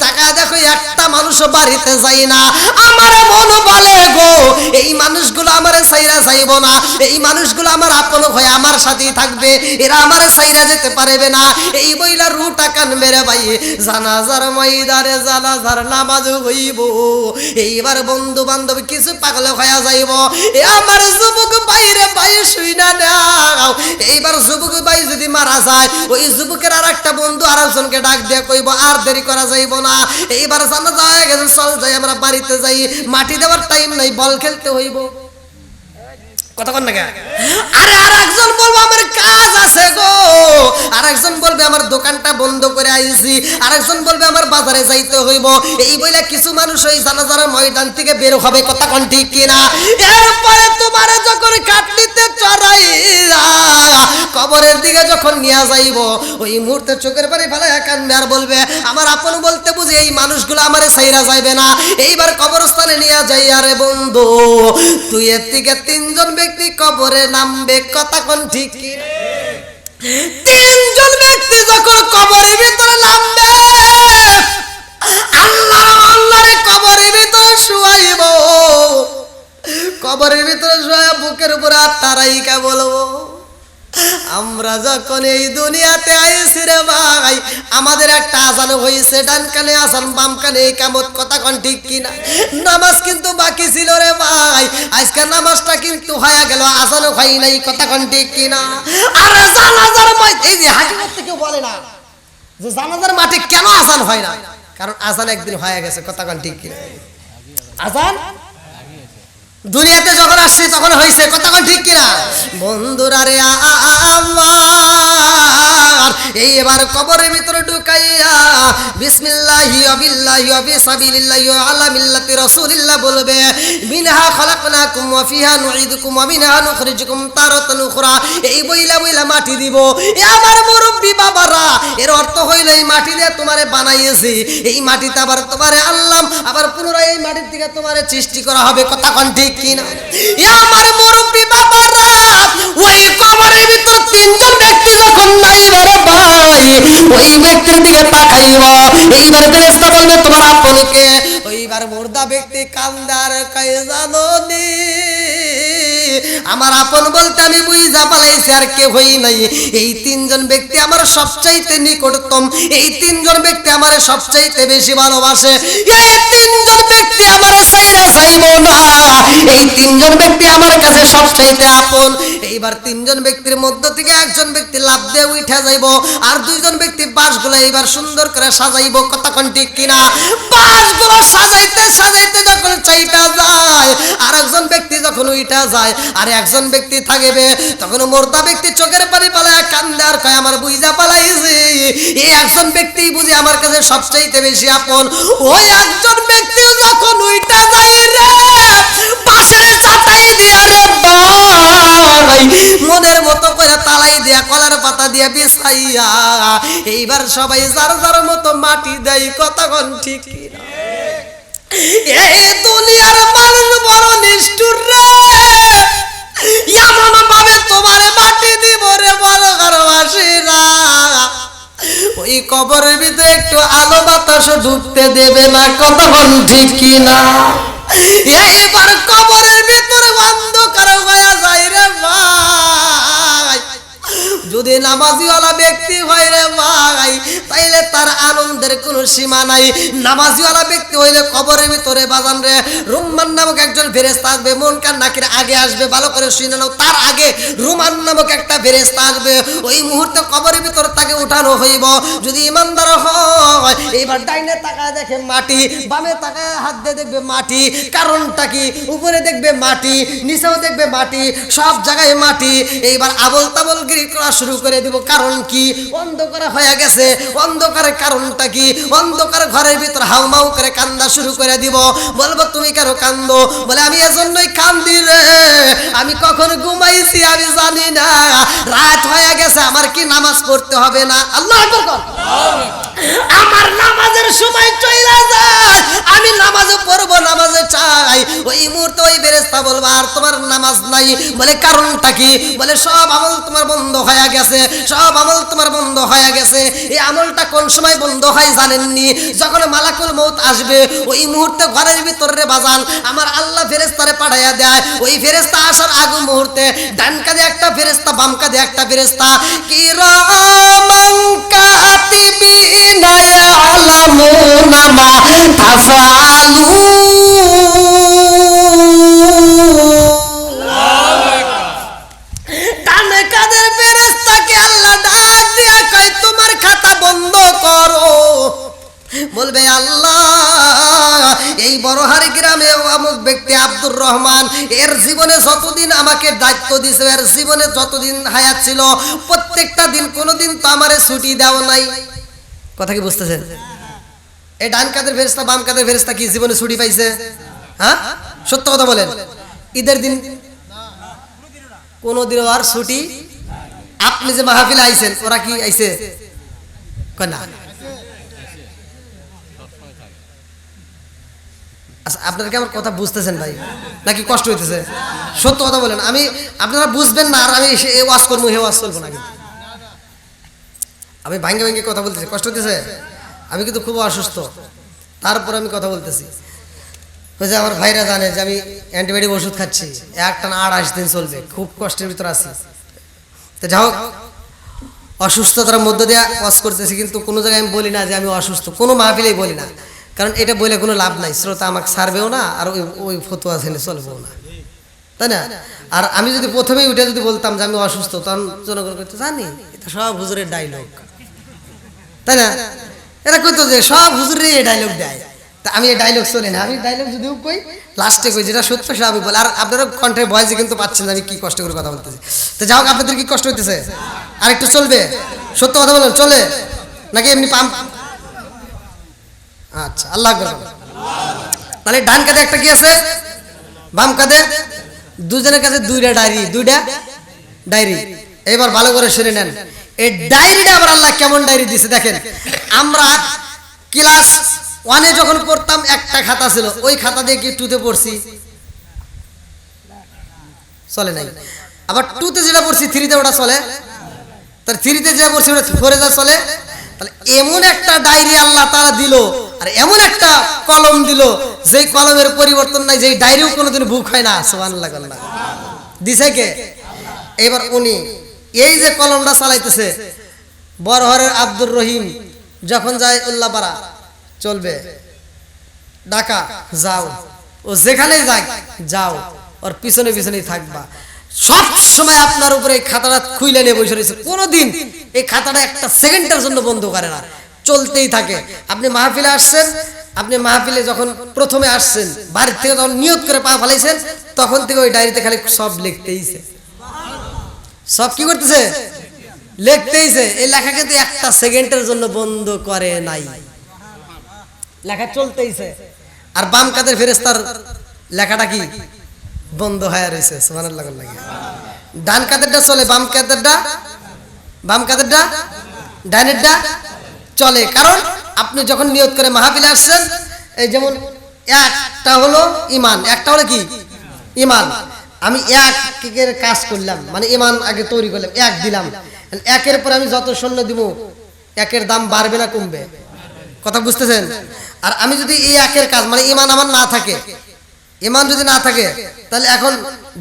তাকায় দেখো একটা মানুষ বাড়িতে যাই না, আমার মন বলে গো এই মানুষগুলো আমারে ছাইরা যাইব না, এই মানুষগুলো আমার আপন হয়ে আমার সাথেই থাকবে, এরা আমারে ছাইরা যেতে পারবে না। এই বইলা রুটা কান মেরে ভাই জানাজার ময়দানে জানাজার নামাজ হইব। এইবার বন্ধু বান্ধব কিছু পাগল হয়ে যাইব। এ আমার যুবক বাইরে ভাই শুইনা নাও। এইবার যুবক ভাই যদি মারা যায়, ওই যুবকের আর একটা বন্ধু আর একজনকে ডাক দিয়ে কইব আর দেরি করা যাইব না, এইবার জানাজা হয়ে গেছে, চল যাই আমরা বাড়িতে যাই, মাটি দেওয়ার টাইম নাই, বল খেলতে হইব। কতক্ষণ নাকি? আরে আর একজন বলবো আমার কাজ আছে গো, আর একজন বলবে আমার দোকানটা বন্ধ করে আইছি, আর একজন বলবে আমার বাজারে যাইতে হইব। এই বইলে কিছু মানুষ ওই জানাজার ময়দান থেকে বের হবে। কতক্ষণ ঠিক কিনা? এরপরে তোমার যখন কাটলিতে চড়াইয়া কবরের দিকে যখন নিয়ে যাইব, ওই মুহূর্তে চোখের পানি ফেলাইয়া কান্দবে আর বলবে আমার আপন বলতে বুঝি এই মানুষগুলো আমারে ছাইরা যাইবে না। এইবার কবরস্থানে নিয়ে যাই, আরে বন্ধু তুই এর থেকে তিনজন ব্যক্তি কবরে নামবে। কতক্ষণ ঠিক কিনা? তিনজন ব্যক্তি যখন কবরের ভিতরে নামবে, আল্লাহর কবরের ভিতরে শুয়াইব। কবরের ভিতরে শুয়ে বুকের উপর হাতটা রাইখা বলবো আমরা যখন এই দুনিয়াতে আইছি রে ভাই, আমাদের একটা আজান হয়েছে, ডান কানে আজান, বাম কানে ইকামত। কতক্ষণ ঠিক কিনা? নামাজ কিন্তু বাকি ছিল রে ভাই, আজকে নামাজটা কিন্তু হয়ে গেল, আজানও হয় নাই। কতক্ষণ ঠিক কিনা? আরে জানাজার মাঠে, এই যে হাজি করতে কেউ বলে না যে জানাজার মাঠে কেন আজান হয় না, কারণ আজান একদিন হয়ে গেছে। কতক্ষণ ঠিক কিনা? আজান দুনিয়াতে যখন আসছে তখন হয়েছে। কতক্ষণ ঠিক কিনা? বন্ধুরা রে আমার, এই এবার কবরের ভিতরে ঢুকাইয়া বিসমিল্লাহি ওয়া বিল্লাহি ওয়া বিসাবিলিল্লাহি ওয়া আলা মিল্লাতি রাসূলিল্লাহ বলবে মিনহা খলাকনাকুম ওয়া ফিহা নুঈদুকুম ওয়া মিনহা নুখরিজুকুম তারাতান উখরা। এই বইলা বইলা মাটি দিব। এ আমার মুরব্বি বাবারা, এর অর্থ হইল এই মাটি দিয়ে তোমারে বানাইয়েছি, এই মাটিতে আবার তোমারে আনলাম, আবার পুনরায় এই মাটির থেকে তোমারে সৃষ্টি করা হবে। কতক্ষণ ঠিক কিনা? এ আমার মুরব্বি বাবারা, ওই কবরের ভিতর তিনজন ব্যক্তি যখন নাইবে রে ভাই, ওই ব্যক্তির দিকে তাকাইব। এইবার ফেরেশতা বলবে তোমার আপনকে। ওইবার মুর্দা ব্যক্তি কান্দার কয় জানো নি আমার আপন বলতে আমি বুঝা পালাইছি আর কেউ হই নাই। এই তিনজন ব্যক্তি আমার সবচাইতে নিকটতম, এই তিনজন ব্যক্তি আমার সবচাইতে বেশি ভালোবাসে, এই তিনজন ব্যক্তি আমার ছাইরা যাইব না, এই তিনজন ব্যক্তি আমার কাছে সবচাইতে আপন। এইবার তিনজন ব্যক্তির মধ্য থেকে একজন ব্যক্তি লাফ দিয়ে উঠা যাইব, আর দুইজন ব্যক্তি বাঁশগুলো এইবার সুন্দর করে সাজাইব। কতক্ষণ ঠিক কিনা? বাঁশগুলো সাজাইতে সাজাইতে যখন চাইটা যায়, আর একজন ব্যক্তি যখন উঠা যায়, আর একজন ব্যক্তি থাকবে, তখন মুর্দা ব্যক্তি চোখের পানি পালায় কান্দে আর কয় আমার বুঝা পালাইছি, এই একজন ব্যক্তি বুঝি আমার কাছে সবচাইতে বেশি আপন। ওই একজন ব্যক্তি যখন উঠা যায় রে, পাশের চাটাই দিয়া রে ভাই মনের মতো করে তালাই দিয়া কলার পাতা দিয়ে বিছাইয়া এইবার সবাই যার যার মতো মাটি দেয়, কতক্ষণ ঠিক কিনা? এই দুনিয়ার মানুষ বড় নিষ্ঠুর রে, এমন ভাবে তোমার মাটি দিব রে বড় ঘরবাসীরা, ওই কবরের ভিতরে একটু আলো বাতাস ঢুকতে দেবে না, কতক্ষণ ঠিক কিনা? এইবার কবরের ভিতরে অন্ধকার হয়ে যায় রে ভাই। যদি নামাজিওয়ালা ব্যক্তি হয় রে ভাই, তাইলে তার আনন্দের কোনো সীমা নাই। নামাজিওয়ালা ব্যক্তি হইলে কবরের ভিতরে বাজান রে রুম্মান নামক একজন ফেরেশতা আসবে, মুনকার নাকির আগে আসবে, ভালো করে শুনে নাও, তার আগে রুমান নামক একটা ফেরেশতা আসবে। ওই মুহূর্তে কবরের ভিতরে তাকে উঠানো হইব। যদি ইমানদার হয়, এইবার ডাইনে তাকায় দেখে মাটি, বামে তাকায় হাত দিয়ে দেখবে মাটি। কারণটা কি? উপরে দেখবে মাটি, নিচেও দেখবে মাটি, সব জায়গায় মাটি। এইবার আবল তাবল গিরি করা শুরু করে দিব। কারণ কি? অন্ধকার হয়ে গেছে। অন্ধকারের কারণটা কি? অন্ধকার ঘরের ভিতর হাউমাউ করে কান্দা শুরু করে দিব। বলবো তুমি কেন কান্দো? বলে আমি এজন্যই কান্দি রে, আমি কখন ঘুমাইছি আমি জানি না, রাত হয়ে গেছে, আমার কি নামাজ পড়তে হবে না? আল্লাহু আকবার। আমার নামাজের সময় চলে যায়, আমি নামাজও পড়বো, নামাজে চাই। ওই মুহূর্তে ওই ফেরেশতা বলবে আর তোমার নামাজ নাই। বলে কারণটা কি? বলে সব আমল তোমার বন্ধ হয়ে গেছে, সব আমল তোমার বন্ধ হয়ে গেছে। এই আমলটা কোন সময় বন্ধ হয় জানেননি? যখন মালাকুল মউত আসবে, ওই মুহূর্তে ঘরের ভিতরে বাজান আমার আল্লাহ ফেরেশতারে পাঠাইয়া দেয়। ওই ফেরেশতা আসার আগে মুহূর্তে ডান কাঁধে একটা ফেরেশতা, বাম কাঁধে একটা ফেরেশতা, কিরামান কাতিবিনা ইয়ালামুনা মা তাফআলুন। কাদের ফেরেশতাকে আল্লাহ ডাক দিয়া কয় তোমার খাতা বন্ধ করো। বলবে আল্লাহ এই বড়হারি গ্রামে অমুক ব্যক্তি আব্দুর রহমান, এর জীবনে যতদিন আমাকে দায়িত্ব দিয়েছে, এর জীবনে যতদিন হায়াত ছিল, প্রত্যেকটা দিন কোনোদিন তো আমারে ছুটি দেওয়া নাই। কথা কি বুঝতেছেন? এই ডান কাদের ফেরেশতা বাম কাদের ফেরেশতা কি জীবনে ছুটি পাইছে? হ্যাঁ, সত্য কথা বলেন। ঈদের দিন কোনদিনও আর ছুটি। আপনি যে মাহফিলে আইছেন, ওরা কি আইছে? কয় না। আচ্ছা, আপনারা কি আমার কথা বুঝতেছেন ভাই, নাকি কষ্ট হইতেছে? সত্য কথা বলেন। আমি আপনারা বুঝবেন না, আর আমি এ ওয়াজ করবো, হে ওয়াজ চলবো না। কিন্তু আমি ভাঙ্গে ভাঙ্গে কথা বলতেছি, কষ্ট হইতেছে। আমি কিন্তু খুব অসুস্থ, তারপর আমি কথা বলতেছি। ওই যে আমার ভাইরা জানে যে আমি অ্যান্টিবায়োটিক ওষুধ খাচ্ছি, একটানা 28 দিন চলবে, খুব কষ্টের ভিতর আছি। তো যাই হোক, অসুস্থতার মধ্য দিয়ে ওয়াজ করতেছি, কিন্তু কোনো জায়গায় আমি বলি না যে আমি অসুস্থ, কোনো মাহফিলেই বলি না, কারণ এটা বলে কোনো লাভ নাই। শ্রোতা আমাকে ছাড়বেও না, আর ওই ফতোয়া ছেলে চলবেও না, তাই না? আর আমি যদি প্রথমেই উঠে যদি বলতাম যে আমি অসুস্থ, তখন জনগণ করতে জানি এটা সব হুজুরের ডায়লগ, তাই না? এরা কইতো যে সব হুজুরের এই ডায়লগ দেয়। তা আমি এই ডায়লগ চলি না, আমি ডায়লগ যদিও কই লাস্টে কই যেটা সত্য সেটা আমি বলি। আর আপনারা কণ্ঠে ভয়েসে কিন্তু পাচ্ছেন আমি কি কষ্ট করে কথা বলতেছি। তো যাই হোক, আপনাদের কি কষ্ট হইতেছে? আর একটু চলবে? সত্য কথা বলেন, চলে নাকি এমনি পাম্প? আচ্ছা, আল্লাহ আকবার। তাহলে ডান কাঁধে একটা কি আছে, বাম কাঁধে, দুজনের কাছে দুইটা ডায়েরি। এবার ভালো করে শুনে নেন, এই ডায়েরিটা আবার আল্লাহ কেমন ডায়েরি দিয়েছে দেখেন। আমরা ক্লাস 1-এ যখন পড়তাম একটা খাতা ছিল, ওই খাতা দিয়ে কি 2-তে পড়ছি? চলে নাই। আবার 2-তে যেটা পড়ছি 3-তে ওটা চলে, তার 3-তে যেটা পড়ছি ওটা 4-এ যা চলে। তাহলে এমন একটা ডায়েরি আল্লাহ তাআলা দিল, আর এমন একটা কলম দিল যেই কলমের পরিবর্তন নাই, যেই ডায়েরিও কোনোদিন বুক হয় না। সুবহানাল্লাহ। দিছে কে? এবার উনি এই যে কলমটা চালাইতেছে, বড়হরের আব্দুর রহিম যখন যায় উল্লাপাড়া চলবে, ঢাকা যাও, ও যেখানেই যাক যাও, ওর পিছনে পিছনেই থাকবা। সব সময় আপনার উপরে এই খাতাটা খুইলে নিয়ে বসে রয়েছে, কোনোদিন এই খাতাটা একটা সেকেন্ডের জন্য বন্ধ করে না, চলতেই থাকে। আপনি মাহফিলে আসছেন, আপনি মাহফিলে যখন প্রথমে আসছেন, বাড়ির থেকে যখন নিয়ত করে পা ফেলাইছেন, তখন থেকে ওই ডায়েরিতে খালি সব লিখতেইছে। সব কি করতেছে? লিখতেইছে। এই লেখা কিন্তু একটা সেকেন্ডের জন্য বন্ধ করে নাই, লেখা চলতেইছে। আর বাম কাদের ফেরেশতার লেখাটা কি বন্ধ হয়ে রয়েছে। সুবহানাল্লাহ। ডান কাদেরটা চলে, বাম কাদেরটা বাম কাদেরটা ডাইনেরটা চলে। কারণ আপনি যখন নিয়ত করে মাহফিলে আসছেন, এই যেমন একটা হলো ইমান, একটা হলো কি ইমান। আমি একের কাজ করলাম, মানে ইমান আগে তৈরি করলাম, এক দিলাম, একের পর আমি যত শূন্য দিব একের দাম বাড়বে না কমবে? কথা বুঝতেছেন? আর আমি যদি এই একের কাজ মানে ইমান আমার না থাকে, ইমান যদি না থাকে, তাহলে এখন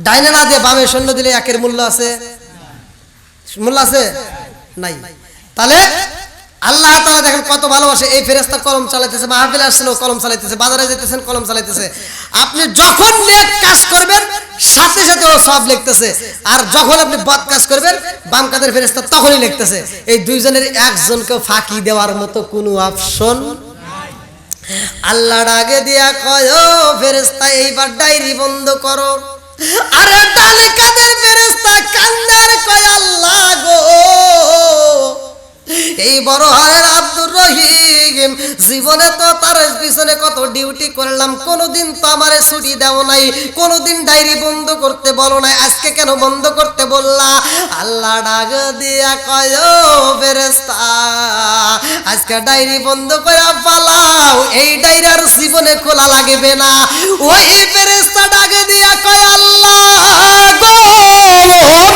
ডাইনে না দিয়ে বামে শূন্য দিলে একের মূল্য আছে? মূল্য আছে? নাই। তাহলে আল্লাহ তাআলা দেখেন কত ভালোবাসে। এই ফেরেশতা কলম চালাইতেছে, মাহফিলে আসছিল কলম চালাইতেছে, বাজারে যেতেছেন কলম চালাইতেছে। আপনি যখন নেক কাজ করবেন সাথে সাথে ও সব লিখতেছে, আর যখন আপনি বদ কাজ করবেন বাম কাদের ফেরেশতা তখনই লিখতেছে। এই দুইজনের একজনকে ফাঁকি দেওয়ার মতো কোনো অপশন নাই। আল্লাহ ডাকে দিয়া কয়, ও ফেরেশতা এইবার ডায়েরি বন্ধ করো। আরে ডানে কাদের ফেরেশতা কান্দার কয়, আল্লাহ গো, এই বড় হারের আব্দুর রহিম জীবনে তো তার পিছনে কত ডিউটি করলাম, কোনোদিন তো আমারে ছুটি দাও নাই, কোনোদিন ডায়েরি বন্ধ করতে বলো নাই, আজকে কেন বন্ধ করতে বললা? আল্লাহ ডাক দিয়া কয়, ও ফেরেশতা আজকে ডায়েরি বন্ধ করে পালাও, এই ডায়েরি আর জীবনে খোলা লাগবে না। ওই ফেরেশতা ডাক দিয়া কয়, আল্লাহ গো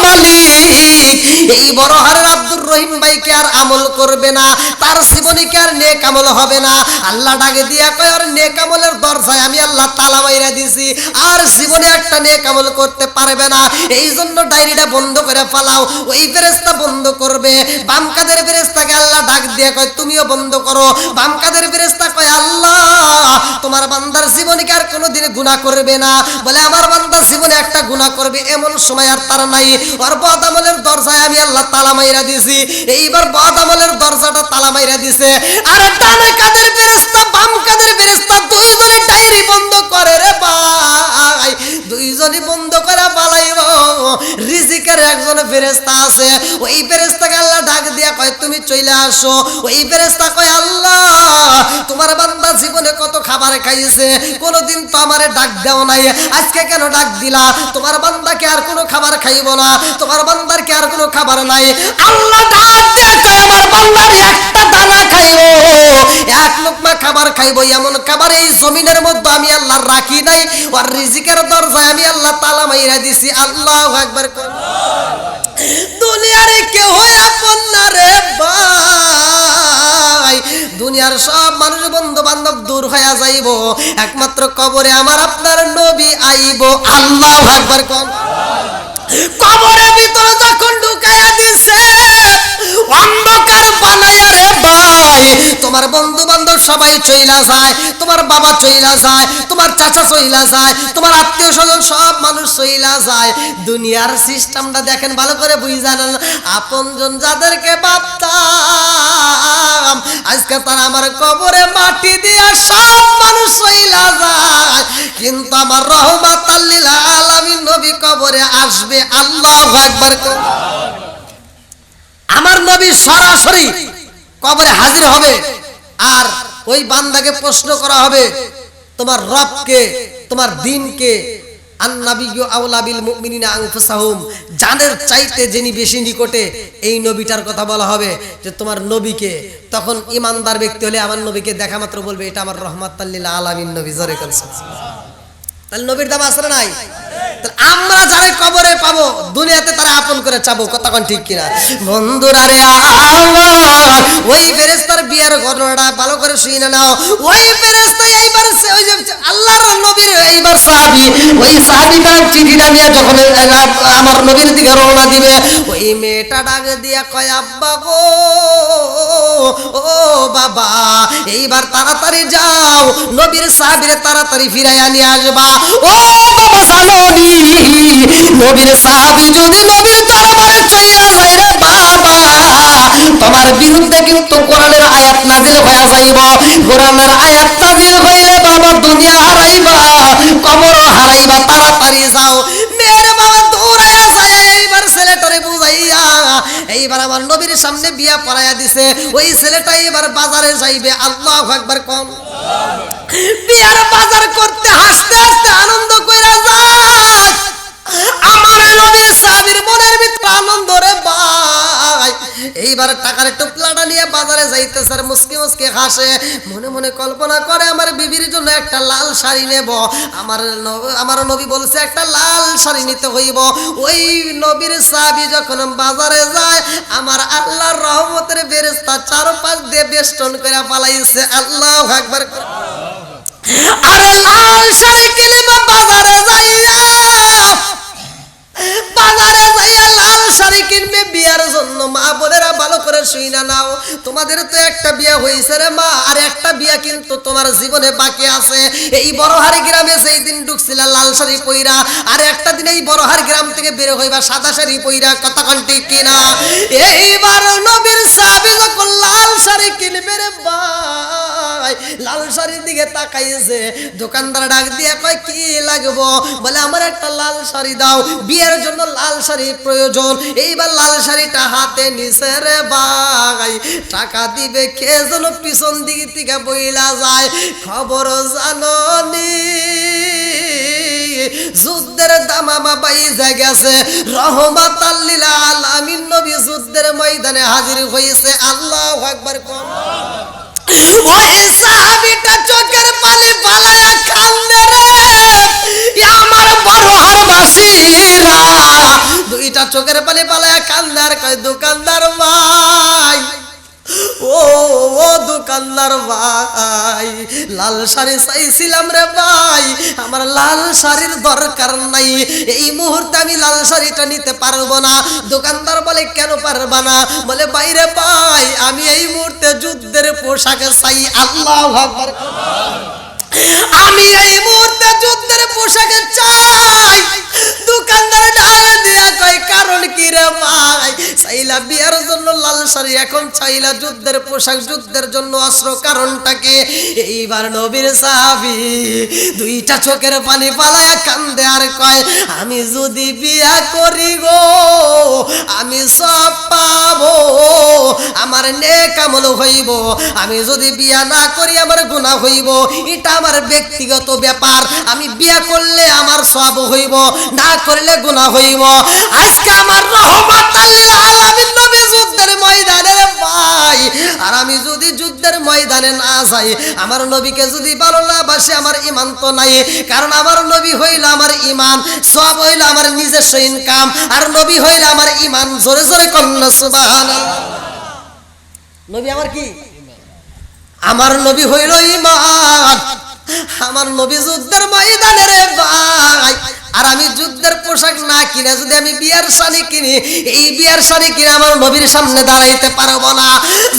মালিক, এই বড় হারের আব্দুর রহিম ভাইকে আর আমল করবে না, তার জীবনে কি আর নেক আমল হবে না? আল্লাহ ডাকে দিয়া কয়, আর নেক আমলের দরজায় আমি আল্লাহ তালা মাইরা দিছি, আর জীবনে একটা নেক আমল করতে পারবে না, এই জন্য ডায়েরিটা বন্ধ করে ফেলাও। ওই ফেরেশতা বন্ধ করবে। বাম কাদের ফেরেশতাকে আল্লাহ ডাক দিয়া কয়, তুমিও বন্ধ করো। বাম কাদের ফেরেশতা কয়, আল্লাহ তোমার বান্দার জীবনে কি আর কোনোদিন গুনাহ করবে না? বলে আমার বান্দার জীবনে একটা গুনাহ করবে এমন সময় আর তার নাই, ওর বদ আমলের দরজায় আমি আল্লাহ তালা মাইরা দিছি। এইবার বদ আমলের দরজাটা তালা মাইরা দিছে। আর ডানে কাদের ফেরেশতা বাম কাদের ফেরেশতা দুইজনে ডায়েরি বন্ধ করে রে ভাই, দুইজনই বন্ধ করে পালাইব। রিজিকের একজন ফেরেশতা আছে, ওই ফেরেশতাকে আল্লাহ ডাক দিয়া কয়, তুমি চলে আসো। ওই ফেরেশতা কয়, আল্লাহ তোমার বান্দা জীবনে কত খাবার খাইছে, কোনোদিন তো আমারে ডাক দাও নাই, আজকে কেন ডাক দিলা? তোমার বান্দাকে আর কোনো খাবার খাইব না, তোমার বান্দার কি আর কোনো খাবার নাই? আল্লাহ ডাক দিয়া কয়, আমার বান্দার একটা দানা খাইবো, এক লোকমা খাবার খাইবো, এমন খাবার এই জমিনের মধ্যে আমি আল্লাহ রাখি নাই, আর রিজিকের দরজায় আমি আল্লাহ তালা মাইরা দিছি। আল্লাহু আকবার। দুনিয়ার কেউ আপন না রে ভাই, দুনিয়ার সব মানুষ বন্ধু বান্ধব দূর হয়ে যাইব, একমাত্র কবরে আমার আপনার নবী আইব। আল্লাহু আকবার। কবরের ভিতরে যখন ঢুকাইয়া দিছে, অন্ধকার বানাইয়া রে ভাই, তোমার বন্ধু বান্ধব সবাই চইলা যায়, তোমার বাবা চইলা যায়, তোমার চাচা চইলা যায়, তোমার আত্মীয় স্বজন সব মানুষ চইলা যায়। দুনিয়ার সিস্টেমটা দেখেন ভালো করে বুঝান। আপনজন যাদেরকে ভাবতাম আজকে তারা আমার কবরে মাটি দিয়া সব মানুষ চইলা যায়, কিন্তু আমার রহমাতাল লিল আলামিন নবী কবরে আসবে। আল্লাহু আকবার। আমার নবী সরাসরি কবরে হাজির হবে, আর ওই বান্দাকে প্রশ্ন করা হবে, তোমার রবকে, তোমার দ্বীনকে, আন-নাবিয়্যু আওলা বিল মুমিনিনা আনফুসাহুম, জানের চাইতে যিনি বেশি নিকটে, এই নবীটার কথা বলা হবে যে তোমার নবীকে। তখন ইমানদার ব্যক্তি হলে আমার নবীকে দেখা মাত্র বলবে, এটা আমার রহমাতাল লিল আলামিন নবী। জোরে বলেন সুবহানাল্লাহ। তাহলে নবীর দাম আছে না নাই? আমরা যারা কবরে পাবো দুনিয়াতে তারা আপন করে চাবো, কতক্ষণ ঠিক কিনা? বন্ধুরা রে আমার, ওই ফেরেশতার বিয়ের ঘটনাটা ভালো করে শুনে নাও। ওই ফেরেশতা এইবার ওই যে আল্লাহর নবীর এইবার সাহাবী, ওই সাহাবীটা চিঠিটা নিয়ে যখন আমার নবীর দিকে রওনা দিবে, ওই মেয়েটা ডাক দিয়া কয়, আব্বা গো, ও বাবা, এইবার তাড়াতাড়ি যাও, নবীর সাহাবীরে তাড়াতাড়ি ফিরাইয়া নিয়ে আসবা। ও বাবা জানোনি, নবীর সাহাবী যদি নবীর দরবারে চইলা যায় রে বাবা, তোমার বিরুদ্ধে কিন্তু কোরআনের আয়াত নাজিল হয়ে যাইব। কোরআনের আয়াত নাজিল হইলে বাবা দুনিয়া হারাইবা, কবর হারাইবা, তাড়াতাড়ি যাও। মেয়ের বাবা দৌড়াইয়া যায়, এইবার ছেলেটারে বুঝাইয়া এইবার আমার নবীর সামনে বিয়া পড়াইয়া দিছে। ওই ছেলেটা এবার বাজারে যাইবে। আল্লাহু আকবার। কোন বিয়ার বাজার করতে হাসতে হাসতে আনন্দ কইরা যায়। আমার নবীর সাহাবীর মনের ভিতরে আনন্দ রে ভাই, এইবার টাকার টোপলাটা নিয়ে বাজারে যাইতেছে আর মুসকি মুসকি হাসে, মনে মনে কল্পনা করে আমার বিবির জন্য একটা লাল শাড়ি নেব। আমার নবী বলছে একটা লাল শাড়ি নিতে হইব। ওই নবীর সাহাবী যখন বাজারে যায়, আমার আল্লাহর রহমতের ফেরেশতা চারপাশ দিয়ে বেষ্টন করে পালাইছে। আল্লাহু আকবার। আরে লাল শাড়ি কিনবো বাজারে যাইয়া, বাজারে যাইয়া লাল শাড়ি কিনবে বিয়ার জন্য। মা বোনেরা ভালো করে শুইনা নাও, তোমাদের তো একটা বিয়া হয়েছে রে মা, আর একটা বিয়া কিন্তু তোমার জীবনে বাকি আছে। এই বড়হারি গ্রামে সেই দিন ঢুকছিল লাল শাড়ি পইরা, আর একটা দিন এই বড়হারি গ্রাম থেকে বের হইবা সাদা শাড়ি পইরা। কথা কোন ঠিক কিনা? এইবার নবীর সাহাবী যখন লাল শাড়ি কিনবে রে ভাই, লাল শাড়ির দিকে তাকাইছে, দোকানদার ডাক দিয়ে কয় কি লাগবো? বলে আমার একটা লাল শাড়ি দাও, বিয়ের জন্য লাল শাড়ি প্রয়োজন। এইবার লাল শাড়িটা হাতে নিছে রে ভাই, টাকা দিবে কে যেন পিছন দিক থেকে বইলা যায়, খবর জাননি যুদ্ধের দামামা বাইজা গেছে, রহমাতাল লিল আলামিন নবী যুদ্ধের ময়দানে হাজির হয়েছে। আল্লাহু আকবার। ওই সাহাবীটা চোখের পানি ফালায়া কান্দে রে, আমার বড়হার বাসীরা দুইটা চোখের পানি ফালায়া কান্দে আর কয় দোকানদার ভাই, ও দোকানদার ভাই, লাল শাড়ি চাইছিলাম রে ভাই, আমার লাল শাড়ির দরকার নাই, এই মুহূর্তে আমি লাল শাড়িটা নিতে পারবো না। দোকানদার বলে কেন পারবা না? বলে বাইরে ভাই আমি এই মুহূর্তে যুদ্ধের পোশাক চাই। আল্লাহু আকবার। আমি এই মুহূর্তে যুদ্ধের পোশাক চাই। দোকানদার ডাল দিয়া কয় কারণ কি রে ভাই? চাইলা বিয়ার জন্য লাল শাড়ি, এখন চাইলা যুদ্ধের পোশাক, যুদ্ধের জন্য অস্ত্র, কারণটা কি? এইবার নবীর সাহাবী দুইটা চোখের পানি ফালায়া কান্দে আর কয় আমি যদি বিয়া করি গো আমি সব পাবো, আমার নেক আমল হইব, আমি যদি বিয়া না করি আমার গুনাহ হইব, এটা আমার ব্যক্তিগত ব্যাপার, আমি বিয়া করলে আমার সওয়াব হইব, না করলে গুনাহ হইব। আজকে আমার রহমাতাল লিল আলামিন নবী যুদ্ধের ময়দানে রে ভাই, আর আমি যদি যুদ্ধের ময়দানে না যাই, আমার নবীকে যদি ভালো না বাসি, আমার ঈমান তো নাই, কারণ আমার নবী হইল আমার ঈমান, সওয়াব হইল আমার নিজস্ব ইনকাম, আর নবী হইল আমার ঈমান। জোরে জোরে কন্না সুবহানাল্লাহ। নবী আমার কি? আমার নবী হইল ঈমান, আমার নবী যুদ্ধের ময়দানে রে ভাই, আর আমি যুদ্ধের পোশাক না কিনে যদি আমি বিয়ার শাড়ি কিনি, এই বিয়ার শাড়ি কিনে আমার নবীর সামনে দাঁড়াইতে পারবো না।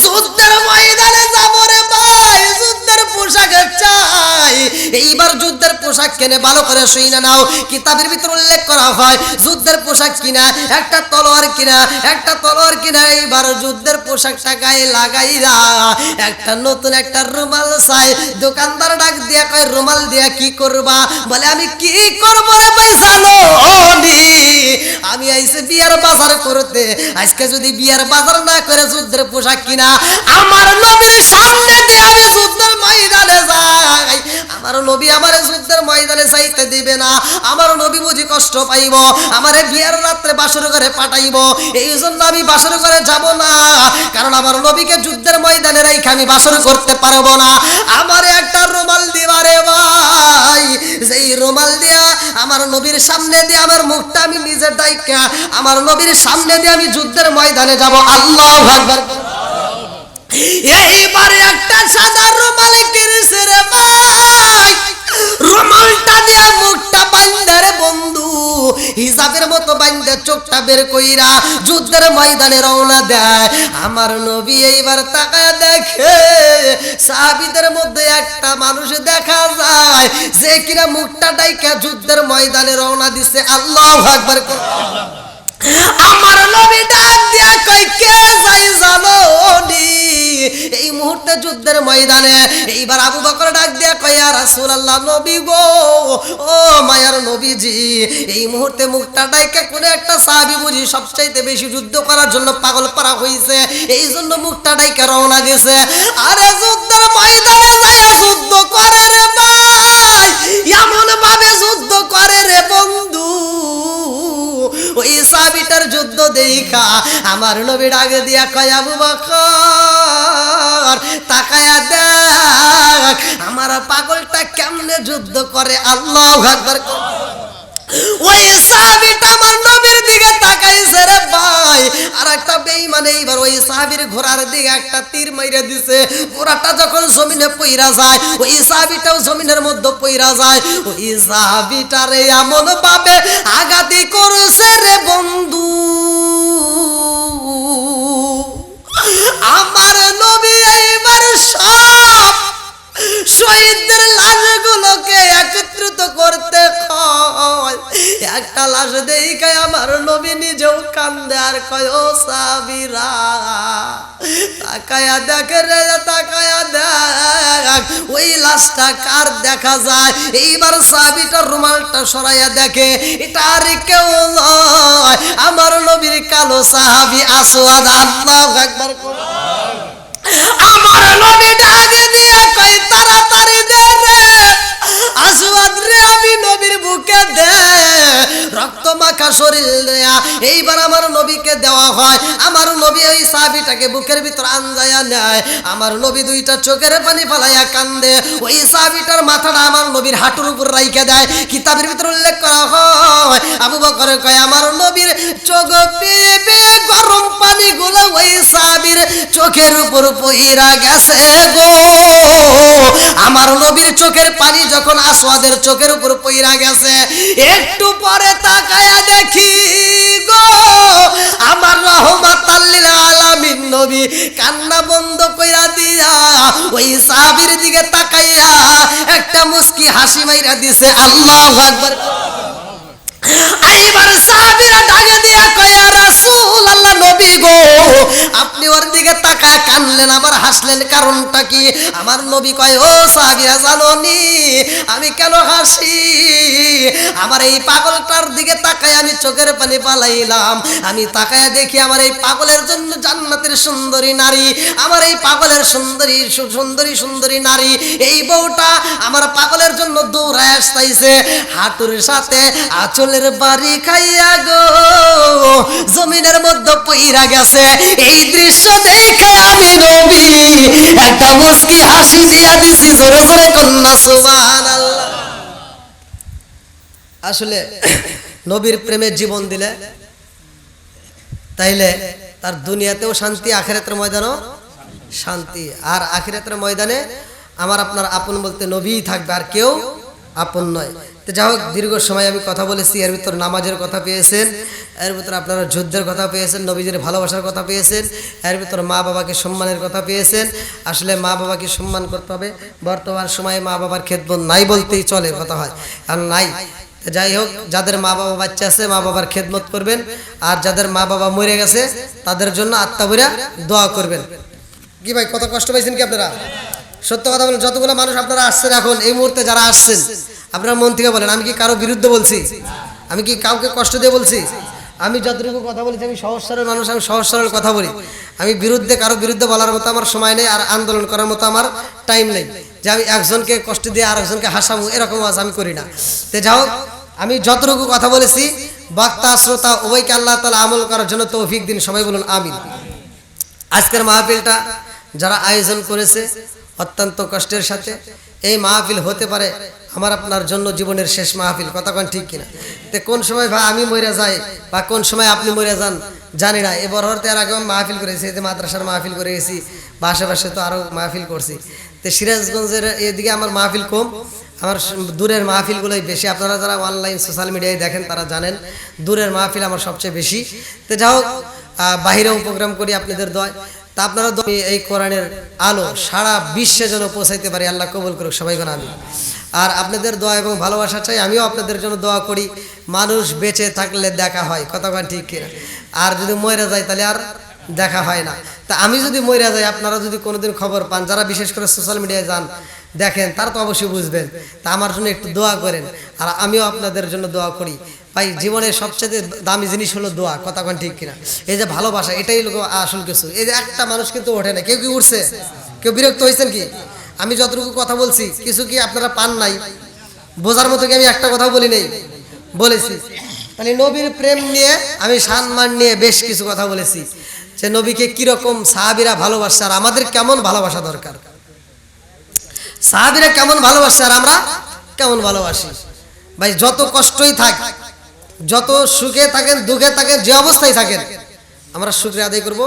যুদ্ধের ময়দানে যাবো রে ভাই, যুদ্ধের পোশাক চাই। এইবার যুদ্ধের পোশাক কিনে ভালো করে শুইনা নাও, কিতাবের ভিতর উল্লেখ করা হয় যুদ্ধের পোশাক কিনা, একটা তলোয়ার কিনা, একটা তলোয়ার কিনা, এইবার যুদ্ধের পোশাকটা গায়ে লাগাইরা একটা নতুন একটা রুমাল চাই। দোকানদার ডাক দিয়া কয় রুমাল দিয়া কি করবা? বলে আমি কি করবো রে ভাই জানো নি, আমি আইছে বিয়ার বাজার করতে, আজকে যদি বিয়ার বাজার না করে যুদ্ধের পোশাক কিনা, আমার নবীর সামনে দিয়ে আমি যুদ্ধের ময়দানে যাই, আমার নবী আমার যুদ্ধের ময়দানে যাইতে দিবে না, আমার নবী বুঝি কষ্ট পাইব, আমারে বিয়ার রাত্রে বাসর ঘরে পাঠাইব, এই জন্য আমি বাসর ঘরে যাব না, কারণ আমার নবীকে যুদ্ধের ময়দানে রেখে আমি বাসর করতে পারবো না। আমার একটা রুমাল দিবা রে ভাই, যেই রুমাল দিয়া আমার নবীর সামনে দিয়ে আমার মুখটা আমি নিজে ডাইকা আমার নবীর সামনে দিয়ে আমি যুদ্ধের ময়দানে যাব। আল্লাহু আকবার। এইবারে একটা সাদা রুমাল কিনছে রে ভাই, রুমালটা দিয়ে মুখটা বান্ধা রে বন্ধু, হিজাবের মতো বান্ধা চোখটা বের কইরা যুদ্ধের ময়দানে রওনা দেয়। আমার নবী এইবার তাকায় দেখে সাহাবীদের মধ্যে একটা মানুষ দেখা যায় যে কিনা মুখটা ডাইকা যুদ্ধের ময়দানে রওনা দিছে। আল্লাহু আকবার। আমার নবী ডাক দিয়া কই কে যাই জানো নি এই মুহূর্তে যুদ্ধের ময়দানে? এইবার আবু বকর ডাক দিয়া কই ইয়া রাসূলুল্লাহ, নবী গো, ও মায়ার নবীজি, এই মুহূর্তে মুখটা ডাইকা কোন একটা সাহাবী বুঝি সবচাইতে বেশি যুদ্ধ করার জন্য পাগল পারা হইছে, এই জন্য মুখটা ডাইকা রওনা দিয়েছে। আরে যুদ্ধের ময়দানে যাইয়া যুদ্ধ করে রে ভাই, এমন ভাবে যুদ্ধ করে রে বন্ধু, ওই সাহাবীটার যুদ্ধ দেখা আমার নবী ডাক দিয়া কয় আবু বকর তাকায়া দেখ আমার পাগলটা কেমনে যুদ্ধ করে। আল্লাহু আকবার। ওই সাহাবীটা আমার নবীর দিকে তাকাইছে রে ভাই, আর একটা বেঈমান এইবার ওই সাহাবীর ঘোড়ার দিকে একটা তীর মাইরা দিছে। ঘোড়াটা যখন জমিনে পইরা যায় ওই সাহাবীটাও জমিনের মধ্যে পইরা যায়। ওই সাহাবীটারে এমন ভাবে আঘাতি করছে রে বন্ধু, আমার নবী এইবার সব শহীদদের লাশগুলোকে একত্রিত করতে হয়। একটা লাশ দেখায় আমার নবী নিজেও কান্দে আর কয় ও সাহাবীরা তাকায়া দেখ রে, তাকায়া দেখ ওই লাশটা কার দেখা যায়। এইবার সাহাবীটার রুমালটা সরাইয়া দেখে এটা আর কেউ নয় আমার নবীর কালো সাহাবী আসওয়াদ। আল্লাহু আকবার। আমার নবী ডাকে দিয়ে কই তাড়াতাড়ি দে রে আসওয়াদ রে, আমি নবীর বুকে দে রক্ত মাখা শরীর দেয়া। এইবার আমার নবীকে দেওয়া হয়। আমার নবী ওই সাহাবীটাকে বুকের ভিতর আনজায়া নেয়। আমার নবী দুইটা চোখের পানি ফালাইয়া কান্দে। ওই সাহাবীটার মাথাটা আমার নবীর হাঁটুর উপর রাইখা দেয়। কিতাবের ভিতর উল্লেখ করা হয় আবু বকর কয় আমার নবীর চোখ পেয়ে গরম পানিগুলো ওই সাহাবীর চোখের উপর পইরা গেছে গো। আমার নবীর চোখের পানি যখন আসওয়াদের চোখের উপর পইরা গেছে, একটু পরে তাকায়া দেখি গো আমার রাহমাতাল লিল আলামিন নবী কান্না বন্ধ কইরা দিয়া ওই সাহাবীর দিকে তাকাইয়া একটা মুস্কি হাসি মাইরা দিছে। আল্লাহু আকবার। এইবার সাহাবীরা ডাকে দিয়া কয় ইয়া রাসূলুল্লাহ নবী গো আপনি ওর দিকে তাকায় কানলেন আবার হাসলেন, কারণটা কি? আমার নবী কয় ও সাহাবীরা জানোনি আমি কেন হাসি? আমার এই পাগলটার দিকে তাকায় আমি চোখের পানি পালাইলাম। আমি তাকায় দেখি আমার এই পাগলের জন্য জান্নাতের সুন্দরী নারী, আমার এই পাগলের সুন্দরী সুন্দরী সুন্দরী নারী এই বউটা আমার পাগলের জন্য দৌড়ায় আসতেছে, হাঁটুর সাথে আঁচলের বাড়ি খাইয়া গো জমিনের মধ্যে পইরা গেছে। এই দৃশ্য দেখে আমি নবী একটা মুস্কি হাসি দিয়া দিছি। জোরে জোরে কন্যা সুবহানাল্লাহ। আসলে নবীর প্রেমে জীবন দিলে তাইলে তার দুনিয়াতেও শান্তি, আখিরাতের ময়দানেও শান্তি। আর আখিরাতের ময়দানে আমার আপনার আপন বলতে নবীই থাকবে, আর কেউ আপন নয়। তো যাই হোক দীর্ঘ সময় আমি কথা বলেছি, এর ভিতর নামাজের কথা পেয়েছেন, এর ভিতর আপনারা যুদ্ধের কথা পেয়েছেন, নবীজির ভালোবাসার কথা পেয়েছেন, এর ভিতর মা বাবাকে সম্মানের কথা পেয়েছেন। আসলে মা বাবাকে সম্মান করতে হবে। বর্তমান সময়ে মা বাবার খেদমত নাই বলতেই চলে, কথা হয় আর নাই। যাই হোক যাদের মা বাবা বাচ্চা আছে মা বাবার খেদমত করবেন, আর যাদের মা বাবা মরে গেছে তাদের জন্য আত্মা ভরে দোয়া করবেন। কি ভাই কত কষ্ট পাইছেন কি আপনারা? সত্য কথা বলেন, যতগুলো মানুষ আপনারা আসছেন এখন এই মুহূর্তে যারা আসছেন আপনারা মন থেকে বলেন আমি কি কারো বিরুদ্ধে বলছি? আমি কি কাউকে কষ্ট দিয়ে বলছি? আমি যতটুকু কথা বলেছি আমি সহজ সরল মানুষ, আমি সহজ সরল কথা বলি। আমি কারো বিরুদ্ধে বলার মতো আমার সময় নেই, আর আন্দোলন করার মতো আমার টাইম নেই যে আমি একজনকে কষ্ট দিয়ে আর একজনকে হাসাবো, এরকম আজ আমি করি না। তো যাও আমি যতটুকু কথা বলেছি বক্তা শ্রোতা উভয়কে আল্লাহ তাআলা আমল করার জন্য তৌফিক দিন। সবাই বলুন আমিন। আজকের মাহফিলটা যারা আয়োজন করেছে অত্যন্ত কষ্টের সাথে, এই মাহফিল হতে পারে আমার আপনার জন্য জীবনের শেষ মাহফিল, কথা কোন ঠিক কিনা? তো কোন সময় ভাই আমি মরে যাই বা কোন সময় আপনি মরে যান জানি না। এবার হতে আর আগে মাহফিল করেছি, এতে মাদ্রাসার মাহফিল করে গেছি বা আশেপাশে তো আরও মাহফিল করছি। তো সিরাজগঞ্জের এদিকে আমার মাহফিল কম, আমার দূরের মাহফিলগুলোই বেশি। আপনারা যারা অনলাইন সোশ্যাল মিডিয়ায় দেখেন তারা জানেন দূরের মাহফিল আমার সবচেয়ে বেশি। তো যাই হোক বাহিরেও প্রোগ্রাম করি আপনাদের দয়। তা আপনারা এই কোরআনের আলো সারা বিশ্বে যেন পৌঁছাইতে পারি, আল্লাহ কবুল করুক। সবাই কোন আমিন। আর আপনাদের দোয়া এবং ভালোবাসা চাই, আমিও আপনাদের জন্য দোয়া করি। মানুষ বেঁচে থাকলে দেখা হয়, কথা কোন ঠিক কিনা? আর যদি মরে যায় তাহলে আর দেখা হয় না। তা আমি যদি মরে যাই আপনারা যদি কোনোদিন খবর পান, যারা বিশেষ করে সোশ্যাল মিডিয়ায় যান দেখেন তারা তো অবশ্যই বুঝবেন। তা আমার জন্য একটু দোয়া করেন, আর আমিও আপনাদের জন্য দোয়া করি। ভাই জীবনের সবচেয়ে দামি জিনিস হলো দোয়া, কথা কোন ঠিক কিনা? এই যে ভালোবাসা এটাই লোক আসল কিছু। এই যে একটা মানুষ কিন্তু ওঠে না, কেউ কি উঠছে? কেউ বিরক্ত হয়েছেন কি? আমি যতটুকু কথা বলছি কিছু কি আপনারা পান নাই বোঝার মতো? কি আমি একটা কথা বলি নাই? বলেছি। তাহলে নবীর প্রেম নিয়ে আমি সম্মান নিয়ে বেশ কিছু কথা বলেছি, যে নবীকে কিরকম সাহাবীরা ভালোবাসে আর আমাদের কেমন ভালোবাসা দরকার। সাহাবীরা কেমন ভালোবাসে আর আমরা কেমন ভালোবাসি। ভাই যত কষ্টই থাক, যত সুখে থাকেন দুঃখে থাকেন, যে অবস্থায় থাকেন, আমরা শুকরিয়া আদায় করব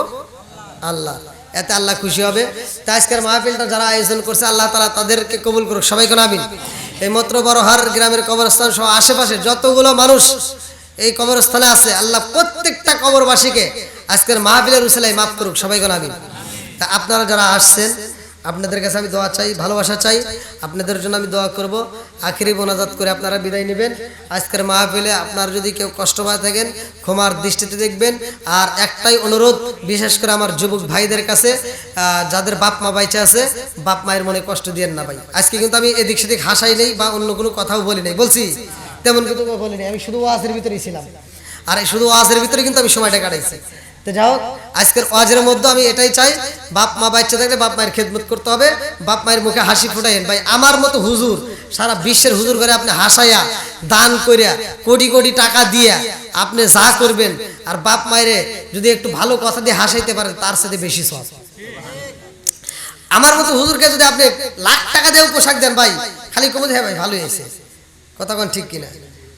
আল্লাহ, এতে আল্লাহ খুশি হবে। তাই আজকের মাহফিলটা যারা আয়োজন করছে আল্লাহ তাআলা তাদেরকে কবুল করুক, সবাইকে আমিন। এই মাত্র বড়হার গ্রামের কবরস্থান সহ আশেপাশে যতগুলো মানুষ এই কবরস্থানে আছে, আল্লাহ প্রত্যেকটা কবরবাসীকে আজকের মাহফিলের উসিলায় মাফ করুক, সবাইকে আমিন। তা আপনারা যারা আসছেন আপনাদের কাছে আমি দোয়া চাই, ভালোবাসা চাই, আপনাদের জন্য আমি দোয়া করব। আখিরি মোনাজাত করে আপনারা বিদায় নেবেন। আজকের মাহফিলে আপনারা যদি কেউ কষ্ট পায় থাকেন ক্ষমার দৃষ্টিতে দেখবেন। আর একটাই অনুরোধ, বিশেষ করে আমার যুবক ভাইদের কাছে, যাদের বাপ মা বাইচে আছে, বাপ মায়ের মনে কষ্ট দিয়েন না ভাই। আজকে কিন্তু আমি এদিক সেদিক হাসাই নেই বা অন্য কোনো কথাও বলি নাই, বলছি তেমন কিন্তু বলি নাই, আমি শুধু ওয়াজের ভিতরেই ছিলাম। আর এই শুধু ওয়াজের ভিতরে কিন্তু আমি সময়টা কাটাইছি। তো যাই হোক, আজকের ওয়াজের মধ্যে আমি এটাই চাই, বাপ মা বাচ্চা থাকলে বাপ মায়ের খেদমত করতে হবে, বাপ মায়ের মুখে হাসি ফোটাইন। ভাই আমার মতো হুজুর, সারা বিশ্বের হুজুর করে আপনি হাসাইয়া দান করিয়া কোটি কোটি টাকা দিয়া আপনি যা করবেন, আর বাপ মায়েরে যদি একটু ভালো কথা দিয়ে হাসাইতে পারেন তার সাথে বেশি সব। আমার মতো হুজুরকে যদি আপনি লাখ টাকা দিয়ে পোশাক দেন ভাই, খালি কমে হ্যাঁ ভাই ভালো হয়েছে, কথা কোন ঠিক কিনা।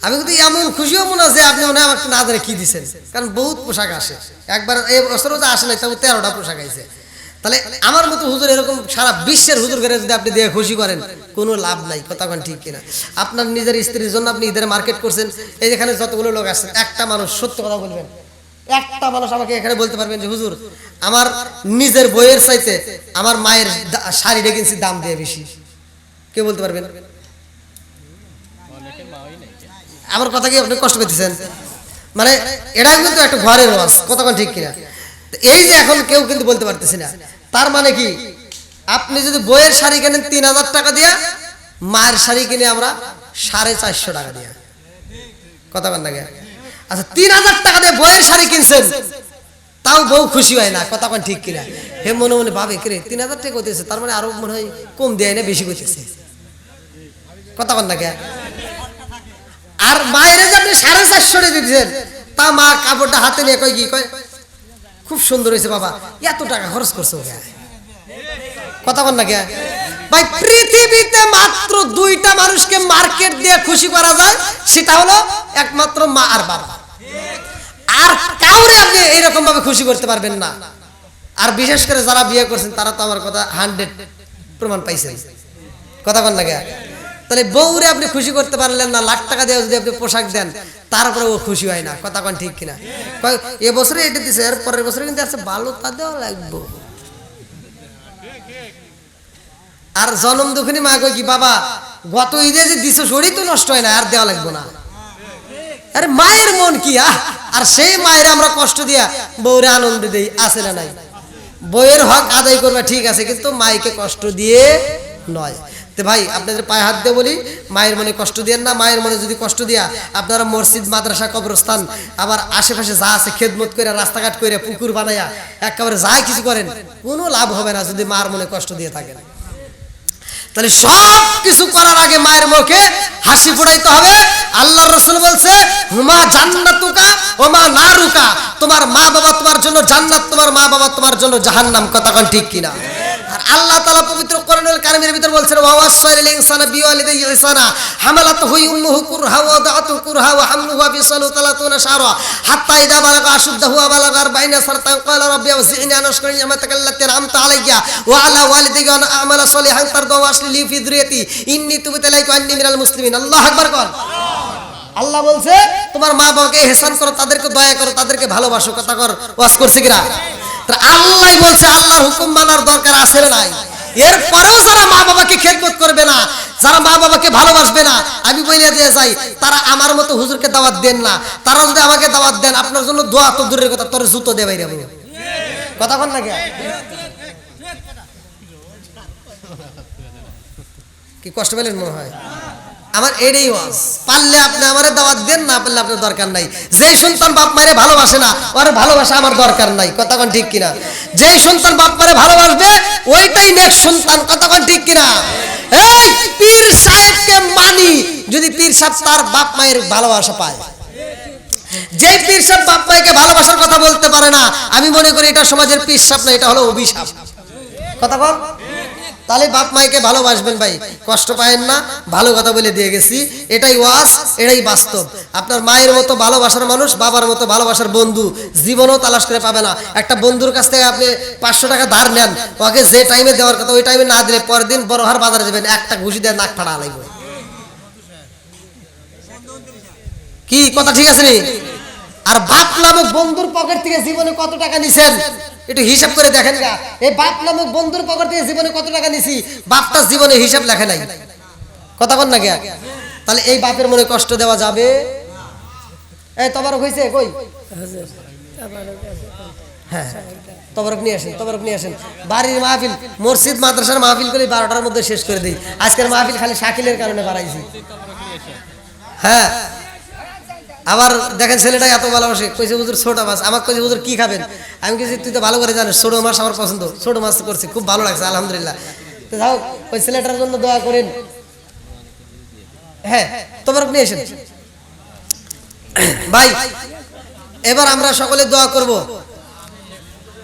আমি কিন্তু এমন খুশিও মনে আছে আপনি মনে হয় আমাকে না ধরে কি দিচ্ছেন, কারণ বহুত পোশাক আসে, একবার এই বছরও তো আসে নাই, তবে 13টা পোশাক আইছে। তাহলে আমার মতো হুজুর এরকম সারা বিশ্বের হুজুর করে যদি আপনি দিয়ে খুশি করেন, কোনো লাভ নাই, কথা কোন ঠিক কিনা। আপনার নিজের স্ত্রীর জন্য আপনি ঈদের মার্কেট করছেন, এই যেখানে যতগুলো লোক আসছেন, একটা মানুষ সত্য কথা বলবেন, একটা মানুষ আমাকে এখানে বলতে পারবেন যে হুজুর আমার নিজের বইয়ের চাইতে আমার মায়ের শাড়িটা কিনছি দাম দিয়ে বেশি, কে বলতে পারবেন? আমার কথা কি আপনি কষ্ট পেতেছেন? মানে এটা কিন্তু একটা ঘরের ওয়াজ, কতক্ষণ ঠিক কিনা। এই যে এখন কেউ কিন্তু বলতে পারতেছি না, তার মানে কি আপনি যদি বইয়ের শাড়ি কেনেন 3000 টাকা দিয়া, মায়ের শাড়ি কিনে আমরা 450 টাকা দিয়া, কথা বল না গে। আচ্ছা 3000 টাকা দিয়ে বইয়ের শাড়ি কিনছেন, তাও বউ খুশি হয় না, কথা কোন ঠিক কিনা। হে মনে মনে ভাবে কিরে 3000 টাকা হইতেছে, তার মানে আরো মনে হয় কম দেয় না, বেশি হইতেছে, কথা বল না গে। আর মায়ের যে আপনি 450 দিতেছেন, তা মা কাপড়টা হাতে নিয়ে কয় কি কয়, খুব সুন্দর হয়েছে বাবা, এত টাকা খরচ করছো, কথা বল না কে ভাই। পৃথিবীতে মাত্র 2টা মানুষকে মার্কেট দিয়ে খুশি করা যায়, সেটা হলো একমাত্র মা আর বাবা। আর কাউরে আপনি এইরকম ভাবে খুশি করতে পারবেন না। আর বিশেষ করে যারা বিয়ে করছেন তারা তো আমার কথা 100 প্রমাণ পাইছেন, কথা বল না কে। তাহলে বউরে আপনি খুশি করতে পারলেন না, লাখ টাকা দিয়ে যদি আপনি পোশাক দেন তারপরে ও খুশি হয় না, কথা কোন ঠিক কিনা। এবছরে এটা দিচ্ছে, এর পরের বছরে কিন্তু আছে ভালো, তা দেওয়া লাগবো। আর জনম দুঃখিনী মা কই কি বাবা গত ঈদে যে দিছো শরীর তো নষ্ট হয় না, আর দেওয়া লাগবো না। আরে মায়ের মন কি, আর সেই মায়ের আমরা কষ্ট দিয়া বউরে আনন্দ দেই, আছে না নাই? বউয়ের হক আদায় করবে ঠিক আছে, কিন্তু মাইকে কষ্ট দিয়ে নয়। তো ভাই আপনাদের পায়ে হাত দিয়ে বলি, মায়ের মনে কষ্ট দিয়েন না। মায়ের মনে যদি কষ্ট দিয়া আপনারা মসজিদ মাদ্রাসা কবরস্থান আবার আশেপাশে যা আছে খেদমত করে, রাস্তাঘাট করে, পুকুর বানাইয়া একেবারে যা কিছু করেন, কোনো লাভ হবে না যদি মার মনে কষ্ট দিয়ে থাকেন। তাহলে সব কিছু করার আগে মায়ের মুখে হাসি ফোটাইতে হবে। আল্লাহর রাসূল বলছে হুমা জান্নাতুকা ওয়া মা নারুকা, তোমার মা বাবা তোমার জন্য জান্নাত, তোমার মা বাবা তোমার জন্য জাহান্নাম, কথা কোন ঠিক কিনা। আর আল্লাহ তাআলা পবিত্র কোরআনুল কারীমের ভিতর বলছেন ওয়া ওয়াসাইল ইনসানা বিওয়ালিদাইহি ইহসানা হামালাতুহু উম্মুহু কুরহা ওয়া দাআতুহু কুরহা ওয়া হামলুহু বিসালু 30 শাহরা হাত্তা ইদা বালাগা আশুদ্দাহু ওয়া বালাগা 40 সারতান ক্বালা রাব্বি আউজি'নি আন আশকুরা নি'মাতাকা আল্লাতী আন'আমতা আলাইয়া ওয়া আলা ওয়ালিদাইয়া ওয়া আ'মালা সলিহান তারদা ওয়া আসলি ফি যুররিয়াতি ইন্নী তুবতু ইলাইকা আন্নী মিনাল মুসলিমিন। আল্লাহু আকবার কর। আল্লাহ বলছে তোমার মা বাবাকে ইহসান করো, তাদেরকে দয়া করো, তাদেরকে ভালোবাসো, কথা কর। ওয়াজ করছে কিরা? আল্লাহ বলছে আল্লাহর হুকুম মানার দরকার আছে না নাই? এরপরেও যারা মা বাবাকে খেদমত করবে না, যারা মা বাবাকে ভালোবাসবে না, আমি বলে দিয়ে যাই তারা আমার মতো হুজুরকে দাওয়াত দেন না। তারা যদি আমাকে দাওয়াত দেন, আপনার জন্য দোয়া তো দূরের কথা, তোর জুতো দিয়ে বাইরে যাবো, কথা বল না কে। কি কষ্ট পেলেন মনে হয়? আমার এটাই ওয়াজ, পারলে আপনি আমারে দাওয়াত দেন, না পারলে আপনার দরকার নাই। যেই সন্তান বাপ মারে ভালোবাসে না, ওর ভালোবাসা আমার দরকার নাই, কথা কোন ঠিক কিনা। যেই সন্তান বাপ মারে ভালোবাসবে ওইটাই নেক্সট সন্তান, কথা কোন ঠিক কিনা। এই পীর সাহেবকে মানি যদি পীর সাহেব তার বাপ মায়ের ভালোবাসা পায়, যে পীর সাহেব বাপ মাকে ভালোবাসার কথা বলতে পারে না, আমি মনে করি এটা সমাজের পীর সাহেব না, এটা হলো অভিশাপ। কথা বল। তাহলে বাপ মাকে ভালোবাসবেন ভাই, কষ্ট পায়েন না, ভালো কথা বলে দিয়ে গেছি, এটাই ওয়াজ, এটাই বাস্তব। আপনার মায়ের মতো ভালোবাসার মানুষ, বাবার মতো ভালোবাসার বন্ধু জীবনেও তালাশ করে পাবে না। একটা বন্ধুর কাছ থেকে আপনি 500 টাকা ধার নেন, ওকে যে টাইমে দেওয়ার কথা ওই টাইমে না দিলে পরের দিন বড় হার বাজারে যাবেন, একটা ঘুষি দিয়ে নাক ফাড়া লাগবে। কি কথা ঠিক আছে নি? আর বাপ নামক বন্ধুর পকেট থেকে জীবনে কত টাকা নিছেন একটু হিসাব করে দেখেন গা। এই বাপ নামক বন্ধুর পকেট থেকে জীবনে কত টাকা নিছি, বাপটা জীবনে হিসাব লেখে নাই। কথা বল না কে? তাহলে এই বাপের মনে কষ্ট দেওয়া যাবে? এই তবারক হয়েছে কই? হ্যাঁ তবারক নিয়ে আসেন, তবারক নিয়ে আসেন। বাড়ির মাহফিল, মসজিদ মাদ্রাসার মাহফিল করে 12টার মধ্যে শেষ করে দিই। আজকের মাহফিল খালি শাকিলের কারণে বাড়াইছি। হ্যাঁ আবার দেখেন ছেলেটা এত ভালোবাসে, কইছে হুজুর ছোট মাছ, আমাকে কইছে হুজুর কি খাবেন, আমি কইছি তুই তো ভালো করে জানিস ছোট মাছ আমার পছন্দ, ছোট মাছ করছি, খুব ভালো লাগছে আলহামদুলিল্লাহ। তো যাও ওই ছেলেটার জন্য দোয়া করেন। হ্যাঁ তোমার নিয়ে এসেন ভাই, এবার আমরা সকলে দোয়া করব।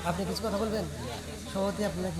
আপনি কিছু কথা বলবেন সভাপতি? আপনার